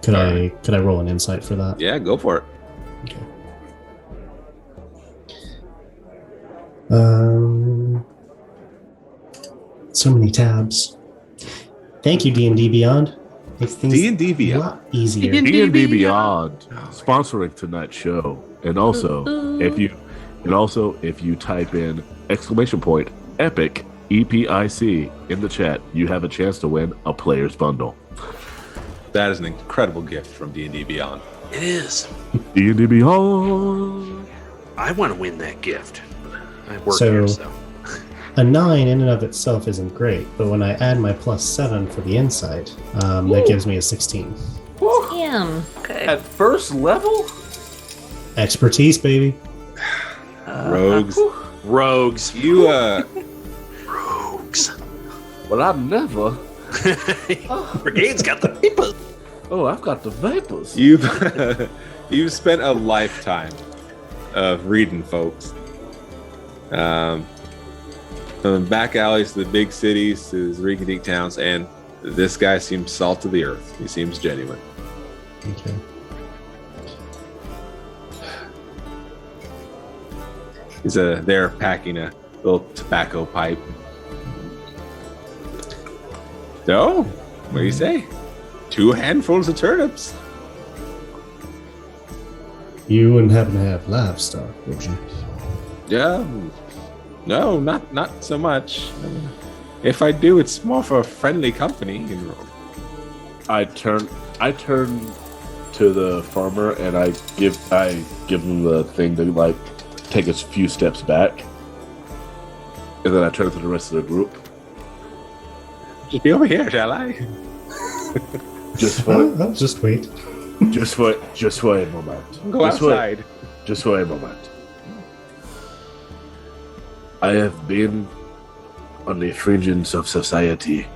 Could I roll an insight for that? Yeah, go for it. Okay. So many tabs. Thank you, D&D Beyond. Makes things D&D a lot easier. D&D Beyond sponsoring tonight's show, and also if you type in !epic EPIC in the chat, you have a chance to win a player's bundle. That is an incredible gift from D&D Beyond. It is. D&D Beyond. I want to win that gift. I work So- here, so. A 9 in and of itself isn't great, but when I add my +7 for the insight, that gives me a 16. Damn. Okay. At first level? Expertise, baby. Rogues. Rogues. You, Rogues. Well, I've never. Brigade's got the people. Oh, I've got the vapors. you've spent a lifetime of reading, folks. From the back alleys to the big cities to the rinky-dink towns, and this guy seems salt of the earth. He seems genuine. Okay. He's there packing a little tobacco pipe. So, what do you say? 2 handfuls of turnips. You wouldn't happen to have livestock, would you? Yeah. No, not so much. If I do, it's more for a friendly company. I turn to the farmer and I give him the thing to like take a few steps back, and then I turn to the rest of the group. Just be over here, shall I? Just wait. just for a moment. Go outside. Just for a moment. I have been on the fringes of society.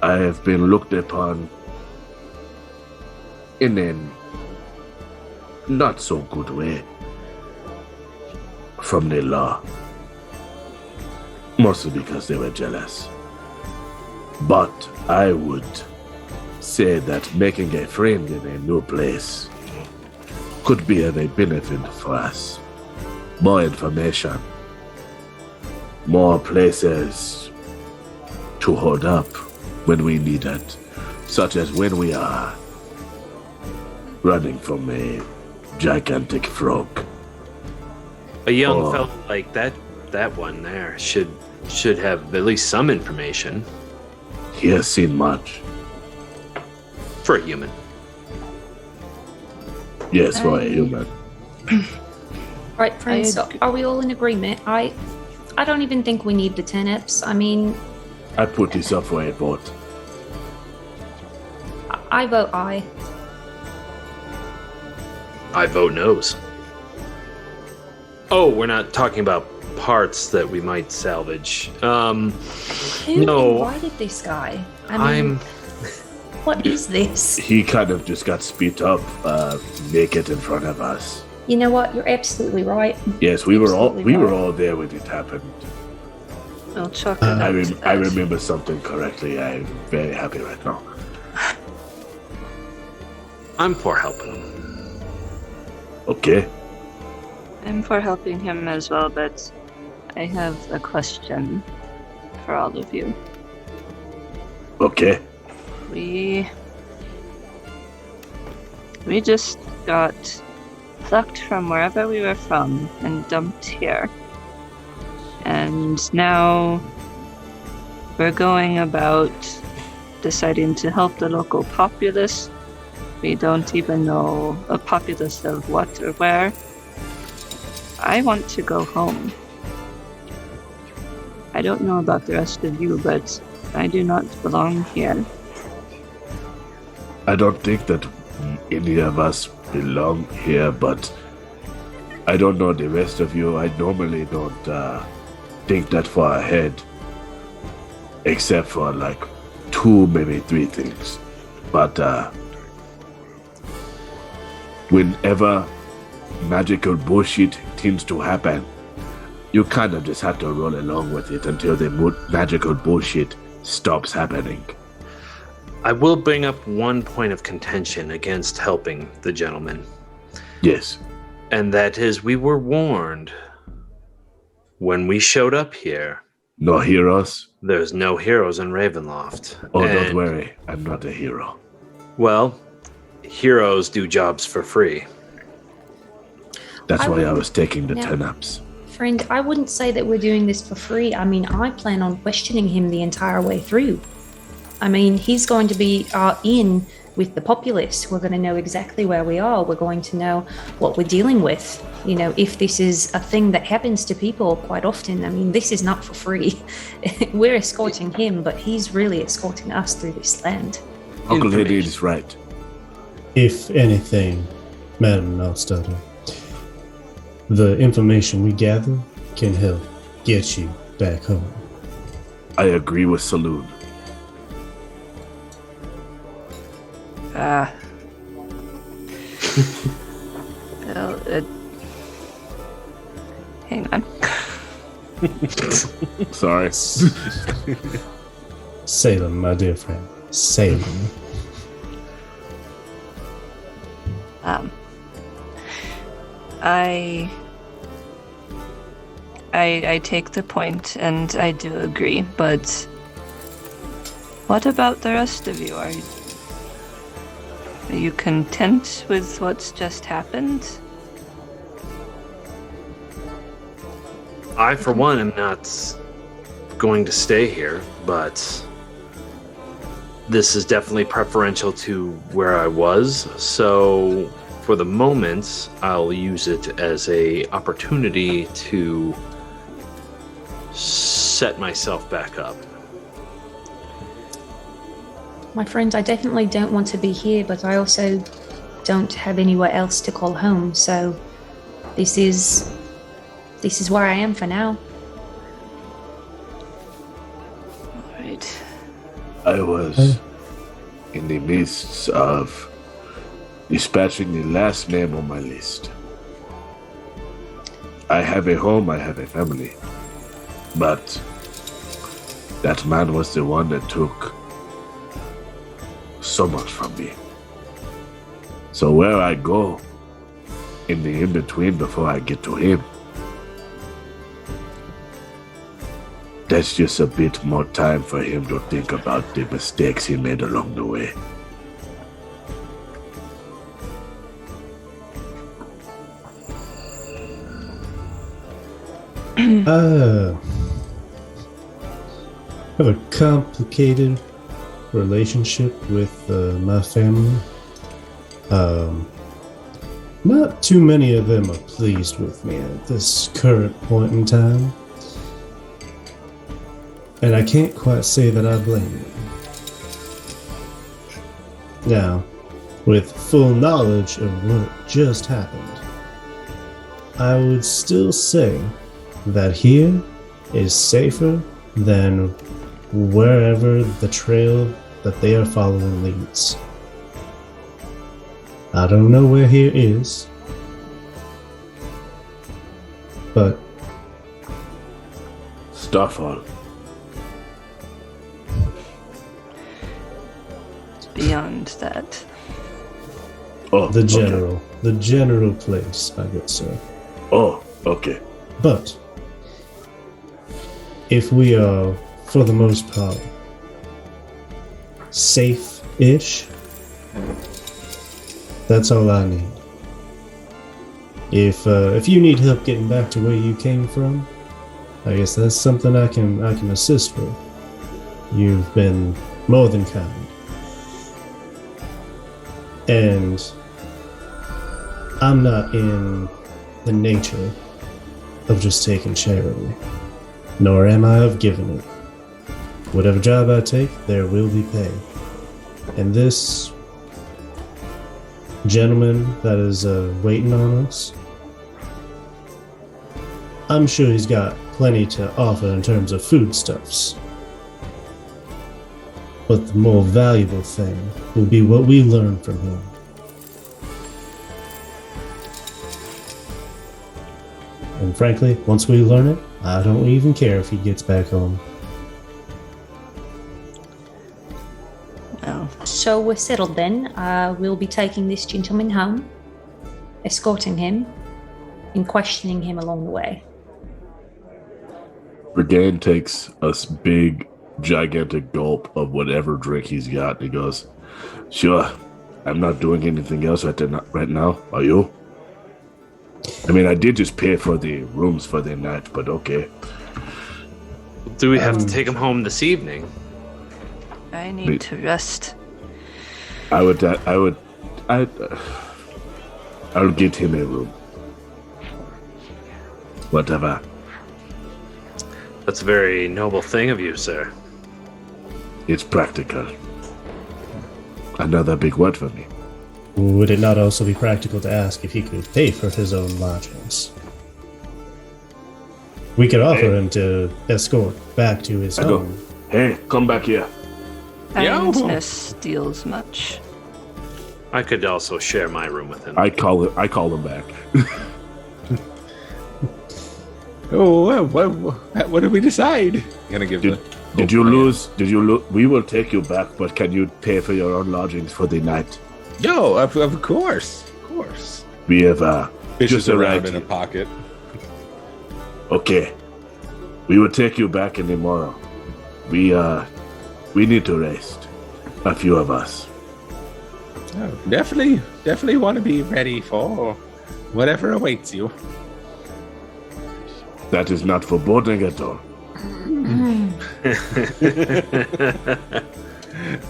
I have been looked upon in a not so good way from the law. Mostly because they were jealous. But I would say that making a friend in a new place could be of a benefit for us. More information. More places to hold up when we need it, such as when we are running from a gigantic frog. A young fellow like that one there should have at least some information. He has seen much. For a human. Yes, for a human. All right, friends. So are we all in agreement? I don't even think we need the turnips. I mean, I put this up for a vote. I vote aye. I vote no's. Oh, we're not talking about parts that we might salvage. Who No. invited this guy? I mean, what is this? He kind of just got spit up naked in front of us. You know what? You're absolutely right. Yes, we were Absolutely right. all there when it happened. I'll chalk it up to that. I remember something correctly. I'm very happy right now. I'm for helping him. Okay. I'm for helping him as well, but I have a question for all of you. Okay. We just got plucked from wherever we were from and dumped here. And now we're going about deciding to help the local populace. We don't even know a populace of what or where. I want to go home. I don't know about the rest of you, but I do not belong here. I don't think that any of us belong here, but I don't know the rest of you. I normally don't think that far ahead, except for like 2, maybe 3 things. But whenever magical bullshit tends to happen, you kind of just have to roll along with it until the magical bullshit stops happening. I will bring up one point of contention against helping the gentleman. Yes. And that is, we were warned when we showed up here. No heroes? There's no heroes in Ravenloft. Oh, don't worry. I'm not a hero. Well, heroes do jobs for free. That's why I would- was taking the now- turnips. Friend, I wouldn't say that we're doing this for free. I mean, I plan on questioning him the entire way through. I mean, he's going to be in with the populace. We're going to know exactly where we are. We're going to know what we're dealing with. You know, if this is a thing that happens to people quite often. I mean, this is not for free. We're escorting him, but he's really escorting us through this land. Uncle Lady is right. If anything, Madam Nalstada, the information we gather can help get you back home. I agree with Saloon. Well, hang on. Sorry. Salem, my dear friend. Salem. I take the point, and I do agree, but what about the rest of you? Are you content with what's just happened? I, for one, am not going to stay here, but this is definitely preferential to where I was. So, for the moment, I'll use it as a opportunity to set myself back up. My friend, I definitely don't want to be here, but I also don't have anywhere else to call home. So this is where I am for now. Right. I was in the midst of dispatching the last name on my list. I have a home, I have a family. But that man was the one that took so much from me. So where I go in the in-between before I get to him, that's just a bit more time for him to think about the mistakes he made along the way. I have a complicated relationship with my family. Not too many of them are pleased with me at this current point in time. And I can't quite say that I blame them. Now, with full knowledge of what just happened, I would still say that here is safer than wherever the trail that they are following leads. I don't know where here is, but Starfall. Beyond that. Oh, the okay. general place, my good sir. Oh, okay. But if we are, for the most part, safe-ish, that's all I need. If you need help getting back to where you came from, I guess that's something I can assist with. You've been more than kind. And I'm not in the nature of just taking charity, nor am I of giving it. Whatever job I take, there will be pay. And this gentleman that is waiting on us, I'm sure he's got plenty to offer in terms of foodstuffs. But the more valuable thing will be what we learn from him. And frankly, once we learn it, I don't even care if he gets back home. Well, So we're settled then. We'll be taking this gentleman home, escorting him, and questioning him along the way. Regan takes a big, gigantic gulp of whatever drink he's got, and he goes, "Sure, I'm not doing anything else right now. Are you? I mean, I did just pay for the rooms for the night, but okay." Do we have to take him home this evening? I need to rest. I'll get him a room. Whatever. That's a very noble thing of you, sir. It's practical. Another big word for me. Would it not also be practical to ask if he could pay for his own lodgings? We could offer him to escort back to his home. Hey, come back here. Kindness steals much. I could also share my room with him. I call him back. Oh, what did we decide? Gonna give Did you lose? We will take you back, but can you pay for your own lodgings for the night? Yo, of course. We have Fishes just around arrived. in a pocket. Okay. We will take you back in tomorrow. We need to rest. A few of us. Oh, definitely want to be ready for whatever awaits you. That is not foreboding at all.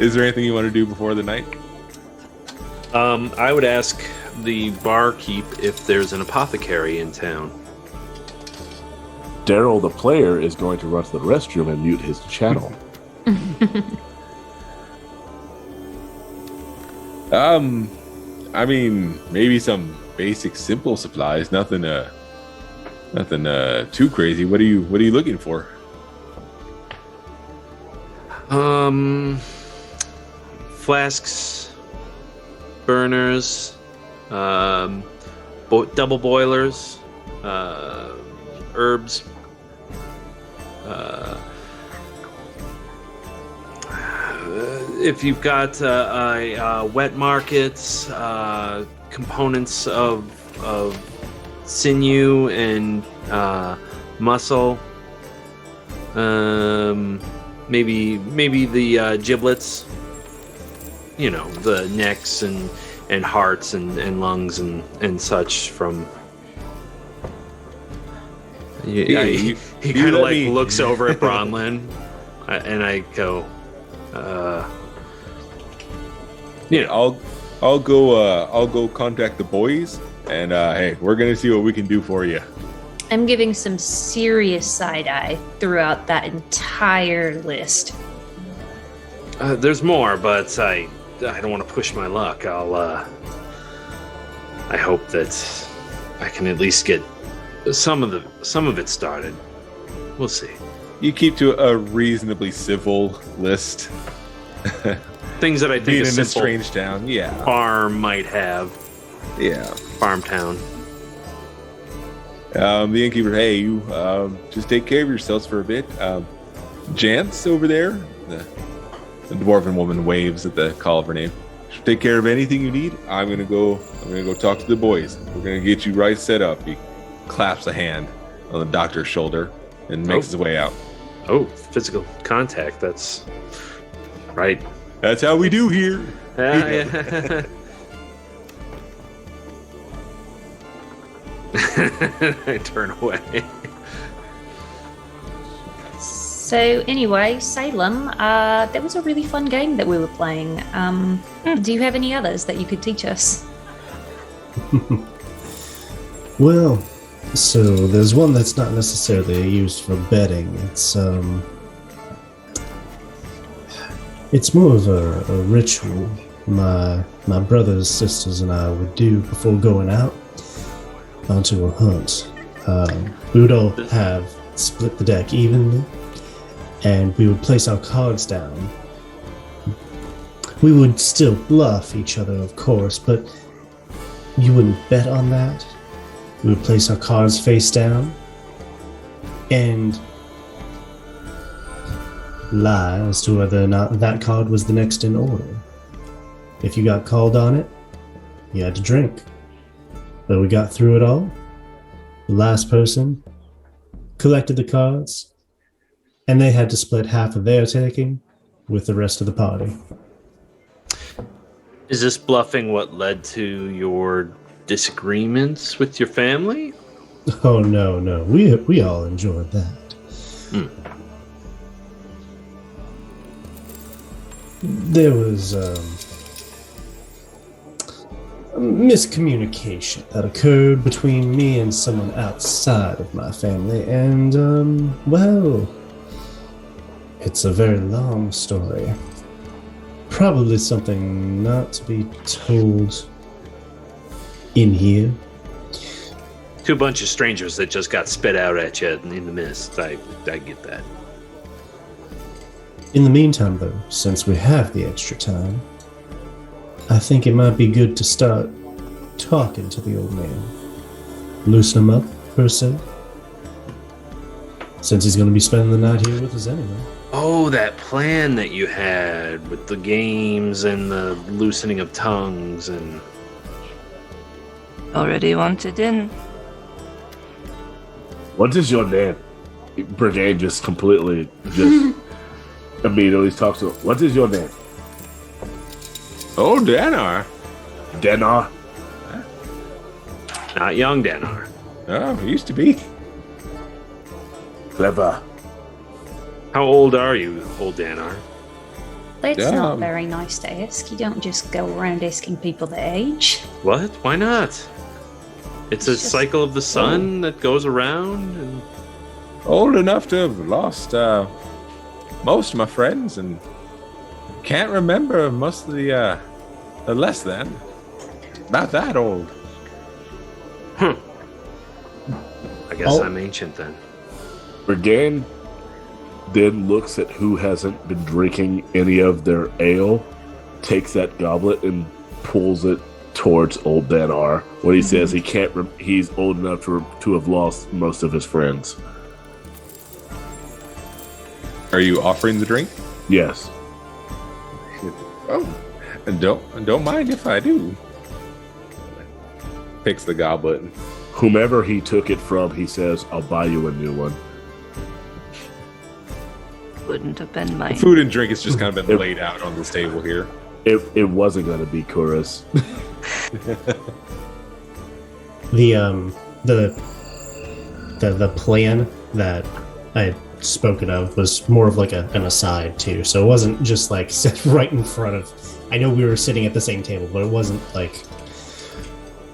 Is there anything you want to do before the night? I would ask the barkeep if there's an apothecary in town. Daryl, the player, is going to run to the restroom and mute his channel. I mean, maybe some basic, simple supplies. Nothing too crazy. What are you looking for? Flasks, burners, double boilers, herbs. If you've got wet markets, components of sinew and muscle, maybe the giblets, the necks and hearts and lungs and such from. He kind of like looks over at Bronlin, and I go, I'll go contact the boys, and hey, we're gonna see what we can do for you. I'm giving some serious side eye throughout that entire list. There's more, but I don't want to push my luck. I hope that I can at least get some of it started. We'll see. You keep to a reasonably civil list. Things that I think Being a in a simple strange town, yeah. farm might have. Yeah. Farm town. The innkeeper, hey, you just take care of yourselves for a bit. Jance over there, the dwarven woman waves at the call of her name. Take care of anything you need. I'm gonna go talk to the boys. We're gonna get you right set up. He claps a hand on the doctor's shoulder and makes his way out. Oh, physical contact. That's right. That's how we do here. Yeah. I turn away. So anyway, Salem, that was a really fun game that we were playing. Do you have any others that you could teach us? Well, so there's one that's not necessarily used for betting. It's more of a ritual my brothers, sisters, and I would do before going out onto a hunt. We would all have split the deck evenly, and we would place our cards down. We would still bluff each other, of course, but you wouldn't bet on that. We would place our cards face down and lie as to whether or not that card was the next in order. If you got called on it, you had to drink. But we got through it all. The last person collected the cards, and they had to split half of their taking with the rest of the party. Is this bluffing what led to your disagreements with your family? Oh, no. We all enjoyed that. There was miscommunication that occurred between me and someone outside of my family, and, well, it's a very long story. Probably something not to be told in here. To a bunch of strangers that just got spit out at you in the mist. I get that. In the meantime, though, since we have the extra time, I think it might be good to start talking to the old man. Loosen him up, per se. Since he's going to be spending the night here with us anyway. Oh, that plan that you had with the games and the loosening of tongues and... Already wanted in. What is your name? Brigade just completely immediately talks to him. What is your name? Oh, Danar. Denar? Not young Danar. Oh, he used to be. Clever. How old are you, old Danar? That's not very nice to ask. You don't just go around asking people their age. What? Why not? It's a just- cycle of the sun that goes around and... Old enough to have lost most of my friends and can't remember most of the less than. About that old. I guess I'm ancient then. Brigade then looks at who hasn't been drinking any of their ale, takes that goblet and pulls it towards old Danar. When he says he can't, he's old enough to have lost most of his friends. Are you offering the drink? Yes. Oh, and don't mind if I do. Picks the goblet. Whomever he took it from, he says, "I'll buy you a new one." Wouldn't have been mine. Food and drink has just kind of been laid out on this table here. It wasn't going to be Kuras. The plan that I had spoken of was more of like an aside too, so it wasn't just like set right in front of. I know we were sitting at the same table, but it wasn't like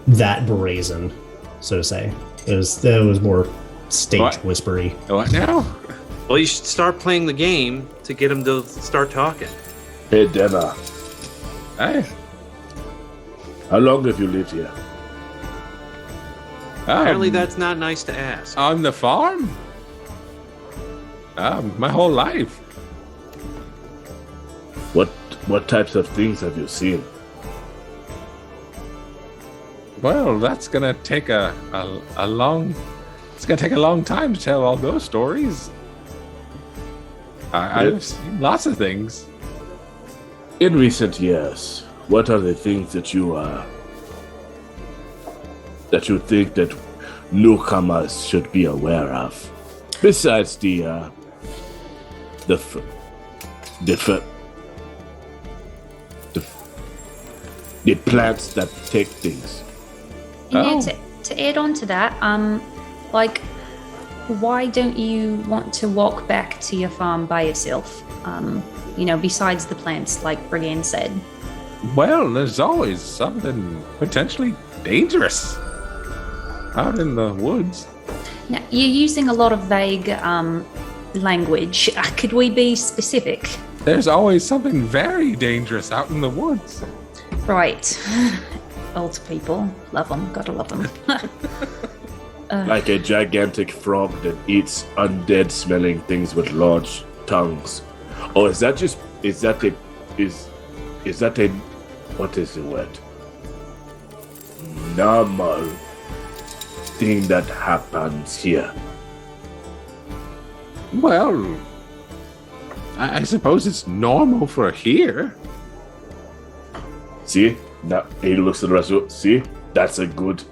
that brazen, so to say. That was more stage What? whispery. What now? Well, you should start playing the game to get him to start talking. Hey, Denna, Hey. how long have you lived here? Apparently, that's not nice to ask. On the farm? My whole life. What types of things have you seen? Well, that's gonna take a long. It's gonna take a long time to tell all those stories. I've seen lots of things. In recent years, what are the things that you think that newcomers should be aware of? Besides the plants that take things. To add on to that, like, why don't you want to walk back to your farm by yourself? Besides the plants, like Brienne said. Well, there's always something potentially dangerous out in the woods. Now, you're using a lot of vague language. Could we be specific? There's always something very dangerous out in the woods. Right. Old people. Love them. Gotta love them. Like a gigantic frog that eats undead smelling things with large tongues. Or is that a what is the word? Normal thing that happens here. Well, I suppose it's normal for here. See? Now he looks at the rest of it. See? That's a good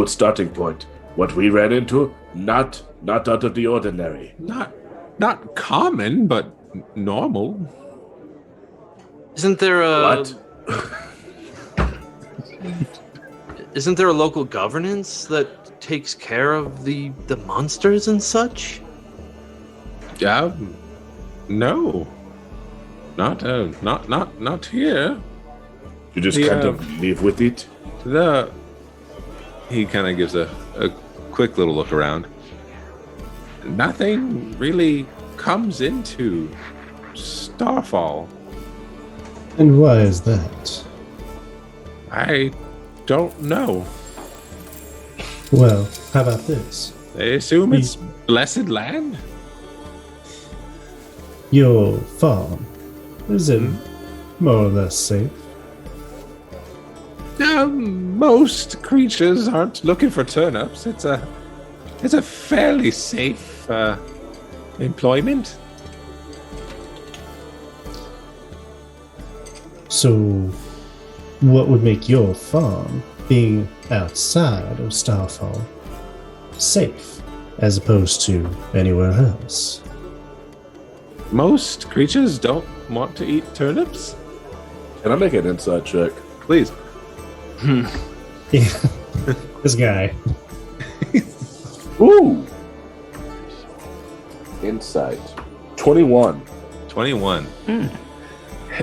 starting point. What we ran into, not out of the ordinary. Not common, but normal. Isn't there a What? Isn't there a local governance that takes care of the monsters and such? No. Not here. You just kind of live with it? He kind of gives a quick little look around. Nothing really comes into Starfall. And why is that? I don't know. Well, how about this? They assume it's blessed land? Your farm, is it more or less safe? Most creatures aren't looking for turnips. It's a fairly safe employment. So, what would make your farm, being outside of Starfall, safe as opposed to anywhere else? Most creatures don't want to eat turnips. Can I make an inside check? Please. Yeah, this guy. Ooh! Insight. 21. 21.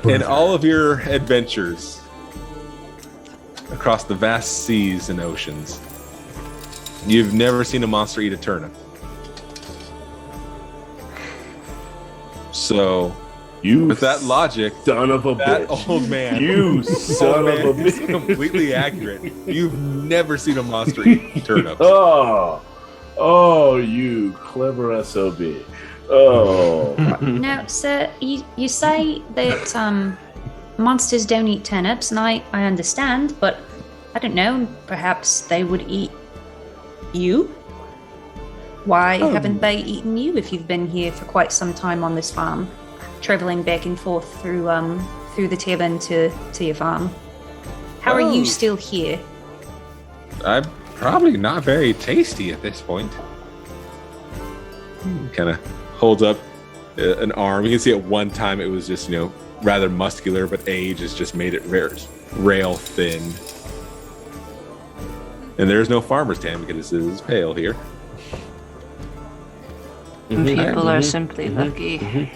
In all of your adventures across the vast seas and oceans, you've never seen a monster eat a turnip. So, with that logic, Son of a that bitch. old man, You son of a is bitch. completely accurate. You've never seen a monster eat turnips. Oh, you clever SOB. Oh. Now, sir, you say that monsters don't eat turnips, and I understand, but I don't know, perhaps they would eat you? Why haven't they eaten you if you've been here for quite some time on this farm, traveling back and forth through the Tavern to your farm? How are you still here? I'm probably not very tasty at this point. Kind of holds up an arm. You can see at one time it was just, rather muscular, but age has just made it rail thin. And there's no farmer's tan because this is pale here. People are simply lucky.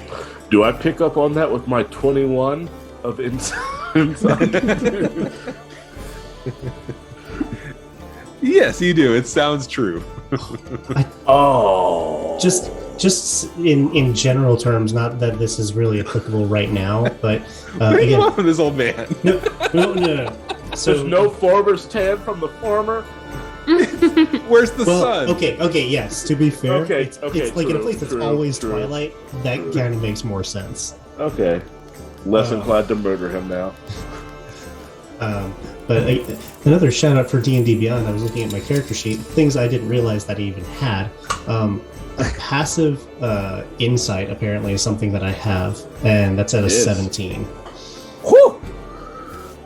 Do I pick up on that with my 21 of insight? Yes, you do. It sounds true. Just in general terms, not that this is really applicable right now, but What do you again, want from this old man? no. So There's no farmer's tan from the farmer. Where's the well, sun? okay, yes. To be fair, Okay, it's like in a true, place that's true, always true. twilight. That kind of makes more sense. Okay. Less inclined to murder him now. But another shout out for D&D Beyond. I was looking at my character sheet, things I didn't realize that I even had. Passive insight apparently is something that I have, and that's at a 17. Whew!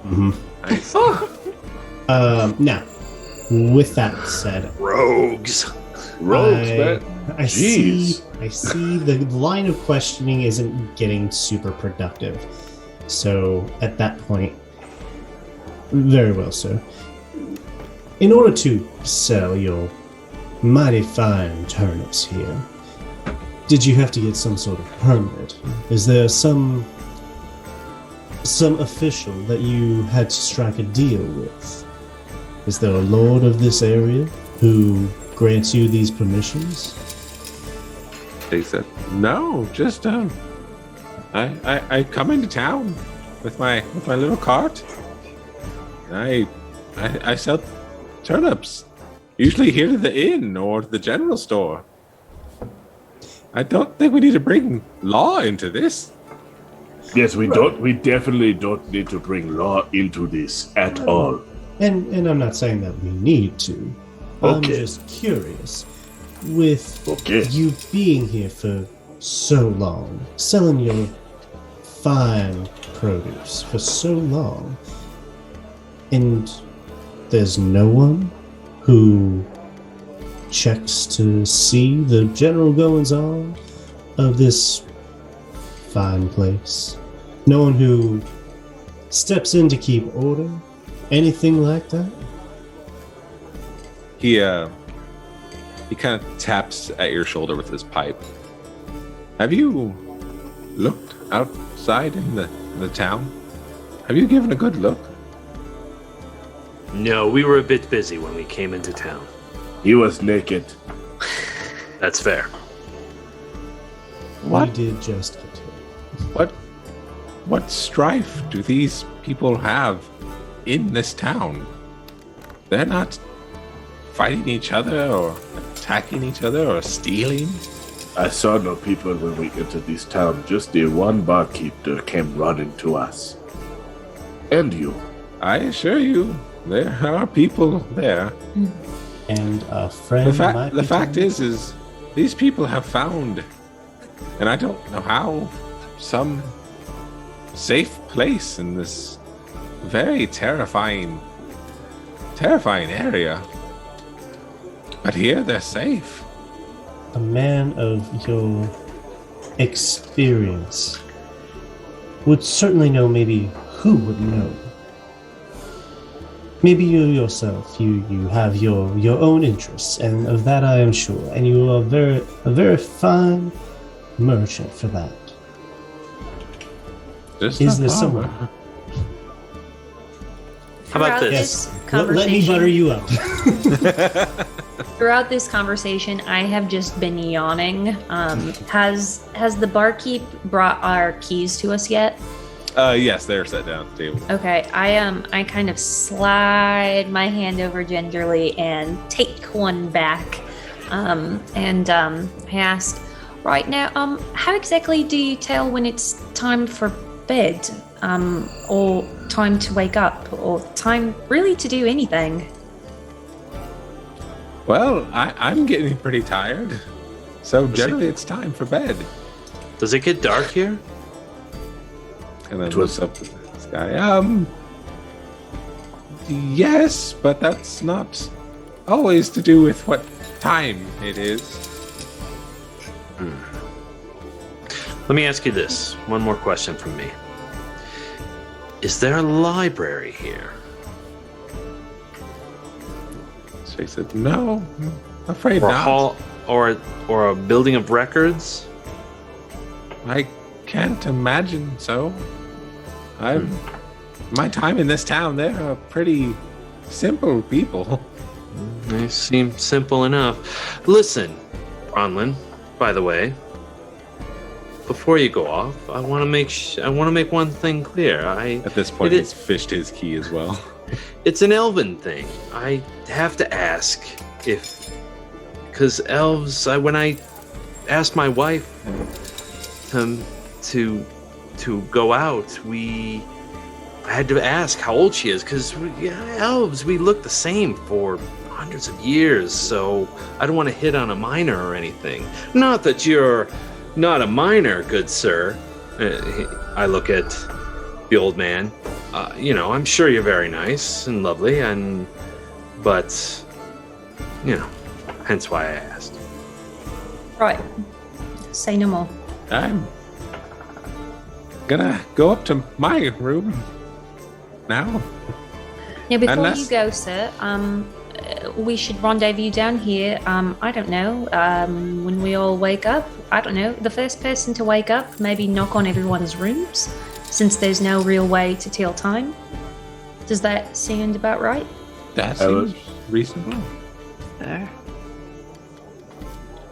Mm-hmm. Nice. Now, with that said, Rogues. Rogues, man. I see Jeez. the line of questioning isn't getting super productive. So at that point, very well, sir. In order to sell your mighty fine turnips here, did you have to get some sort of permit? Is there some official that you had to strike a deal with? Is there a lord of this area who grants you these permissions? They said, no, just I come into town with my little cart. And I sell turnips, usually here to the inn or the general store. I don't think we need to bring law into this. Yes, we don't. We definitely don't need to bring law into this at all. And I'm not saying that we need to. I'm Okay. just curious. With Okay. you being here for so long, selling your fine produce for so long, and there's no one who checks to see the general goings on of this fine place. No one who steps in to keep order, anything like that. He kind of taps at your shoulder with his pipe. Have you looked outside in the town? Have you given a good look? No, we were a bit busy when we came into town. He was naked. That's fair. We did just get here. What strife do these people have in this town? They're not fighting each other or attacking each other or stealing. I saw no people when we entered this town. Just the one barkeeper came running to us. And you. I assure you, there are people there. And a friend. The fact is these people have found, and I don't know how, some safe place in this very terrifying area. But here they're safe. a man of your experience would certainly know maybe who would know. Maybe you yourself, you have your own interests, and of that I am sure, and you are a very fine merchant for that. Is there someone? How about Throughout this? Let me butter you up. Throughout this conversation, I have just been yawning. Has the barkeep brought our keys to us yet? Yes, they're set down at the table. Okay, I kind of slide my hand over gingerly and take one back, and I ask, right now, how exactly do you tell when it's time for bed, or time to wake up, or time really to do anything? Well, I'm getting pretty tired, so generally it's time for bed. Does it get dark here? And then looks up at the sky. Yes, but that's not always to do with what time it is. Let me ask you this. One more question from me. Is there a library here? So he said, no, I'm afraid Or a not. hall, or a building of records? I can't imagine so. My time in this town, they're pretty simple people. They seem simple enough. Listen, Bronlin, by the way, before you go off, I want to make one thing clear. At this point, he's fished his key as well. It's an elven thing. I have to ask because elves. When I asked my wife to go out, I had to ask how old she is because elves, we look the same for hundreds of years. So I don't want to hit on a minor or anything. Not that you're not a minor, good sir. I look at the old man. I'm sure you're very nice and lovely, but hence why I asked. Right. Say no more. I'm gonna go up to my room now. Yeah, before you go, sir, we should rendezvous down here. I don't know, when we all wake up. I don't know, the first person to wake up, maybe knock on everyone's rooms, since there's no real way to tell time. Does that sound about right? That seems reasonable. There.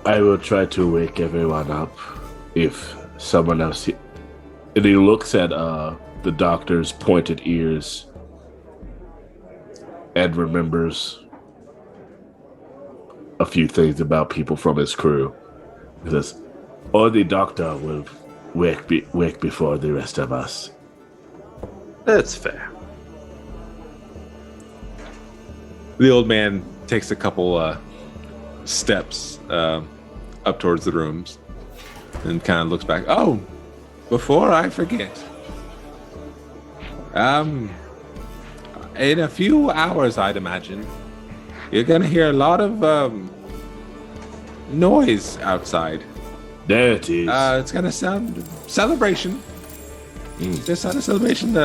I will try to wake everyone up if someone else... And he looks at the doctor's pointed ears and remembers a few things about people from his crew. He says, or the doctor will wake before the rest of us. That's fair. The old man takes a couple steps up towards the rooms and kind of looks back. Oh, before I forget, in a few hours, I'd imagine, you're gonna hear a lot of noise outside. There it is. It's gonna sound celebration. Just on a celebration,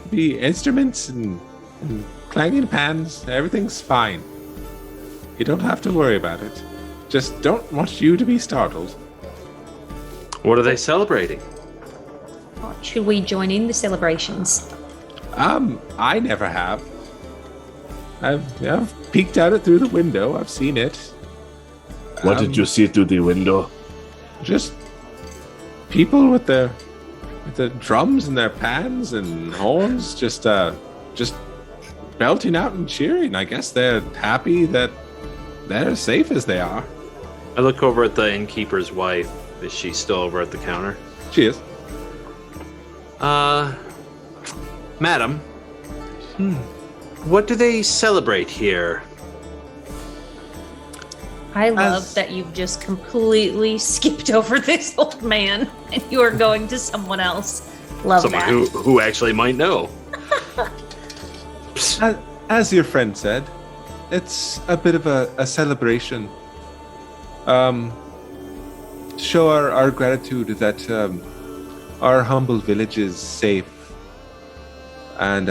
be instruments and clanging pans. Everything's fine. You don't have to worry about it. Just don't want you to be startled. What are they celebrating? Should we join in the celebrations? I never have. I've peeked at it through the window. I've seen it. What did you see through the window? Just people with the drums and their pans and horns, just belting out and cheering. I guess they're happy that they're as safe as they are. I look over at the innkeeper's wife. Is she still over at the counter? She is. Madam, what do they celebrate here? I love that you've just completely skipped over this old man and you are going to someone else. Love Someone that. who actually might know. As your friend said, it's a bit of a celebration. Show our gratitude that our humble village is safe, and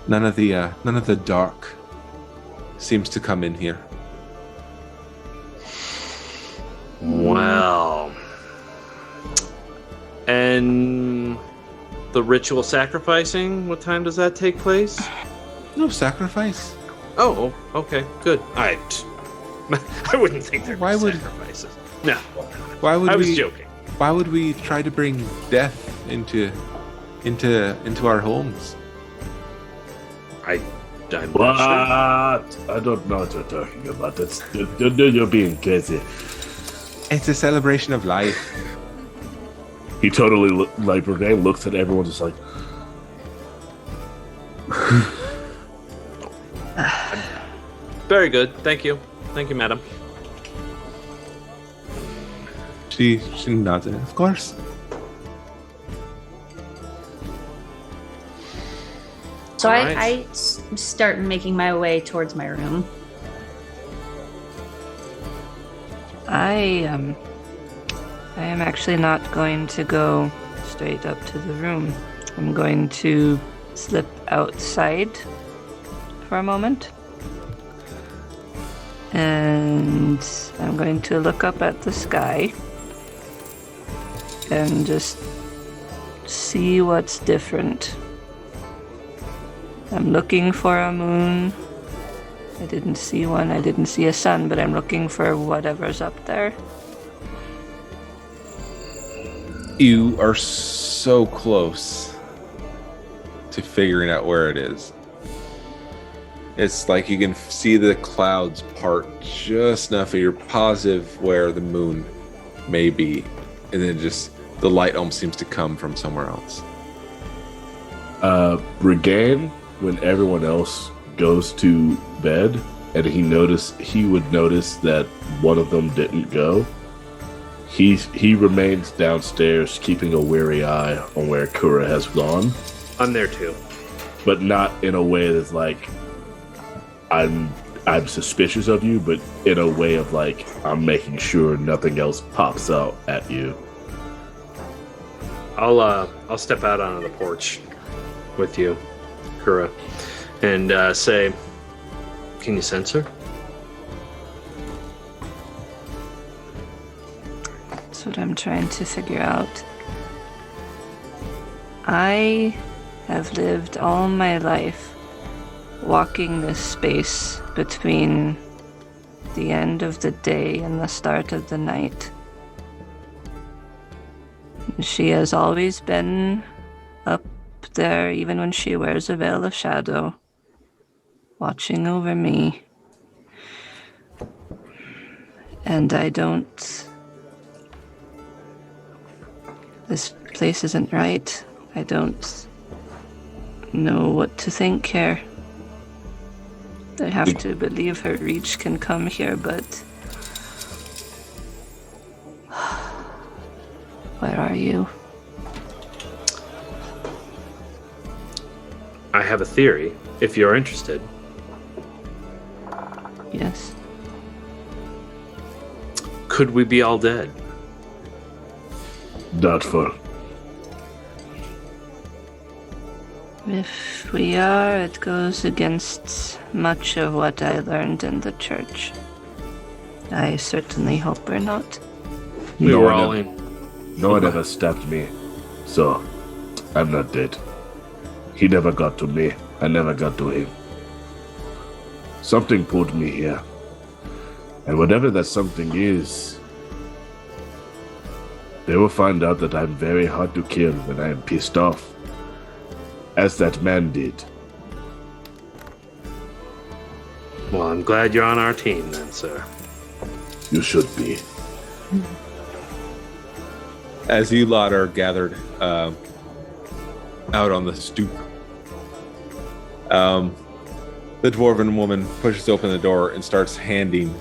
none of the dark seems to come in here. Well, and the ritual sacrificing, what time does that take place? No sacrifice. Oh, okay, good. I wouldn't think there Why were would- sacrifices. No, Why would I was we? joking. Why would we try to bring death into our homes? I'm What? not sure. I don't know what you're talking about. You're being crazy. It's a celebration of life. He totally Bourdain looks at everyone just like, Very good. Thank you. Thank you, madam. She nods. Of course. So All right. I start making my way towards my room. I am actually not going to go straight up to the room. I'm going to slip outside for a moment. And I'm going to look up at the sky and just see what's different. I'm looking for a moon. I didn't see one. I didn't see a sun, but I'm looking for whatever's up there. You are so close to figuring out where it is. It's like you can see the clouds part just enough that you're positive where the moon may be. And then just the light almost seems to come from somewhere else. Regan, when everyone else goes to bed, and he would notice that one of them didn't go. He remains downstairs, keeping a wary eye on where Kura has gone. I'm there too, but not in a way that's like I'm suspicious of you, but in a way of like I'm making sure nothing else pops out at you. I'll step out onto the porch with you, Kura, and say, "Can you sense her?" That's what I'm trying to figure out. I have lived all my life walking this space between the end of the day and the start of the night. She has always been up there, even when she wears a veil of shadow, watching over me. And I don't... This place isn't right. I don't know what to think here. I have to believe her reach can come here, but... Where are you? I have a theory, if you're interested. Yes. Could we be all dead? Doubtful. If we are, it goes against much of what I learned in the church. I certainly hope we're not. We were all in. No one ever stabbed me, so I'm not dead. He never got to me. I never got to him. Something pulled me here. And whatever that something is, they will find out that I'm very hard to kill when I am pissed off. As that man did. Well, I'm glad you're on our team then, sir. You should be. As you lot are gathered out on the stoop, the dwarven woman pushes open the door and starts handing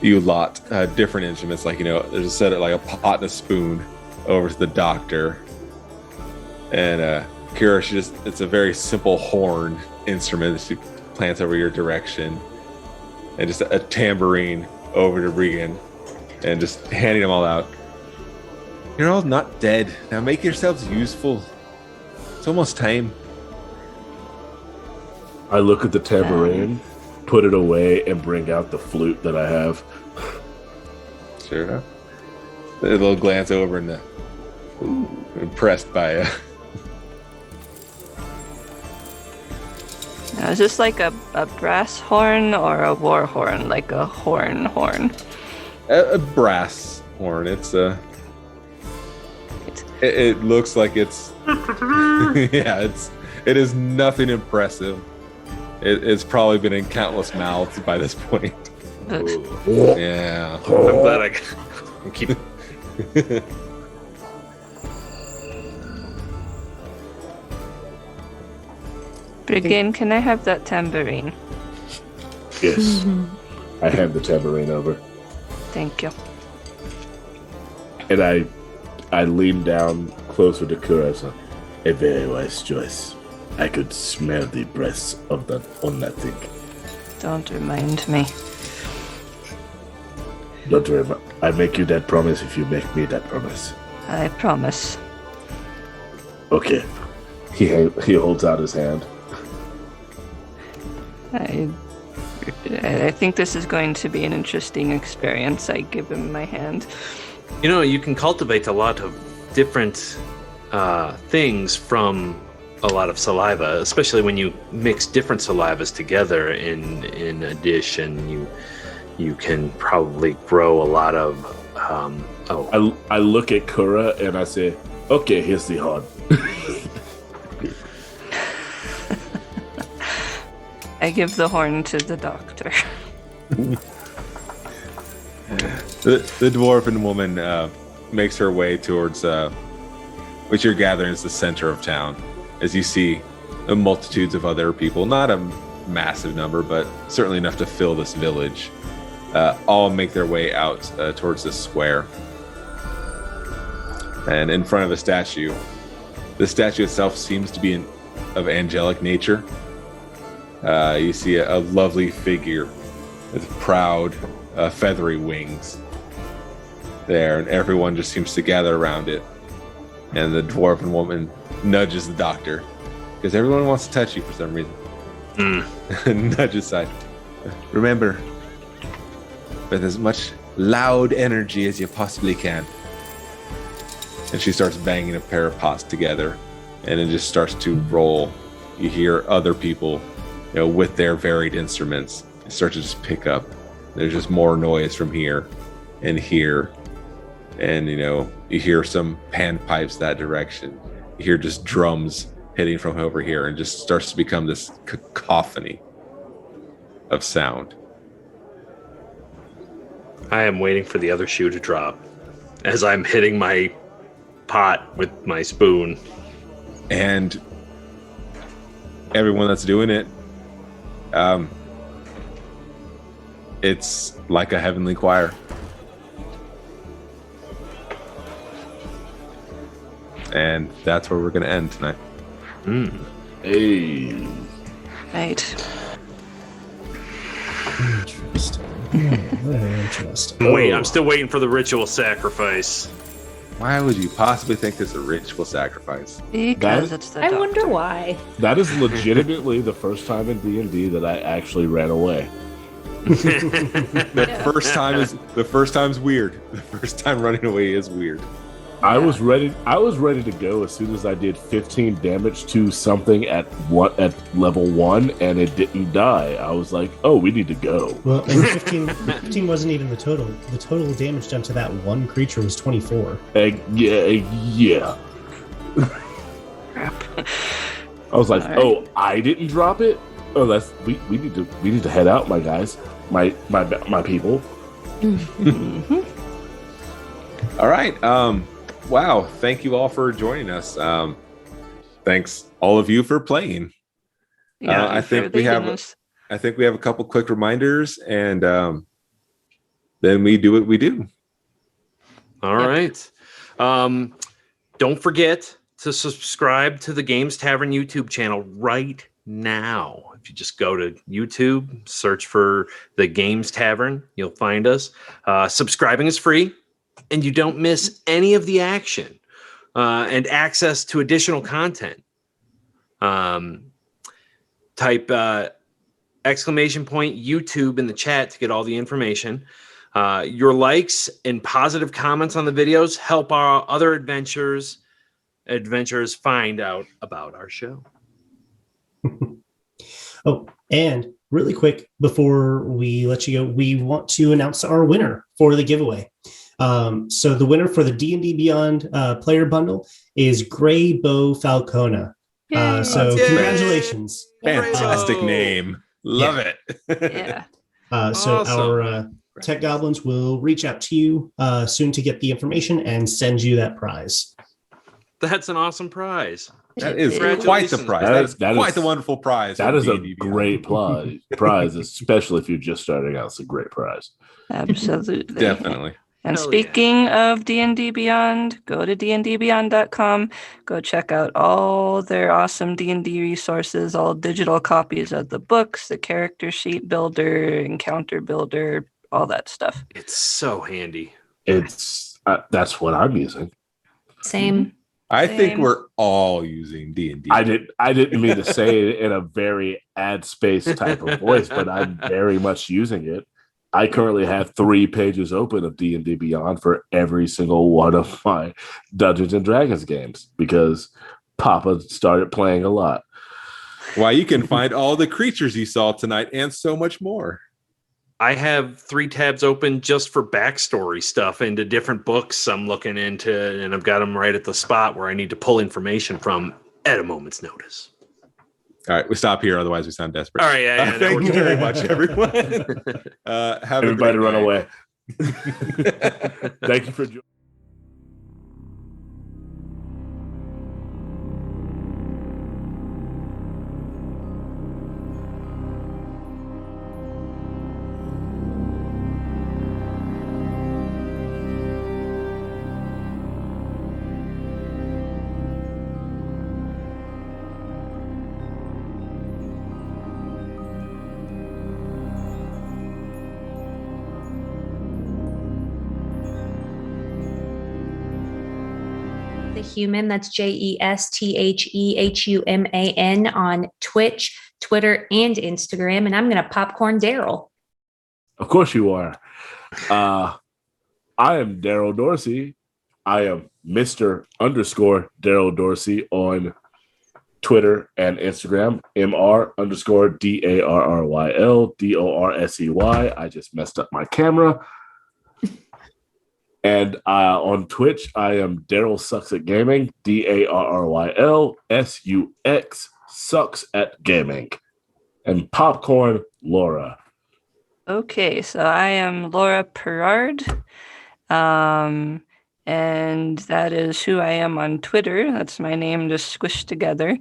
you lot different instruments. Like, there's a set of like a pot and a spoon over to the doctor. And Kira, it's a very simple horn instrument that she plants over your direction. And just a tambourine over to Regan. And just handing them all out. You're all not dead. Now make yourselves useful. It's almost time. I look at the tambourine, put it away, and bring out the flute that I have. Sure. A little glance over and impressed by Now, is this like a brass horn or a war horn? Like a horn? a brass horn. It looks like it's yeah, it is nothing impressive. It's probably been in countless mouths by this point. Yeah. I'm glad I keep Brigade, can I have that tambourine? Yes. I hand the tambourine over. Thank you. And I lean down closer to Kurasa. A very wise choice. I could smell the breath of that on that thing. Don't remind me. Don't worry. I make you that promise if you make me that promise. I promise. Okay. He holds out his hand. I think this is going to be an interesting experience. I give him my hand. You can cultivate a lot of different things from a lot of saliva, especially when you mix different salivas together in a dish, and you can probably grow a lot of. I look at Kura and I say, "Okay, here's the horn." I give the horn to the doctor. The dwarven woman makes her way towards which you're gathering is the center of town, as you see multitudes of other people, not a massive number, but certainly enough to fill this village, all make their way out towards this square. And in front of a statue, the statue itself seems to be of angelic nature. You see a lovely figure with proud, feathery wings there, and everyone just seems to gather around it. And the dwarven woman nudges the doctor, because everyone wants to touch you for some reason. Nudges aside. Remember, with as much loud energy as you possibly can. And she starts banging a pair of pots together, and it just starts to roll. You hear other people, with their varied instruments, start to just pick up. There's just more noise from here and here. And, you hear some panpipes that direction. You hear just drums hitting from over here, and just starts to become this cacophony of sound. I am waiting for the other shoe to drop as I'm hitting my pot with my spoon. And everyone that's doing it, it's like a heavenly choir. And that's where we're going to end tonight. Hey. Right. Interesting. Very interesting. Wait, I'm still waiting for the ritual sacrifice. Why would you possibly think it's a ritual sacrifice? Because it's the I doctor. wonder why. That is legitimately the first time in D&D that I actually ran away. The first time's weird. The first time running away is weird. I was ready to go as soon as I did 15 damage to something at level 1, and it didn't die. I was like, oh, we need to go. Well, and 15 wasn't even the total. The total damage done to that one creature was 24. Yeah. Crap. I was like, All right. oh, I didn't drop it? Oh, we need to head out, my guys. My people. All right. Wow. Thank you all for joining us. Thanks all of you for playing. Yeah, I think we have a couple quick reminders, and then we do what we do. All right. Don't forget to subscribe to the Games Tavern YouTube channel right now. If you just go to YouTube, search for the Games Tavern, you'll find us. Subscribing is free, and you don't miss any of the action and access to additional content. Type exclamation point YouTube in the chat to get all the information. Your likes and positive comments on the videos help our other adventurers find out about our show. Oh, and really quick, before we let you go, we want to announce our winner for the giveaway. So the winner for the D&D Beyond player bundle is Gray Bow Falcona. So congratulations. Fantastic name. Love it. Yeah. So Awesome. our tech goblins will reach out to you soon to get the information and send you that prize. That's an awesome prize. That is Congratulations. quite the prize. That is quite the wonderful prize. That for is a D&D Beyond. great prize, especially if you're just starting out. It's a great prize. Absolutely. Definitely. And Hell speaking of D&D Beyond, go to dndbeyond.com. Go check out all their awesome D&D resources, all digital copies of the books, the character sheet builder, encounter builder, all that stuff. It's so handy. It's that's what I'm using. Same. I think Same. we're all using D&D. I didn't mean to say it in a very ad space type of voice, but I'm very much using it. I currently have 3 pages open of D&D Beyond for every single one of my Dungeons and Dragons games, because Papa started playing a lot. Why, you can find all the creatures you saw tonight and so much more. I have 3 tabs open just for backstory stuff into different books I'm looking into, and I've got them right at the spot where I need to pull information from at a moment's notice. All right, we stop here, otherwise we sound desperate. All right, yeah, Thank you very much, everyone. Have Everybody a great run night. away. Thank you for joining. The Human, that's JESTHEHUMAN on Twitch, Twitter, and Instagram. And I'm going to popcorn Daryl. Of course you are. I am Daryl Dorsey. I am Mr. _Daryl Dorsey on Twitter and Instagram. MR_DARRYL DORSEY. I just messed up my camera. And on Twitch, I am Daryl Sucks at Gaming, DARRYL Sucks at Gaming. And Popcorn Laura. Okay, so I am Laura Perard. And that is who I am on Twitter. That's my name just squished together.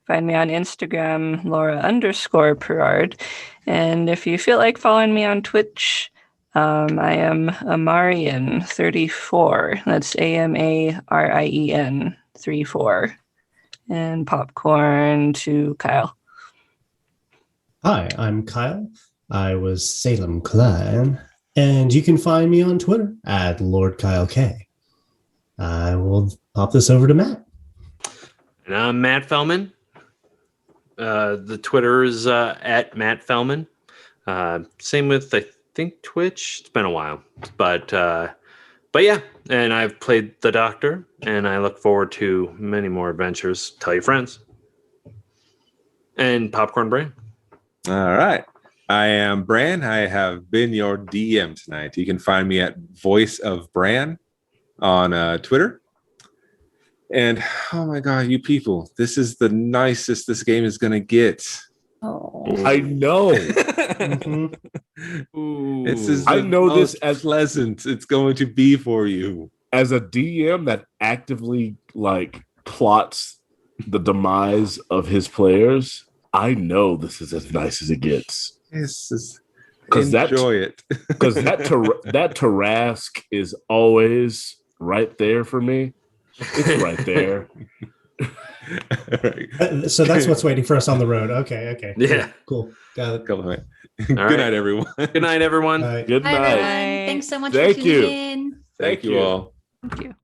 Find me on Instagram, Laura_Perard. And if you feel like following me on Twitch, I am Amarian34. That's AMARIEN 34. And popcorn to Kyle. Hi, I'm Kyle. I was Salem Klein. And you can find me on Twitter at Lord Kyle K. I will pop this over to Matt. And I'm Matt Fellman. The Twitter is at Matt Fellman. Same with, I think, Twitch. It's been a while. But yeah, and I've played the Doctor, and I look forward to many more adventures. Tell your friends. And Popcorn Brain. All right. I am Bran. I have been your DM tonight. You can find me at Voice of Bran on Twitter. And oh my God, you people, this is the nicest this game is going to get. Oh, I know. This is I know this as pleasant it's going to be for you. As a DM that actively plots the demise of his players, I know this is as nice as it gets. This is Enjoy it. Because that Tarask is always right there for me. It's right there. Right. So that's what's waiting for us on the road. Okay. Yeah. Cool. Got it. Good right. night, everyone. Good night, everyone. All right. Good hi, night. everyone. Thanks so much Thank for tuning you. in. Thank you all. Thank you.